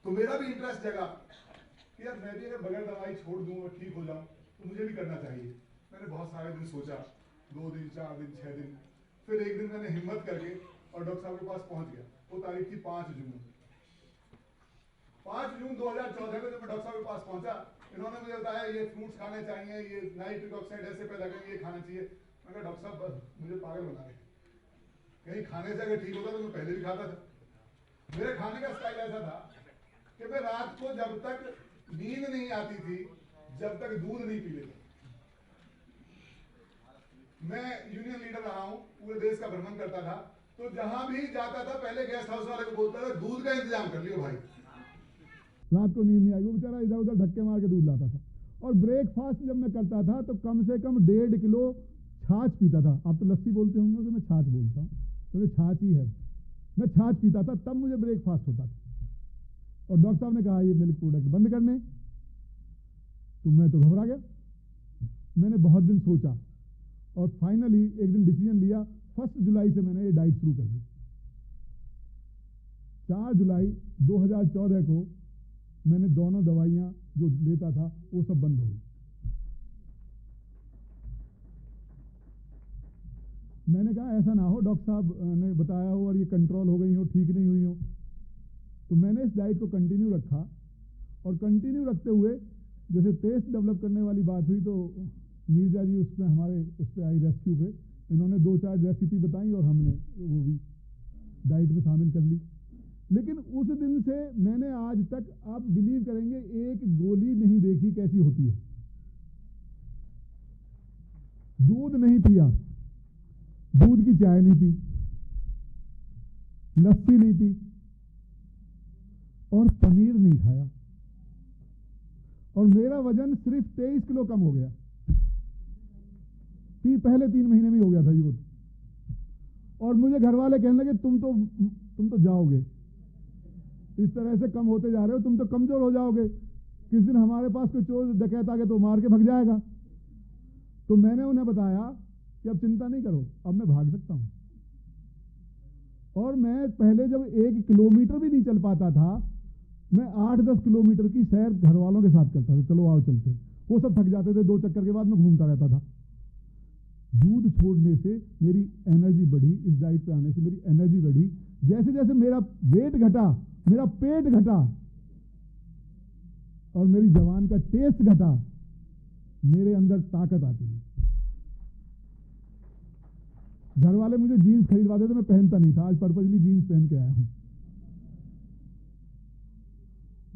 तो मेरा भी इंटरेस्ट जगा कि यार मैं भी अगर बगैर दवाई छोड़ दूं और ठीक हो जाऊं तो मुझे भी करना चाहिए। मैंने बहुत सारे दिन सोचा, 2 दिन, 4 दिन, 6 दिन, फिर एक दिन मैंने हिम्मत करके और डॉक्टर साहब के पास पहुंच गया। वो तारीख थी 5 जून 2014 को। जब मैं डॉक्टर साहब के पास पहुंचा, इन्होंने मुझे बताया ये फ्रूट्स खाने चाहिए, ये नाइट्रिक ऑक्साइड ऐसे पैदा करेंगे, ये खाना चाहिए। मैं कहा डॉक्टर साहब मुझे पागल बना रहे, कहीं खाने से अगर ठीक होता तो मैं पहले भी खाता था। मेरे खाने का स्टाइल ऐसा था कि मैं रात को जब तक नींद नहीं आती थी, जब तक दूध नहीं पी लेता। मैं यूनियन लीडर रहा हूं, पूरे देश का भ्रमण करता था, तो जहां भी जाता था पहले गेस्ट हाउस वाले को बोलता था दूध का इंतजाम कर लियो भाई। रात को नींद नहीं आई, वो बेचारा इधर उधर धक्के मार के दूध लाता था। और ब्रेकफास्ट जब मैं करता था तो कम से कम 1.5 किलो छाछ पीता था। आप तो लस्सी बोलते होंगे, तो मैं छाछ बोलता हूँ, क्योंकि तो छाछ ही है। मैं छाछ पीता था, तब मुझे ब्रेकफास्ट होता था। और डॉक्टर साहब ने कहा ये मिल्क प्रोडक्ट बंद करने, तो मैं तो घबरा गया। मैंने बहुत दिन सोचा और फाइनली एक दिन डिसीजन लिया, 1 जुलाई से मैंने ये डाइट शुरू कर दी। 4 जुलाई 2014 को मैंने दोनों दवाइयां जो लेता था वो सब बंद हो गई। मैंने कहा ऐसा ना हो डॉक्टर साहब ने बताया हो और ये कंट्रोल हो गई हो, ठीक नहीं हुई हो। तो मैंने इस डाइट को कंटिन्यू रखा, और कंटिन्यू रखते हुए जैसे टेस्ट डेवलप करने वाली बात हुई, तो नीरजा जी उसमें हमारे उस पर आई रेस्क्यू पे, इन्होंने 2-4 रेसिपी बताई और हमने वो भी डाइट में शामिल कर ली। लेकिन उस दिन से मैंने आज तक, आप बिलीव करेंगे, एक गोली नहीं देखी कैसी होती है। दूध नहीं पिया, दूध की चाय नहीं पी, लस्सी नहीं पी और पनीर नहीं खाया, और मेरा वजन सिर्फ 23 किलो कम हो गया। पहले 3 महीने में हो गया था जी वो। और मुझे घर वाले कहने लगे तुम तो जाओगे, इस तरह से कम होते जा रहे हो, तुम तो कमजोर हो जाओगे, किस दिन हमारे पास कोई चोर डकैत आ गया तो मार के भाग जाएगा। तो मैंने उन्हें बताया कि अब चिंता नहीं करो, अब मैं भाग सकता हूं। और मैं पहले जब 1 किलोमीटर भी नहीं चल पाता था, मैं 8-10 किलोमीटर की सैर घर वालों के साथ करता था, चलो आओ चलते हैं। वो सब थक जाते थे, 2 चक्कर के बाद मैं घूमता रहता था। दूध छोड़ने से मेरी एनर्जी बढ़ी, इस डाइट पे आने से मेरी एनर्जी बढ़ी। जैसे जैसे मेरा वेट घटा, मेरा पेट घटा और मेरी जवान का टेस्ट घटा, मेरे अंदर ताकत आती है। घर वाले मुझे जीन्स खरीदवाते थे, मैं पहनता नहीं था, आज पर्पजली जीन्स पहन के आया हूं।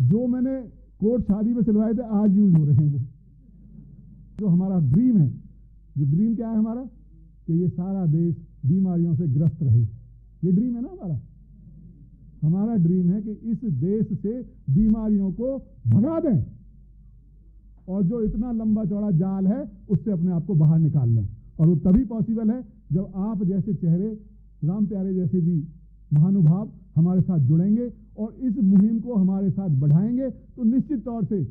जो मैंने कोट शादी में सिलवाए थे आज यूज हो रहे हैं वो। जो हमारा ड्रीम है, जो ड्रीम क्या है हमारा, कि ये सारा देश बीमारियों से ग्रस्त रहे, ये ड्रीम है ना हमारा। हमारा ड्रीम है कि इस देश से बीमारियों को भगा दें और जो इतना लंबा चौड़ा जाल है उससे अपने आप को बाहर निकाल लें। और वो तभी पॉसिबल है जब आप जैसे चेहरे, राम प्यारे जैसे जी महानुभाव हमारे साथ जुड़ेंगे और इस मुहिम को हमारे साथ बढ़ाएंगे, तो निश्चित तौर से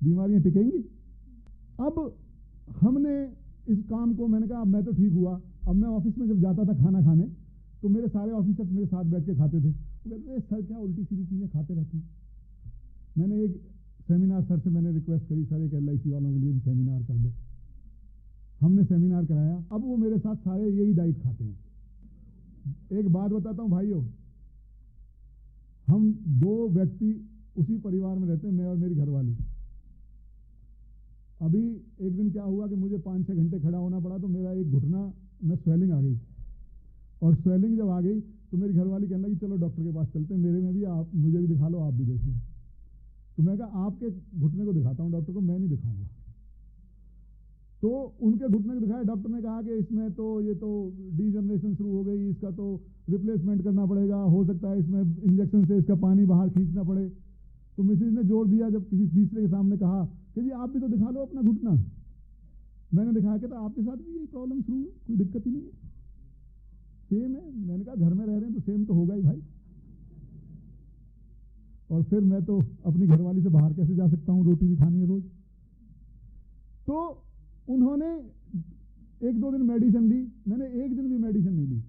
बीमारियां टिकेंगी। अब हमने इस काम को, मैंने कहा अब मैं तो ठीक हुआ। अब मैं ऑफिस में जब जाता था खाना खाने, तो मेरे सारे ऑफिसर्स मेरे साथ बैठ के खाते थे। वो कहते थे सर क्या उल्टी सीधी चीजें खाते रहते हैं। मैंने एक सेमिनार सर से मैंने रिक्वेस्ट करी, सर एक LIC वालों के लिए भी सेमिनार कर दो। हमने सेमिनार कराया, अब वो मेरे साथ सारे यही डाइट खाते हैं। एक बात बताता हूँ भाइयों, हम 2 व्यक्ति उसी परिवार में रहते हैं, मैं और मेरी घरवाली। अभी एक दिन क्या हुआ कि मुझे 5-6 घंटे खड़ा होना पड़ा, तो मेरा एक घुटना में स्वेलिंग आ गई। और स्वेलिंग जब आ गई तो मेरी घरवाली कहने लगी चलो डॉक्टर के पास चलते हैं, मेरे में भी, आप मुझे भी दिखा लो, आप भी देख लो। तो मैं कहा आपके घुटने को दिखाता हूँ डॉक्टर को, मैं नहीं दिखाऊंगा। तो उनके घुटने को दिखाया, डॉक्टर ने कहा कि इसमें तो ये तो डीजनरेशन शुरू हो गई, इसका तो रिप्लेसमेंट करना पड़ेगा, हो सकता है इसमें इंजेक्शन से इसका पानी बाहर खींचना पड़े। तो मिसेज ने जोर दिया, जब किसी तीसरे के सामने कहा कि जी आप भी तो दिखा लो अपना घुटना। मैंने दिखाया कि तो आपके साथ भी यही प्रॉब्लम शुरू है, कोई दिक्कत ही नहीं है, सेम है। मैंने कहा घर में रह रहे हैं तो सेम तो होगा ही भाई। और फिर मैं तो अपनी घरवाली से बाहर कैसे जा सकता हूँ, रोटी भी खानी है रोज। तो उन्होंने 1-2 दिन मेडिसिन ली, मैंने एक दिन भी मेडिसिन नहीं ली।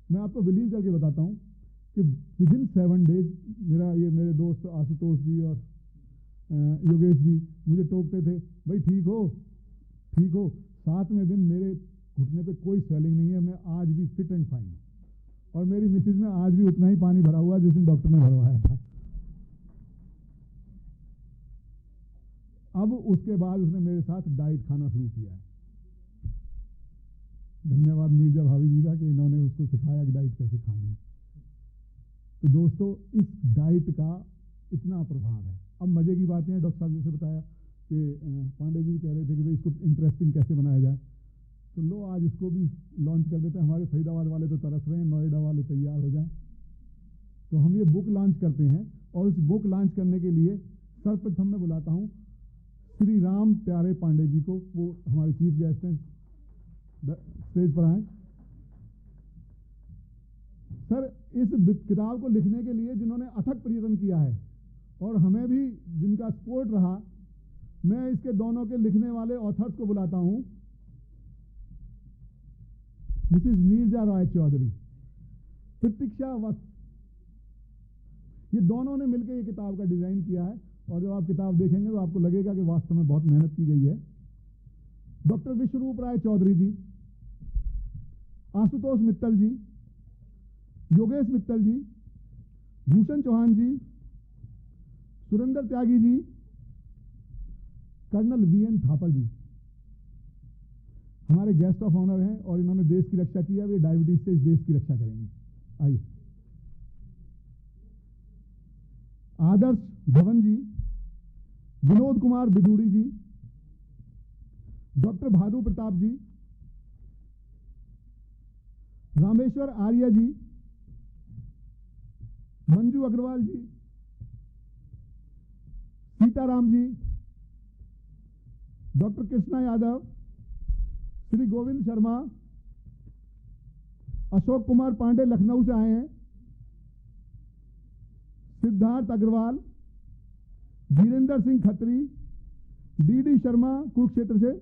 मैं आपको बिलीव करके बताता हूँ कि विदिन 7 डेज मेरे दोस्त आशुतोष जी और योगेश जी मुझे टोकते थे, भाई ठीक हो ठीक हो। 7वें दिन मेरे घुटने पे कोई स्वेलिंग नहीं है, मैं आज भी फिट एंड फाइन हूँ। और मेरी मिसेज में आज भी उतना ही पानी भरा हुआ जिस दिन डॉक्टर ने भरवाया था। अब उसके बाद उसने मेरे साथ डाइट खाना शुरू किया है। धन्यवाद नीरजा भाभी जी का कि इन्होंने उसको सिखाया कि डाइट कैसे खानी है। तो दोस्तों इस डाइट का इतना प्रभाव है। अब मजे की बातें हैं, डॉक्टर साहब जैसे बताया कि पांडे जी कह रहे थे कि भाई इसको इंटरेस्टिंग कैसे बनाया जाए, तो लो आज इसको भी लॉन्च कर देते हैं। हमारे फरीदाबाद वाले तो तरस रहे हैं, नोएडा वाले तैयार हो जाएं। तो हम ये बुक लॉन्च करते हैं और इस बुक लॉन्च करने के लिए सर्वप्रथम मैं बुलाता हूँ श्री राम प्यारे पांडे जी को। वो हमारे चीफ गेस्ट हैं, स्टेज पर आए। सर इस किताब को लिखने के लिए जिन्होंने अथक प्रयत्न किया है और हमें भी जिनका सपोर्ट रहा, मैं इसके दोनों के लिखने वाले ऑथर्स को बुलाता हूं। मिसेस नीरजा रॉय चौधरी, प्रतीक्षा वत्स, ये दोनों ने मिलकर ये किताब का डिजाइन किया है। और जब आप किताब देखेंगे तो आपको लगेगा कि वास्तव में बहुत मेहनत की गई है। डॉक्टर विश्वरूप राय चौधरी जी, आशुतोष मित्तल जी, योगेश मित्तल जी, भूषण चौहान जी, सुरेंद्र त्यागी जी, कर्नल VN थापर जी, हमारे गेस्ट ऑफ ऑनर हैं और इन्होंने देश की रक्षा की है, वे डायबिटीज से इस देश की रक्षा करेंगे। आइए। आदर्श धवन जी, विनोद कुमार बिधूड़ी जी, डॉक्टर भानु प्रताप जी, रामेश्वर आर्य जी, मंजू अग्रवाल जी, सीताराम जी, डॉक्टर कृष्णा यादव, श्री गोविंद शर्मा, अशोक कुमार पांडे लखनऊ से आए हैं, सिद्धार्थ अग्रवाल, वीरेंद्र सिंह खत्री, डी शर्मा कुरुक्षेत्र से,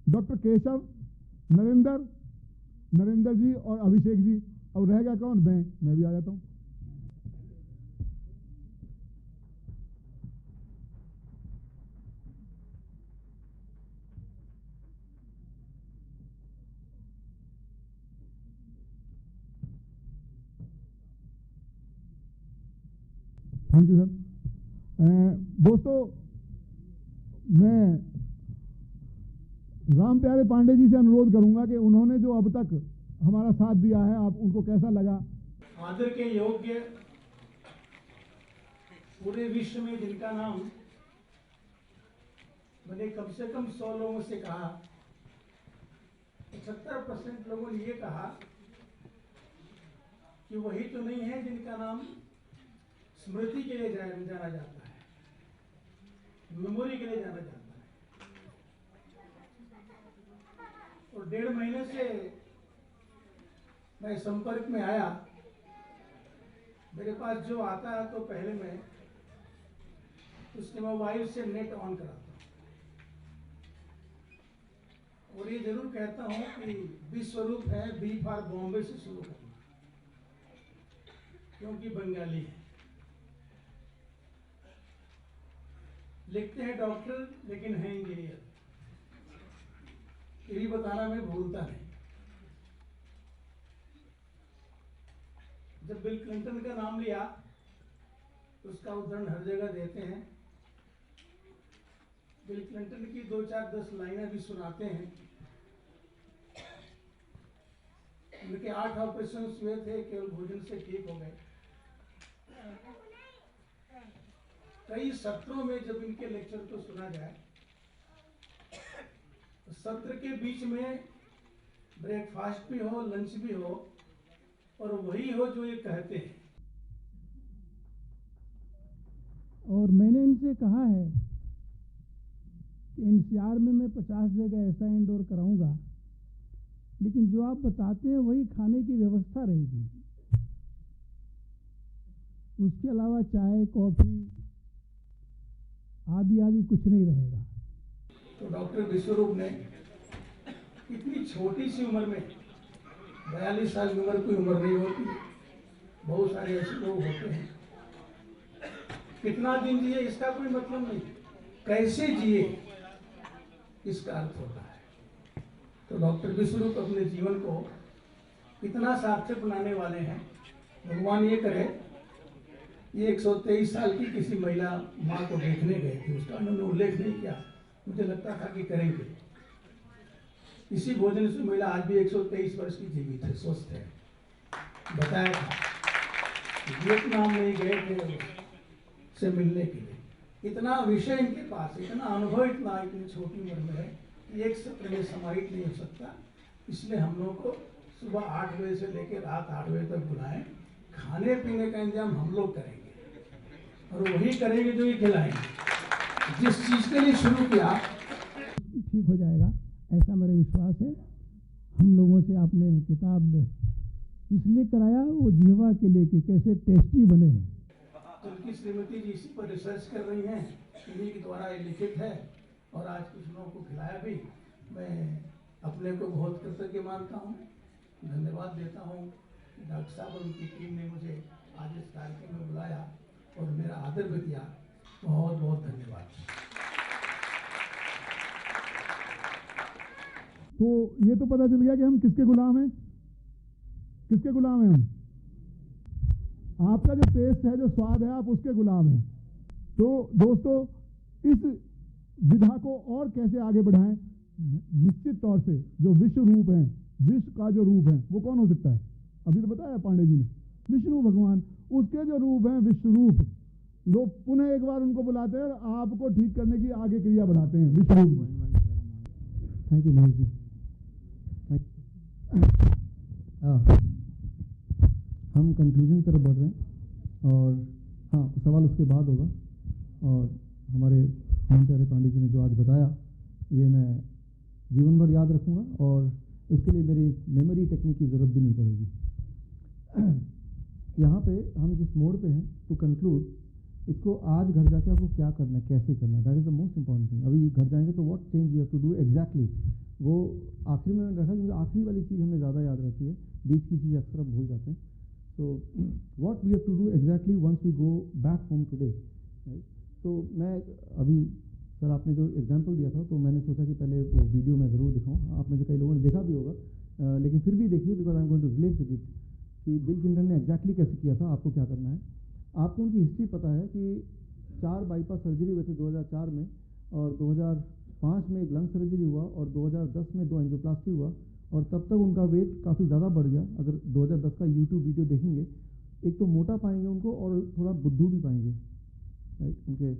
डॉक्टर केशव, नरेंद्र जी और अभिषेक जी। और रह गया कौन? मैं भी आ जाता हूं। Thank you sir. दोस्तों, मैं राम प्यारे पांडे जी से अनुरोध करूंगा कि उन्होंने जो अब तक हमारा साथ दिया है, आप उनको कैसा लगा? आदर के योग्य पूरे विश्व में जिनका नाम मैंने कम से कम 100 लोगों से कहा, 75% लोगों ने ये कहा कि वही तो नहीं है जिनका नाम स्मृति के लिए जाना जाता है, मेमोरी के लिए जाना जाता है। और 1.5 महीने से मैं संपर्क में आया, मेरे पास जो आता है तो पहले मैं उसके मोबाइल से नेट ऑन कराता हूँ और ये जरूर कहता हूँ कि विश्वरूप है, बी फॉर बॉम्बे से शुरू करना, क्योंकि बंगाली है। लिखते हैं डॉक्टर लेकिन है इंजीनियर, ये भी बताना मैं भूलता नहीं। जब बिल क्लिंटन का नाम लिया तो उसका उदाहरण हर जगह देते हैं। बिल क्लिंटन की 2-4-10 लाइनें भी सुनाते हैं। उनके 8 ऑपरेशन हुए थे, केवल भोजन से ठीक हो गए। कई सत्रों में जब इनके लेक्चर को सुना जाए, तो सत्र के बीच में ब्रेकफास्ट भी हो, लंच भी हो, और वही हो जो ये कहते हैं। और मैंने इनसे कहा है कि एनसीआर में मैं 50 जगह ऐसा इंडोर कराऊंगा, लेकिन जो आप बताते हैं वही खाने की व्यवस्था रहेगी। उसके अलावा चाय, कॉफी आदि कुछ नहीं रहेगा। तो डॉक्टर विश्वरूप ने इतनी छोटी सी उम्र में, 42 साल की उम्र कोई उम्र नहीं होती, बहुत सारे ऐसे लोग होते हैं, कितना दिन जिए इसका कोई मतलब नहीं, कैसे जिए इसका अर्थ होता है। तो डॉक्टर विश्वरूप अपने जीवन को इतना सार्थक बनाने वाले हैं। भगवान ये करे, ये 123 साल की किसी महिला माँ को देखने गए थे, उसका उन्होंने उल्लेख नहीं किया, मुझे लगता था कि करेंगे। इसी भोजन से महिला आज भी 123 वर्ष की जीवित है, स्वस्थ है। बताया था वियतनाम में गए थे से मिलने के लिए। इतना विषय इनके पास, इतना अनुभव, इतना इतनी छोटी उम्र में है कि एक सत्र में समाहित नहीं हो सकता। इसलिए हम लोग को सुबह 8 बजे से लेकर रात 8 बजे तक बुलाएं। खाने पीने का इंतजाम हम लोग करेंगे और वही करेंगे जो ये खिलाएंगे। जिस चीज के लिए शुरू किया ठीक हो जाएगा, ऐसा मेरा विश्वास है। हम लोगों से आपने किताब इसलिए कराया, वो जीवा के लिए कि कैसे टेस्टी बने। उनकी श्रीमती जी इसी पर रिसर्च कर रही हैं, इन्हीं के द्वारा ये लिखित है और आज कुछ लोगों को खिलाया भी। मैं अपने को बहुत कृतज्ञ मानता हूँ, धन्यवाद देता हूँ। डॉक्टर साहब और उनकी टीम ने मुझे आज इस कार्यक्रम में बुलाया और मेरा आदर भी किया। बहुत बहुत धन्यवाद। तो ये तो पता चल गया कि हम किसके गुलाम हैं, किसके गुलाम हैं हम। आपका जो टेस्ट है, जो स्वाद है, आप उसके गुलाम हैं। तो दोस्तों, इस विधा को और कैसे आगे बढ़ाएं, निश्चित तौर से जो विश्व रूप हैं, विश्व का जो रूप है वो कौन हो सकता है? अभी तो बताया पांडे जी ने, विष्णु भगवान, उसके जो रूप हैं विश्व रूप, लोग पुनः एक बार उनको बुलाते हैं और आपको ठीक करने की आगे क्रिया बढ़ाते हैं विश्व रूप जी। Thank you Mahesh ji. हम कंक्लूजन की तरफ बढ़ रहे हैं और हाँ, सवाल उसके बाद होगा। और हमारे प्यारे पांडे जी ने जो आज बताया ये मैं जीवन भर याद रखूँगा और इसके लिए मेरी मेमोरी टेक्निक की ज़रूरत भी नहीं पड़ेगी। यहाँ पे हम जिस मोड पे हैं, टू कंक्लूड, इसको आज घर जाके आपको क्या करना है, कैसे करना है, that is the most important thing. अभी घर जाएंगे तो what change you have to do exactly, वो आखिरी में मैंने रखा क्योंकि आखिरी वाली चीज़ हमें ज़्यादा याद रहती है, बीच की चीज़ अक्सर हम भूल जाते हैं। So what we have to do exactly once we go back home today, right. तो मैं अभी सर आपने जो एग्जांपल दिया था तो मैंने सोचा कि पहले वो वीडियो मैं ज़रूर दिखाऊँ। आप में से कई लोगों ने देखा भी होगा, लेकिन फिर भी देखिए because I am going to relate with it कि बिल क्लिंटन ने एग्जैक्टली कैसे किया था, आपको क्या करना है। आपको उनकी हिस्ट्री पता है कि 4 बाईपास सर्जरी हुए थे 2004 में, और 2005 में एक लंग सर्जरी हुआ, और 2010 में 2 एंजियोप्लास्टी हुआ, और तब तक उनका वेट काफ़ी ज़्यादा बढ़ गया। अगर 2010 का यूट्यूब वीडियो देखेंगे, एक तो मोटा पाएंगे उनको और थोड़ा बुद्धू भी पाएंगे, राइट। उनके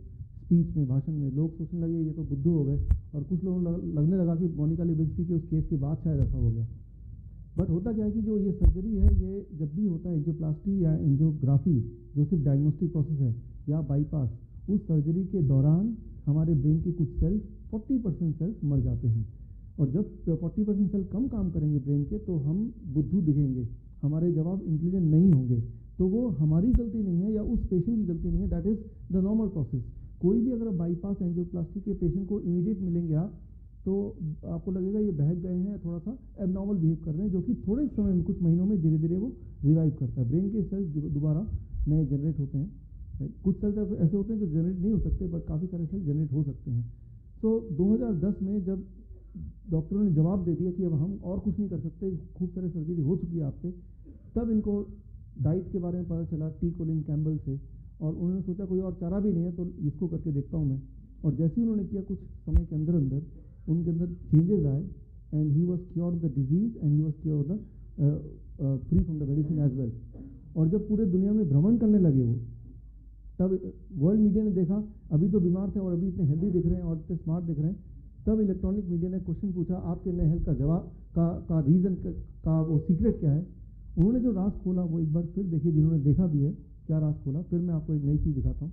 स्पीच में, भाषण में लोग सोचने लगे ये तो बुद्धू हो गए, और कुछ लोगों लगने लगा कि मोनिका लेविंस्की के उस केस के बाद शायद ऐसा हो गया। बट होता क्या है कि जो ये सर्जरी है, ये जब भी होता है एंजियोप्लास्टी या एंजियोग्राफी, जो सिर्फ डायग्नोस्टिक प्रोसेस है, या बाईपास, उस सर्जरी के दौरान हमारे ब्रेन के कुछ सेल्स 40% सेल्स मर जाते हैं। और जब 40% सेल कम काम करेंगे ब्रेन के, तो हम बुद्धू दिखेंगे, हमारे जवाब इंटेलिजेंट नहीं होंगे। तो वो हमारी गलती नहीं है या उस पेशेंट की गलती नहीं है, that is the normal process. कोई भी अगर बाईपास एंजियोप्लास्टी के पेशेंट को इमीडिएट मिलेंगे आप, तो आपको लगेगा ये बहक गए हैं, थोड़ा सा एबनॉर्मल बिहेव कर रहे हैं, जो कि थोड़े समय में, कुछ महीनों में धीरे धीरे वो रिवाइव करता है। ब्रेन के सेल्स दोबारा नए जनरेट होते हैं। कुछ सेल्स ऐसे होते हैं जो जनरेट नहीं हो सकते, बट काफ़ी सारे सेल्स जनरेट हो सकते हैं। तो 2010 में जब डॉक्टरों ने जवाब दे दिया कि अब हम और कुछ नहीं कर सकते, खूब सारे सर्जरी हो चुकी है आपसे, तब इनको डाइट के बारे में पता चला टी कोलिन कैम्बल से, और उन्होंने सोचा कोई और चारा भी नहीं है तो इसको करके देखता हूँ मैं। और जैसे ही उन्होंने किया, कुछ समय के अंदर अंदर उनके अंदर चेंजेस आए, and he was cured the disease and he was cured the free from the medicine as well. और जब पूरे दुनिया में भ्रमण करने लगे वो, तब वर्ल्ड मीडिया ने देखा अभी तो बीमार थे और अभी इतने हेल्दी दिख रहे हैं और इतने स्मार्ट दिख रहे हैं। तब इलेक्ट्रॉनिक मीडिया ने क्वेश्चन पूछा, आपके नए हेल्थ का जवाब का रीज़न का वो सीक्रेट क्या है। उन्होंने जो राज खोला वो एक बार फिर देखिए, जिन्होंने देखा भी है क्या राज खोला। फिर मैं आपको एक नई चीज़ दिखाता हूँ।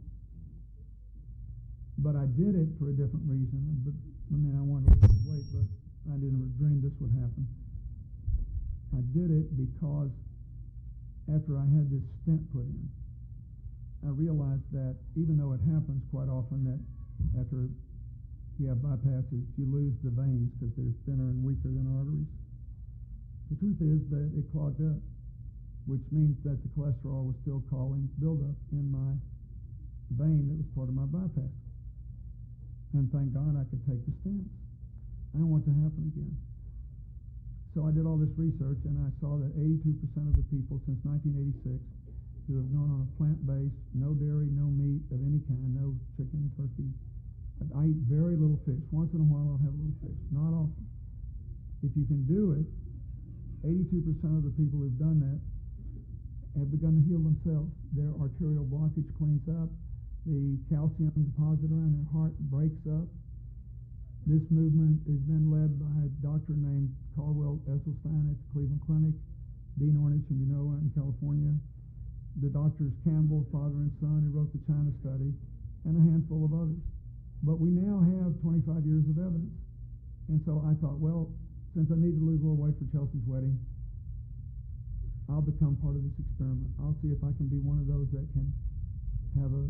But I did it for a different reason. But I mean, I wanted to lose weight, but I didn't dream this would happen. I did it because after I had this stent put in, I realized that even though it happens quite often that after you have bypasses, you lose the veins because they're thinner and weaker than arteries. The truth is that it clogged up, which means that the cholesterol was still causing buildup in my vein that was part of my bypass. And thank God I could take the stents. I don't want it to happen again. So I did all this research, and I saw that 82% of the people since 1986 who have gone on a plant-based, no dairy, no meat of any kind, no chicken, turkey. I eat very little fish. Once in a while I'll have a little fish, not often. If you can do it, 82% of the people who've done that have begun to heal themselves. Their arterial blockage cleans up. The calcium deposit around their heart breaks up. This movement has been led by a doctor named Caldwell Esselstyn at the Cleveland Clinic, Dean Ornish, whom you know, out in California, the doctors Campbell, father and son, who wrote the China study, and a handful of others. But we now have 25 years of evidence. And so I thought, well, since I need to lose a little weight for Chelsea's wedding, I'll become part of this experiment. I'll see if I can be one of those that can have a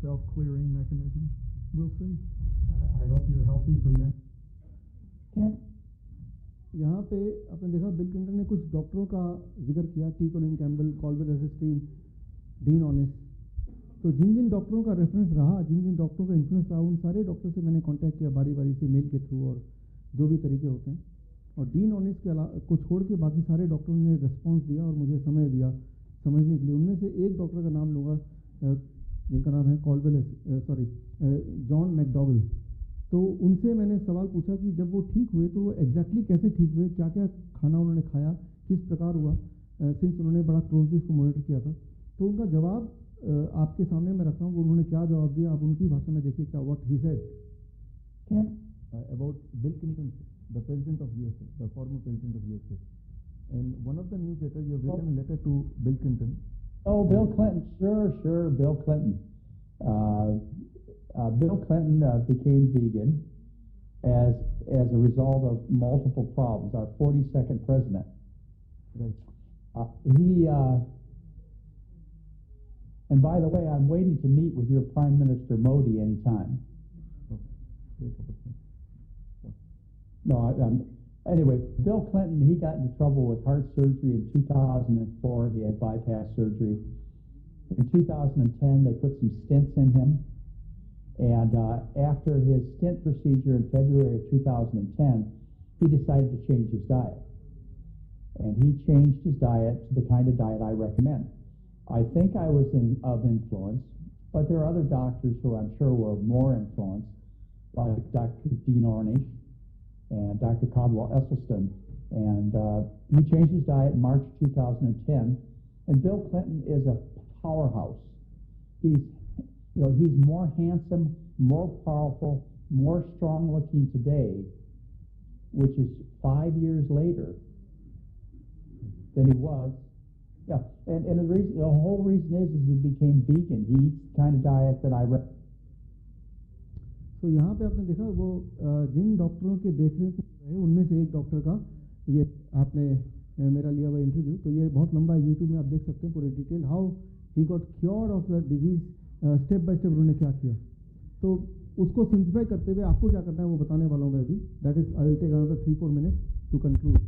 self-clearing mechanism. We'll see. I hope you're healthy from that. यहाँ पे आपने देखा bill Clinton ने कुछ डॉक्टरों का जिक्र किया, टी कोलिन कैम्बल, कॉल्वेल एसेस्टीन, डीन ऑनिस। तो जिन जिन डॉक्टरों का रेफरेंस रहा, जिन जिन डॉक्टरों का इन्फ्लुएंस रहा, उन सारे डॉक्टर से मैंने कांटेक्ट किया बारी बारी से, मेल के थ्रू और जो भी तरीके होते हैं। और डीन ऑनिस के अलावा को छोड़ के बाकी सारे डॉक्टरों ने रिस्पॉन्स दिया और मुझे समय दिया समझने के लिए। उनमें से एक डॉक्टर का नाम लूँगा जिनका नाम है जॉन मैकडॉगल। तो उनसे मैंने सवाल पूछा कि जब वो ठीक हुए तो वो एग्जैक्टली कैसे ठीक हुए, क्या क्या खाना उन्होंने खाया, किस प्रकार हुआ, सिंस उन्होंने बड़ा क्लोजली इसको मॉनिटर किया था। तो उनका जवाब आपके सामने मैं रखा हूँ, वो उन्होंने क्या जवाब दिया, आप उनकी भाषा में देखिए क्या what he said about Bill Clinton, the president of USA, the former president of USA. And one of the newsletter you have written a letter to Bill Clinton. Oh, Bill Clinton, sure, Bill Clinton. Bill Clinton became vegan as a result of multiple problems. Our 42nd president. Right. And by the way, I'm waiting to meet with your Prime Minister Modi anytime. No, anyway, Bill Clinton, he got into trouble with heart surgery in 2004. He had bypass surgery. In 2010, they put some stents in him. And after his stent procedure in February of 2010, he decided to change his diet. And he changed his diet to the kind of diet I recommend. I think I was of influence, but there are other doctors who I'm sure were more influenced, like Dr. Dean Ornish and Dr. Caldwell Esselstyn. And he changed his diet in March 2010. And Bill Clinton is a powerhouse. He's more handsome, more powerful, more strong-looking today, which is 5 years later, than he was. Yeah, and the whole reason is he became vegan. He eats the kind of diet that I recommend. तो यहाँ पे आपने देखा वो जिन डॉक्टरों के देखरेख में रहे उनमें से एक डॉक्टर का ये आपने मेरा लिया हुआ इंटरव्यू, तो ये बहुत लंबा है, यूट्यूब में आप देख सकते हैं पूरे detail, how he got cured of the disease, step by step उन्होंने क्या किया। तो उसको सिंप्लीफाई करते हुए आपको क्या करना है वो बताने वाला हूँ मैं अभी। That is I will take another 3-4 minute to conclude.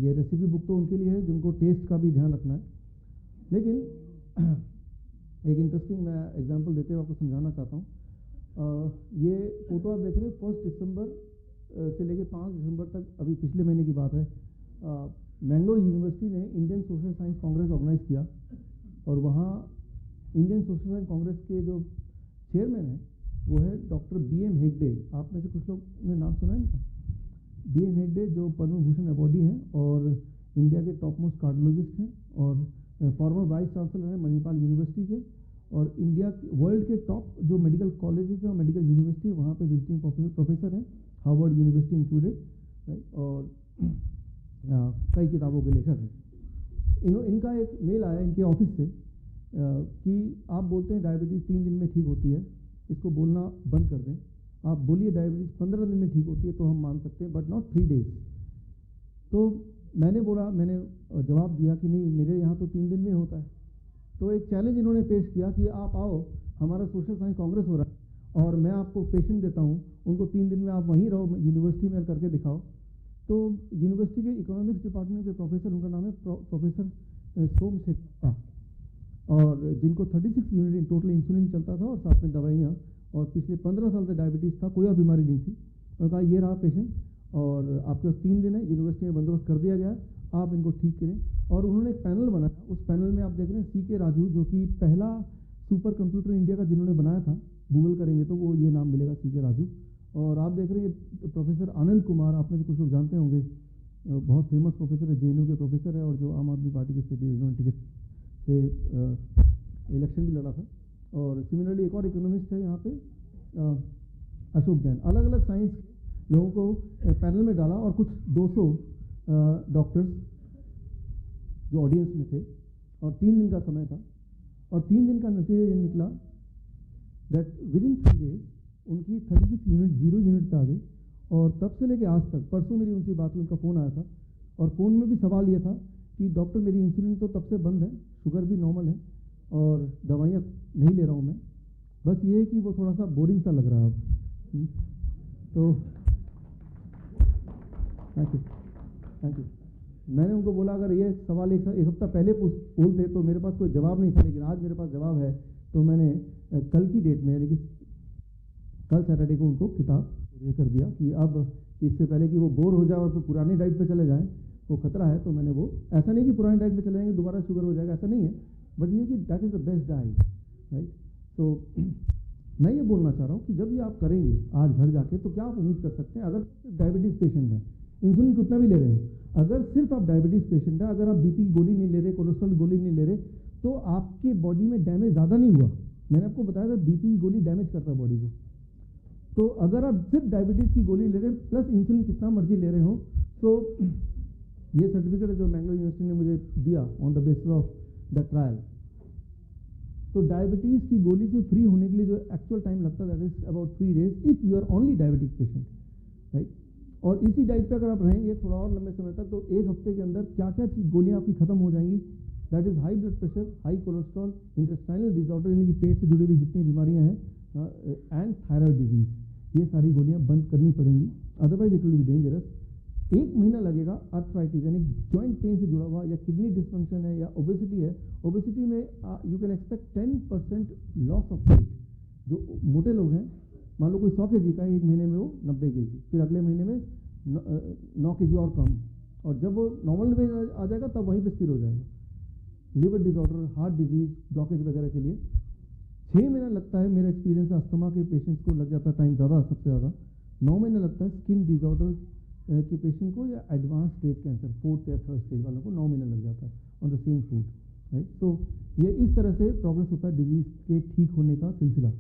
ये रेसिपी बुक तो उनके लिए है जिनको टेस्ट का भी ध्यान रखना है, लेकिन एक इंटरेस्टिंग मैं एग्जांपल देते हुए आपको समझाना चाहता हूँ। ये फोटो आप देख रहे हैं 1 दिसंबर से लेकर 5 दिसंबर तक, अभी पिछले महीने की बात है, मैंगलोर यूनिवर्सिटी ने Indian Social Science Congress organise किया और वहाँ इंडियन सोशल साइंस कांग्रेस के जो चेयरमैन हैं वो है डॉक्टर BM हेगडे। आप में से कुछ लोग ने नाम सुना है इनका? BM हेगडे जो पद्म भूषण अवॉर्डी हैं और इंडिया के टॉप मोस्ट कार्डियोलॉजिस्ट हैं और फॉर्मर वाइस चांसलर हैं मणिपाल यूनिवर्सिटी के, और इंडिया वर्ल्ड के टॉप जो मेडिकल कॉलेजेस हैं और मेडिकल यूनिवर्सिटी है वहाँ पे विजिटिंग प्रोफेसर हैं, हार्वर्ड यूनिवर्सिटी इंक्लूडेड, राइट, और कई किताबों के लेखक हैं। इनका एक मेल आया इनके ऑफिस से कि आप बोलते हैं डायबिटीज़ 3 दिन में ठीक होती है, इसको बोलना बंद कर दें, आप बोलिए डायबिटीज़ 15 दिन में ठीक होती है तो हम मान सकते हैं, बट नॉट 3 डेज। तो मैंने जवाब दिया कि नहीं, मेरे यहाँ तो 3 दिन में होता है। तो एक चैलेंज इन्होंने पेश किया कि आप आओ, हमारा सोशल साइंस कांग्रेस हो रहा है और मैं आपको पेशेंट देता हूँ, उनको 3 दिन में आप वहीं रहो, यूनिवर्सिटी में करके दिखाओ। तो यूनिवर्सिटी के इकोनॉमिक्स डिपार्टमेंट के प्रोफेसर, उनका नाम है प्रोफेसर सोमशेखर, और जिनको 36 यूनिट इन टोटल इंसुलिन चलता था और साथ में दवाइयाँ, और पिछले 15 साल से डायबिटीज़ था, कोई और बीमारी नहीं थी। उन्होंने कहा ये रहा पेशेंट और आपके पास 3 दिन है, यूनिवर्सिटी में बंदोबस्त कर दिया गया है, आप इनको ठीक करें। और उन्होंने एक पैनल बनाया, उस पैनल में आप देख रहे हैं CK राजू, जो कि पहला सुपर कंप्यूटर इंडिया का जिन्होंने बनाया था, गूगल करेंगे तो वो ये नाम मिलेगा CK राजू। और आप देख रहे हैं प्रोफेसर आनंद कुमार, आप में से कुछ लोग जानते होंगे, बहुत फेमस प्रोफेसर है, JNU के प्रोफेसर है और जो आम आदमी पार्टी के टिकट से इलेक्शन भी लड़ा था। और सिमिलरली एक और इकोनॉमिस्ट है यहाँ पे अशोक जैन। अलग अलग साइंस के लोगों को पैनल में डाला और कुछ 200 डॉक्टर्स जो ऑडियंस में थे, और 3 दिन का समय था, और 3 दिन का नतीजा ये निकला दैट विद इन 3 डेज उनकी 36 यूनिट 0 यूनिट पे आ गई। और तब से लेके आज तक, परसों मेरी उनसे बात हुई, उनका फ़ोन आया था और फ़ोन में भी सवाल ये था कि डॉक्टर मेरी इंसुलिन तो तब से बंद है, शुगर भी नॉर्मल है और दवाइयाँ नहीं ले रहा हूँ मैं, बस ये है कि वो थोड़ा सा बोरिंग सा लग रहा है अब। तो थैंक यू। मैंने उनको बोला अगर ये सवाल एक हफ्ता पहले बोलते तो मेरे पास कोई जवाब नहीं था, लेकिन आज मेरे पास जवाब है। तो मैंने कल की डेट में, यानी कि कल सैटरडे को उनको किताब ये कर दिया कि अब इससे पहले कि वो बोर हो जाए और फिर पुरानी डाइट पे चले जाएं, वो खतरा है। तो मैंने वो, ऐसा नहीं कि पुरानी डाइट पे चले जाएंगे दोबारा शुगर हो जाएगा, ऐसा नहीं है, बट ये कि that is the best diet, right. तो मैं ये बोलना चाह रहा हूँ कि जब ये आप करेंगे आज घर जाके, तो क्या आप उम्मीद कर सकते हैं, अगर डायबिटीज़ पेशेंट है, इंसुलिन कितना भी ले रहे हो, अगर सिर्फ आप डायबिटीज़ पेशेंट है, अगर आप बीपी की गोली नहीं ले रहे, कोलेस्ट्रॉल की गोली नहीं ले रहे, तो आपके बॉडी में डैमेज ज़्यादा नहीं हुआ। मैंने आपको बताया था बीपी की गोली डैमेज करता है बॉडी को। तो अगर आप सिर्फ डायबिटीज़ की गोली ले रहे हैं प्लस इंसुलिन कितना मर्जी ले रहे हो, तो ये सर्टिफिकेट जो मैंगलोर यूनिवर्सिटी ने मुझे दिया on the basis of the trial, तो डायबिटीज़ की गोली से फ्री होने के लिए जो एक्चुअल टाइम लगता है that is about 3 days if you are only diabetic patient, right. और इसी डाइट पे अगर आप रहेंगे थोड़ा और लंबे समय तक, तो 1 हफ्ते के अंदर क्या क्या चीज़ गोलियाँ आपकी खत्म हो जाएंगी। That is high blood pressure, high cholesterol, intestinal disorder यानी कि पेट से जुड़ी हुई जितनी बीमारियाँ हैं, एंड थायराइड डिजीज़, ये सारी गोलियाँ बंद करनी पड़ेंगी, otherwise it will be dangerous. 1 महीना लगेगा अर्थराइटिस यानी जॉइंट पेन से जुड़ा हुआ, या किडनी डिस्फंक्शन है, या ओबेसिटी है। ओबेसिटी में you can expect 10% loss of weight. जो मोटे लोग हैं, मान लो कोई 100 kg का है, 1 महीने में वो 90 kg, फिर अगले महीने में 9 kg और कम, और जब वो नॉर्मल वेट आ जाएगा तब वहीं पे स्थिर हो जाएगा। Liver disorder, heart disease, blockage वगैरह के लिए 6 महीना लगता है, मेरा एक्सपीरियंस अस्थमा के पेशेंट्स को लग जाता है टाइम ज़्यादा, सबसे ज़्यादा 9 महीने लगता है। स्किन डिसऑर्डर के पेशेंट को, या एडवांस स्टेज कैंसर 4th या 3rd स्टेज वालों को 9 महीने लग जाता है on the same food, right. तो ये इस तरह से प्रोग्रेस होता है डिजीज़ के ठीक होने का सिलसिला।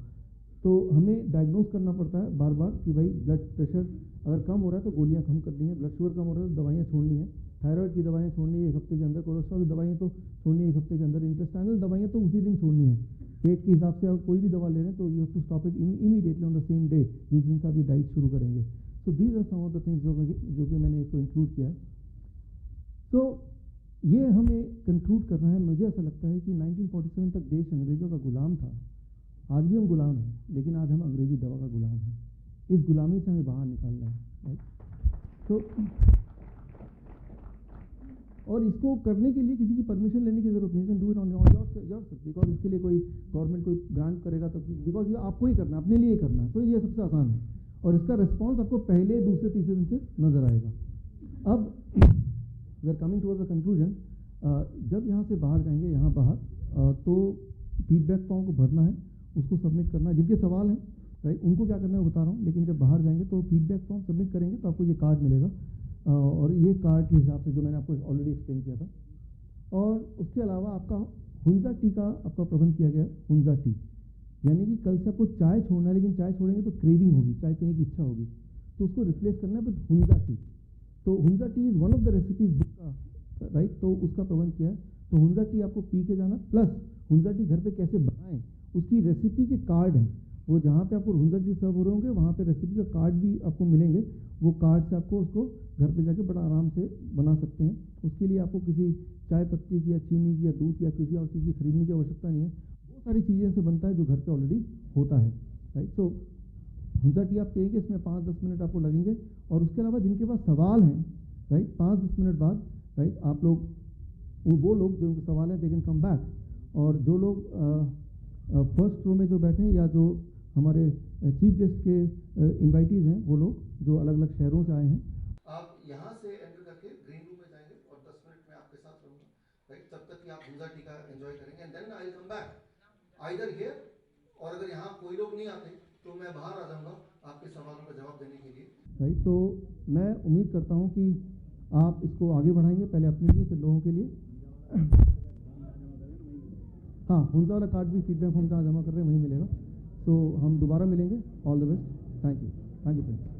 तो हमें डायग्नोज करना पड़ता है बार बार कि भाई ब्लड प्रेशर अगर कम हो रहा है तो गोलियां कम करनी है, ब्लड शुगर कम हो रहा है तो दवाइयाँ छोड़नी है, थायराइड की दवाइयाँ छोड़नी है 1 हफ्ते के अंदर, कोलेस्ट्रॉल की दवाइयाँ तो छोड़नी है 1 हफ्ते के अंदर, इंटेस्टाइनल दवाइयाँ तो उसी दिन छोड़नी है। पेट के हिसाब से अगर कोई भी दवा ले रहे हैं तो you have to stop it immediately on the same day, जिस दिन से आप ये डाइट शुरू करेंगे। So these are some of the things जो कि मैंने इसको इंक्लूड किया है। तो ये हमें कंक्लूड करना है। मुझे ऐसा लगता है कि 1947 तक देश अंग्रेजों का गुलाम था, आज भी हम गुलाम हैं, लेकिन आज हम अंग्रेजी दवा का गुलाम हैं। इस गुलामी से हमें बाहर निकालना है, राइट। तो और इसको करने के लिए किसी की परमिशन लेने की जरूरत नहीं, do it on yourself, because इसके लिए कोई गवर्नमेंट कोई ग्रांट करेगा तो, बिकॉज ये आपको ही करना है, अपने लिए ही करना है। तो ये सबसे आसान है, और इसका रिस्पॉन्स आपको पहले, दूसरे, तीसरे दिन से नजर आएगा। अब we are coming towards the conclusion. जब यहाँ से बाहर जाएंगे, यहाँ बाहर, तो फीडबैक फॉर्म को भरना है, उसको सबमिट करना है। जिनके सवाल हैं, राइट, उनको क्या करना है बता रहा हूँ, लेकिन जब बाहर जाएंगे तो फीडबैक फॉर्म सबमिट करेंगे तो आपको ये कार्ड मिलेगा, और ये कार्ड के हिसाब से जो मैंने आपको ऑलरेडी एक्सप्लेन किया था। और उसके अलावा आपका हुंजा टी का आपका प्रबंध किया गया है। हुंजा टी यानी कि कल से आपको चाय छोड़ना है, लेकिन चाय छोड़ेंगे तो क्रेविंग होगी, चाय पीने की इच्छा होगी, तो उसको रिप्लेस करना है विद हुंजा टी। तो Hunza tea is one of the recipes book का, राइट, तो उसका प्रबंध किया है। तो हुंजा टी आपको पी के जाना, प्लस हुंजा टी घर पे कैसे बनाएं उसकी रेसिपी के कार्ड हैं, वो जहाँ पे आपको हुंजा टी सर्व हो रहे होंगे वहाँ पे रेसिपी का कार्ड भी आपको मिलेंगे। वो कार्ड से आपको उसको घर पे जाके बड़ा आराम से बना सकते हैं। उसके लिए आपको किसी चाय पत्ती की या चीनी की या दूध या किसी और चीज़ की खरीदने की आवश्यकता नहीं है, बहुत सारी चीज़ें से बनता है जो घर पे ऑलरेडी होता है, राइट। तो हुंजा टी आप पिएंगे, इसमें 5-10 मिनट आपको लगेंगे। और उसके अलावा जिनके पास सवाल हैं, राइट, 5-10 मिनट बाद, राइट, आप लोग वो लोग जो उनके सवाल हैं दे कैन कम बैक, और जो लोग फर्स्ट रो में जो बैठे हैं या जो हमारे चीफ गेस्ट के इनवाइटीज़ हैं, वो लोग जो अलग अलग शहरों से आए हैं, आप यहाँ से एंटर करके ग्रीन रूम में जाएंगे और 10 मिनट में आपके साथ रहूँगा, राइट, तब तक कि आप हुंजा टी का एंजॉय करेंगे, and then I will come back either here, और अगर यहाँ कोई लोग नहीं आते तो मैं बाहर आ जाऊँगा आपके सवालों का जवाब देने के लिए, राइट। तो मैं उम्मीद करता हूँ कि आप इसको आगे बढ़ाएंगे, पहले अपने लिए फिर लोगों के लिए। हाँ, हुंजा वाला कार्ड भी फीडबैक फॉर्म जहाँ जमा कर रहे हैं वहीं मिलेगा। तो हम दोबारा मिलेंगे। All the best. Thank you friends.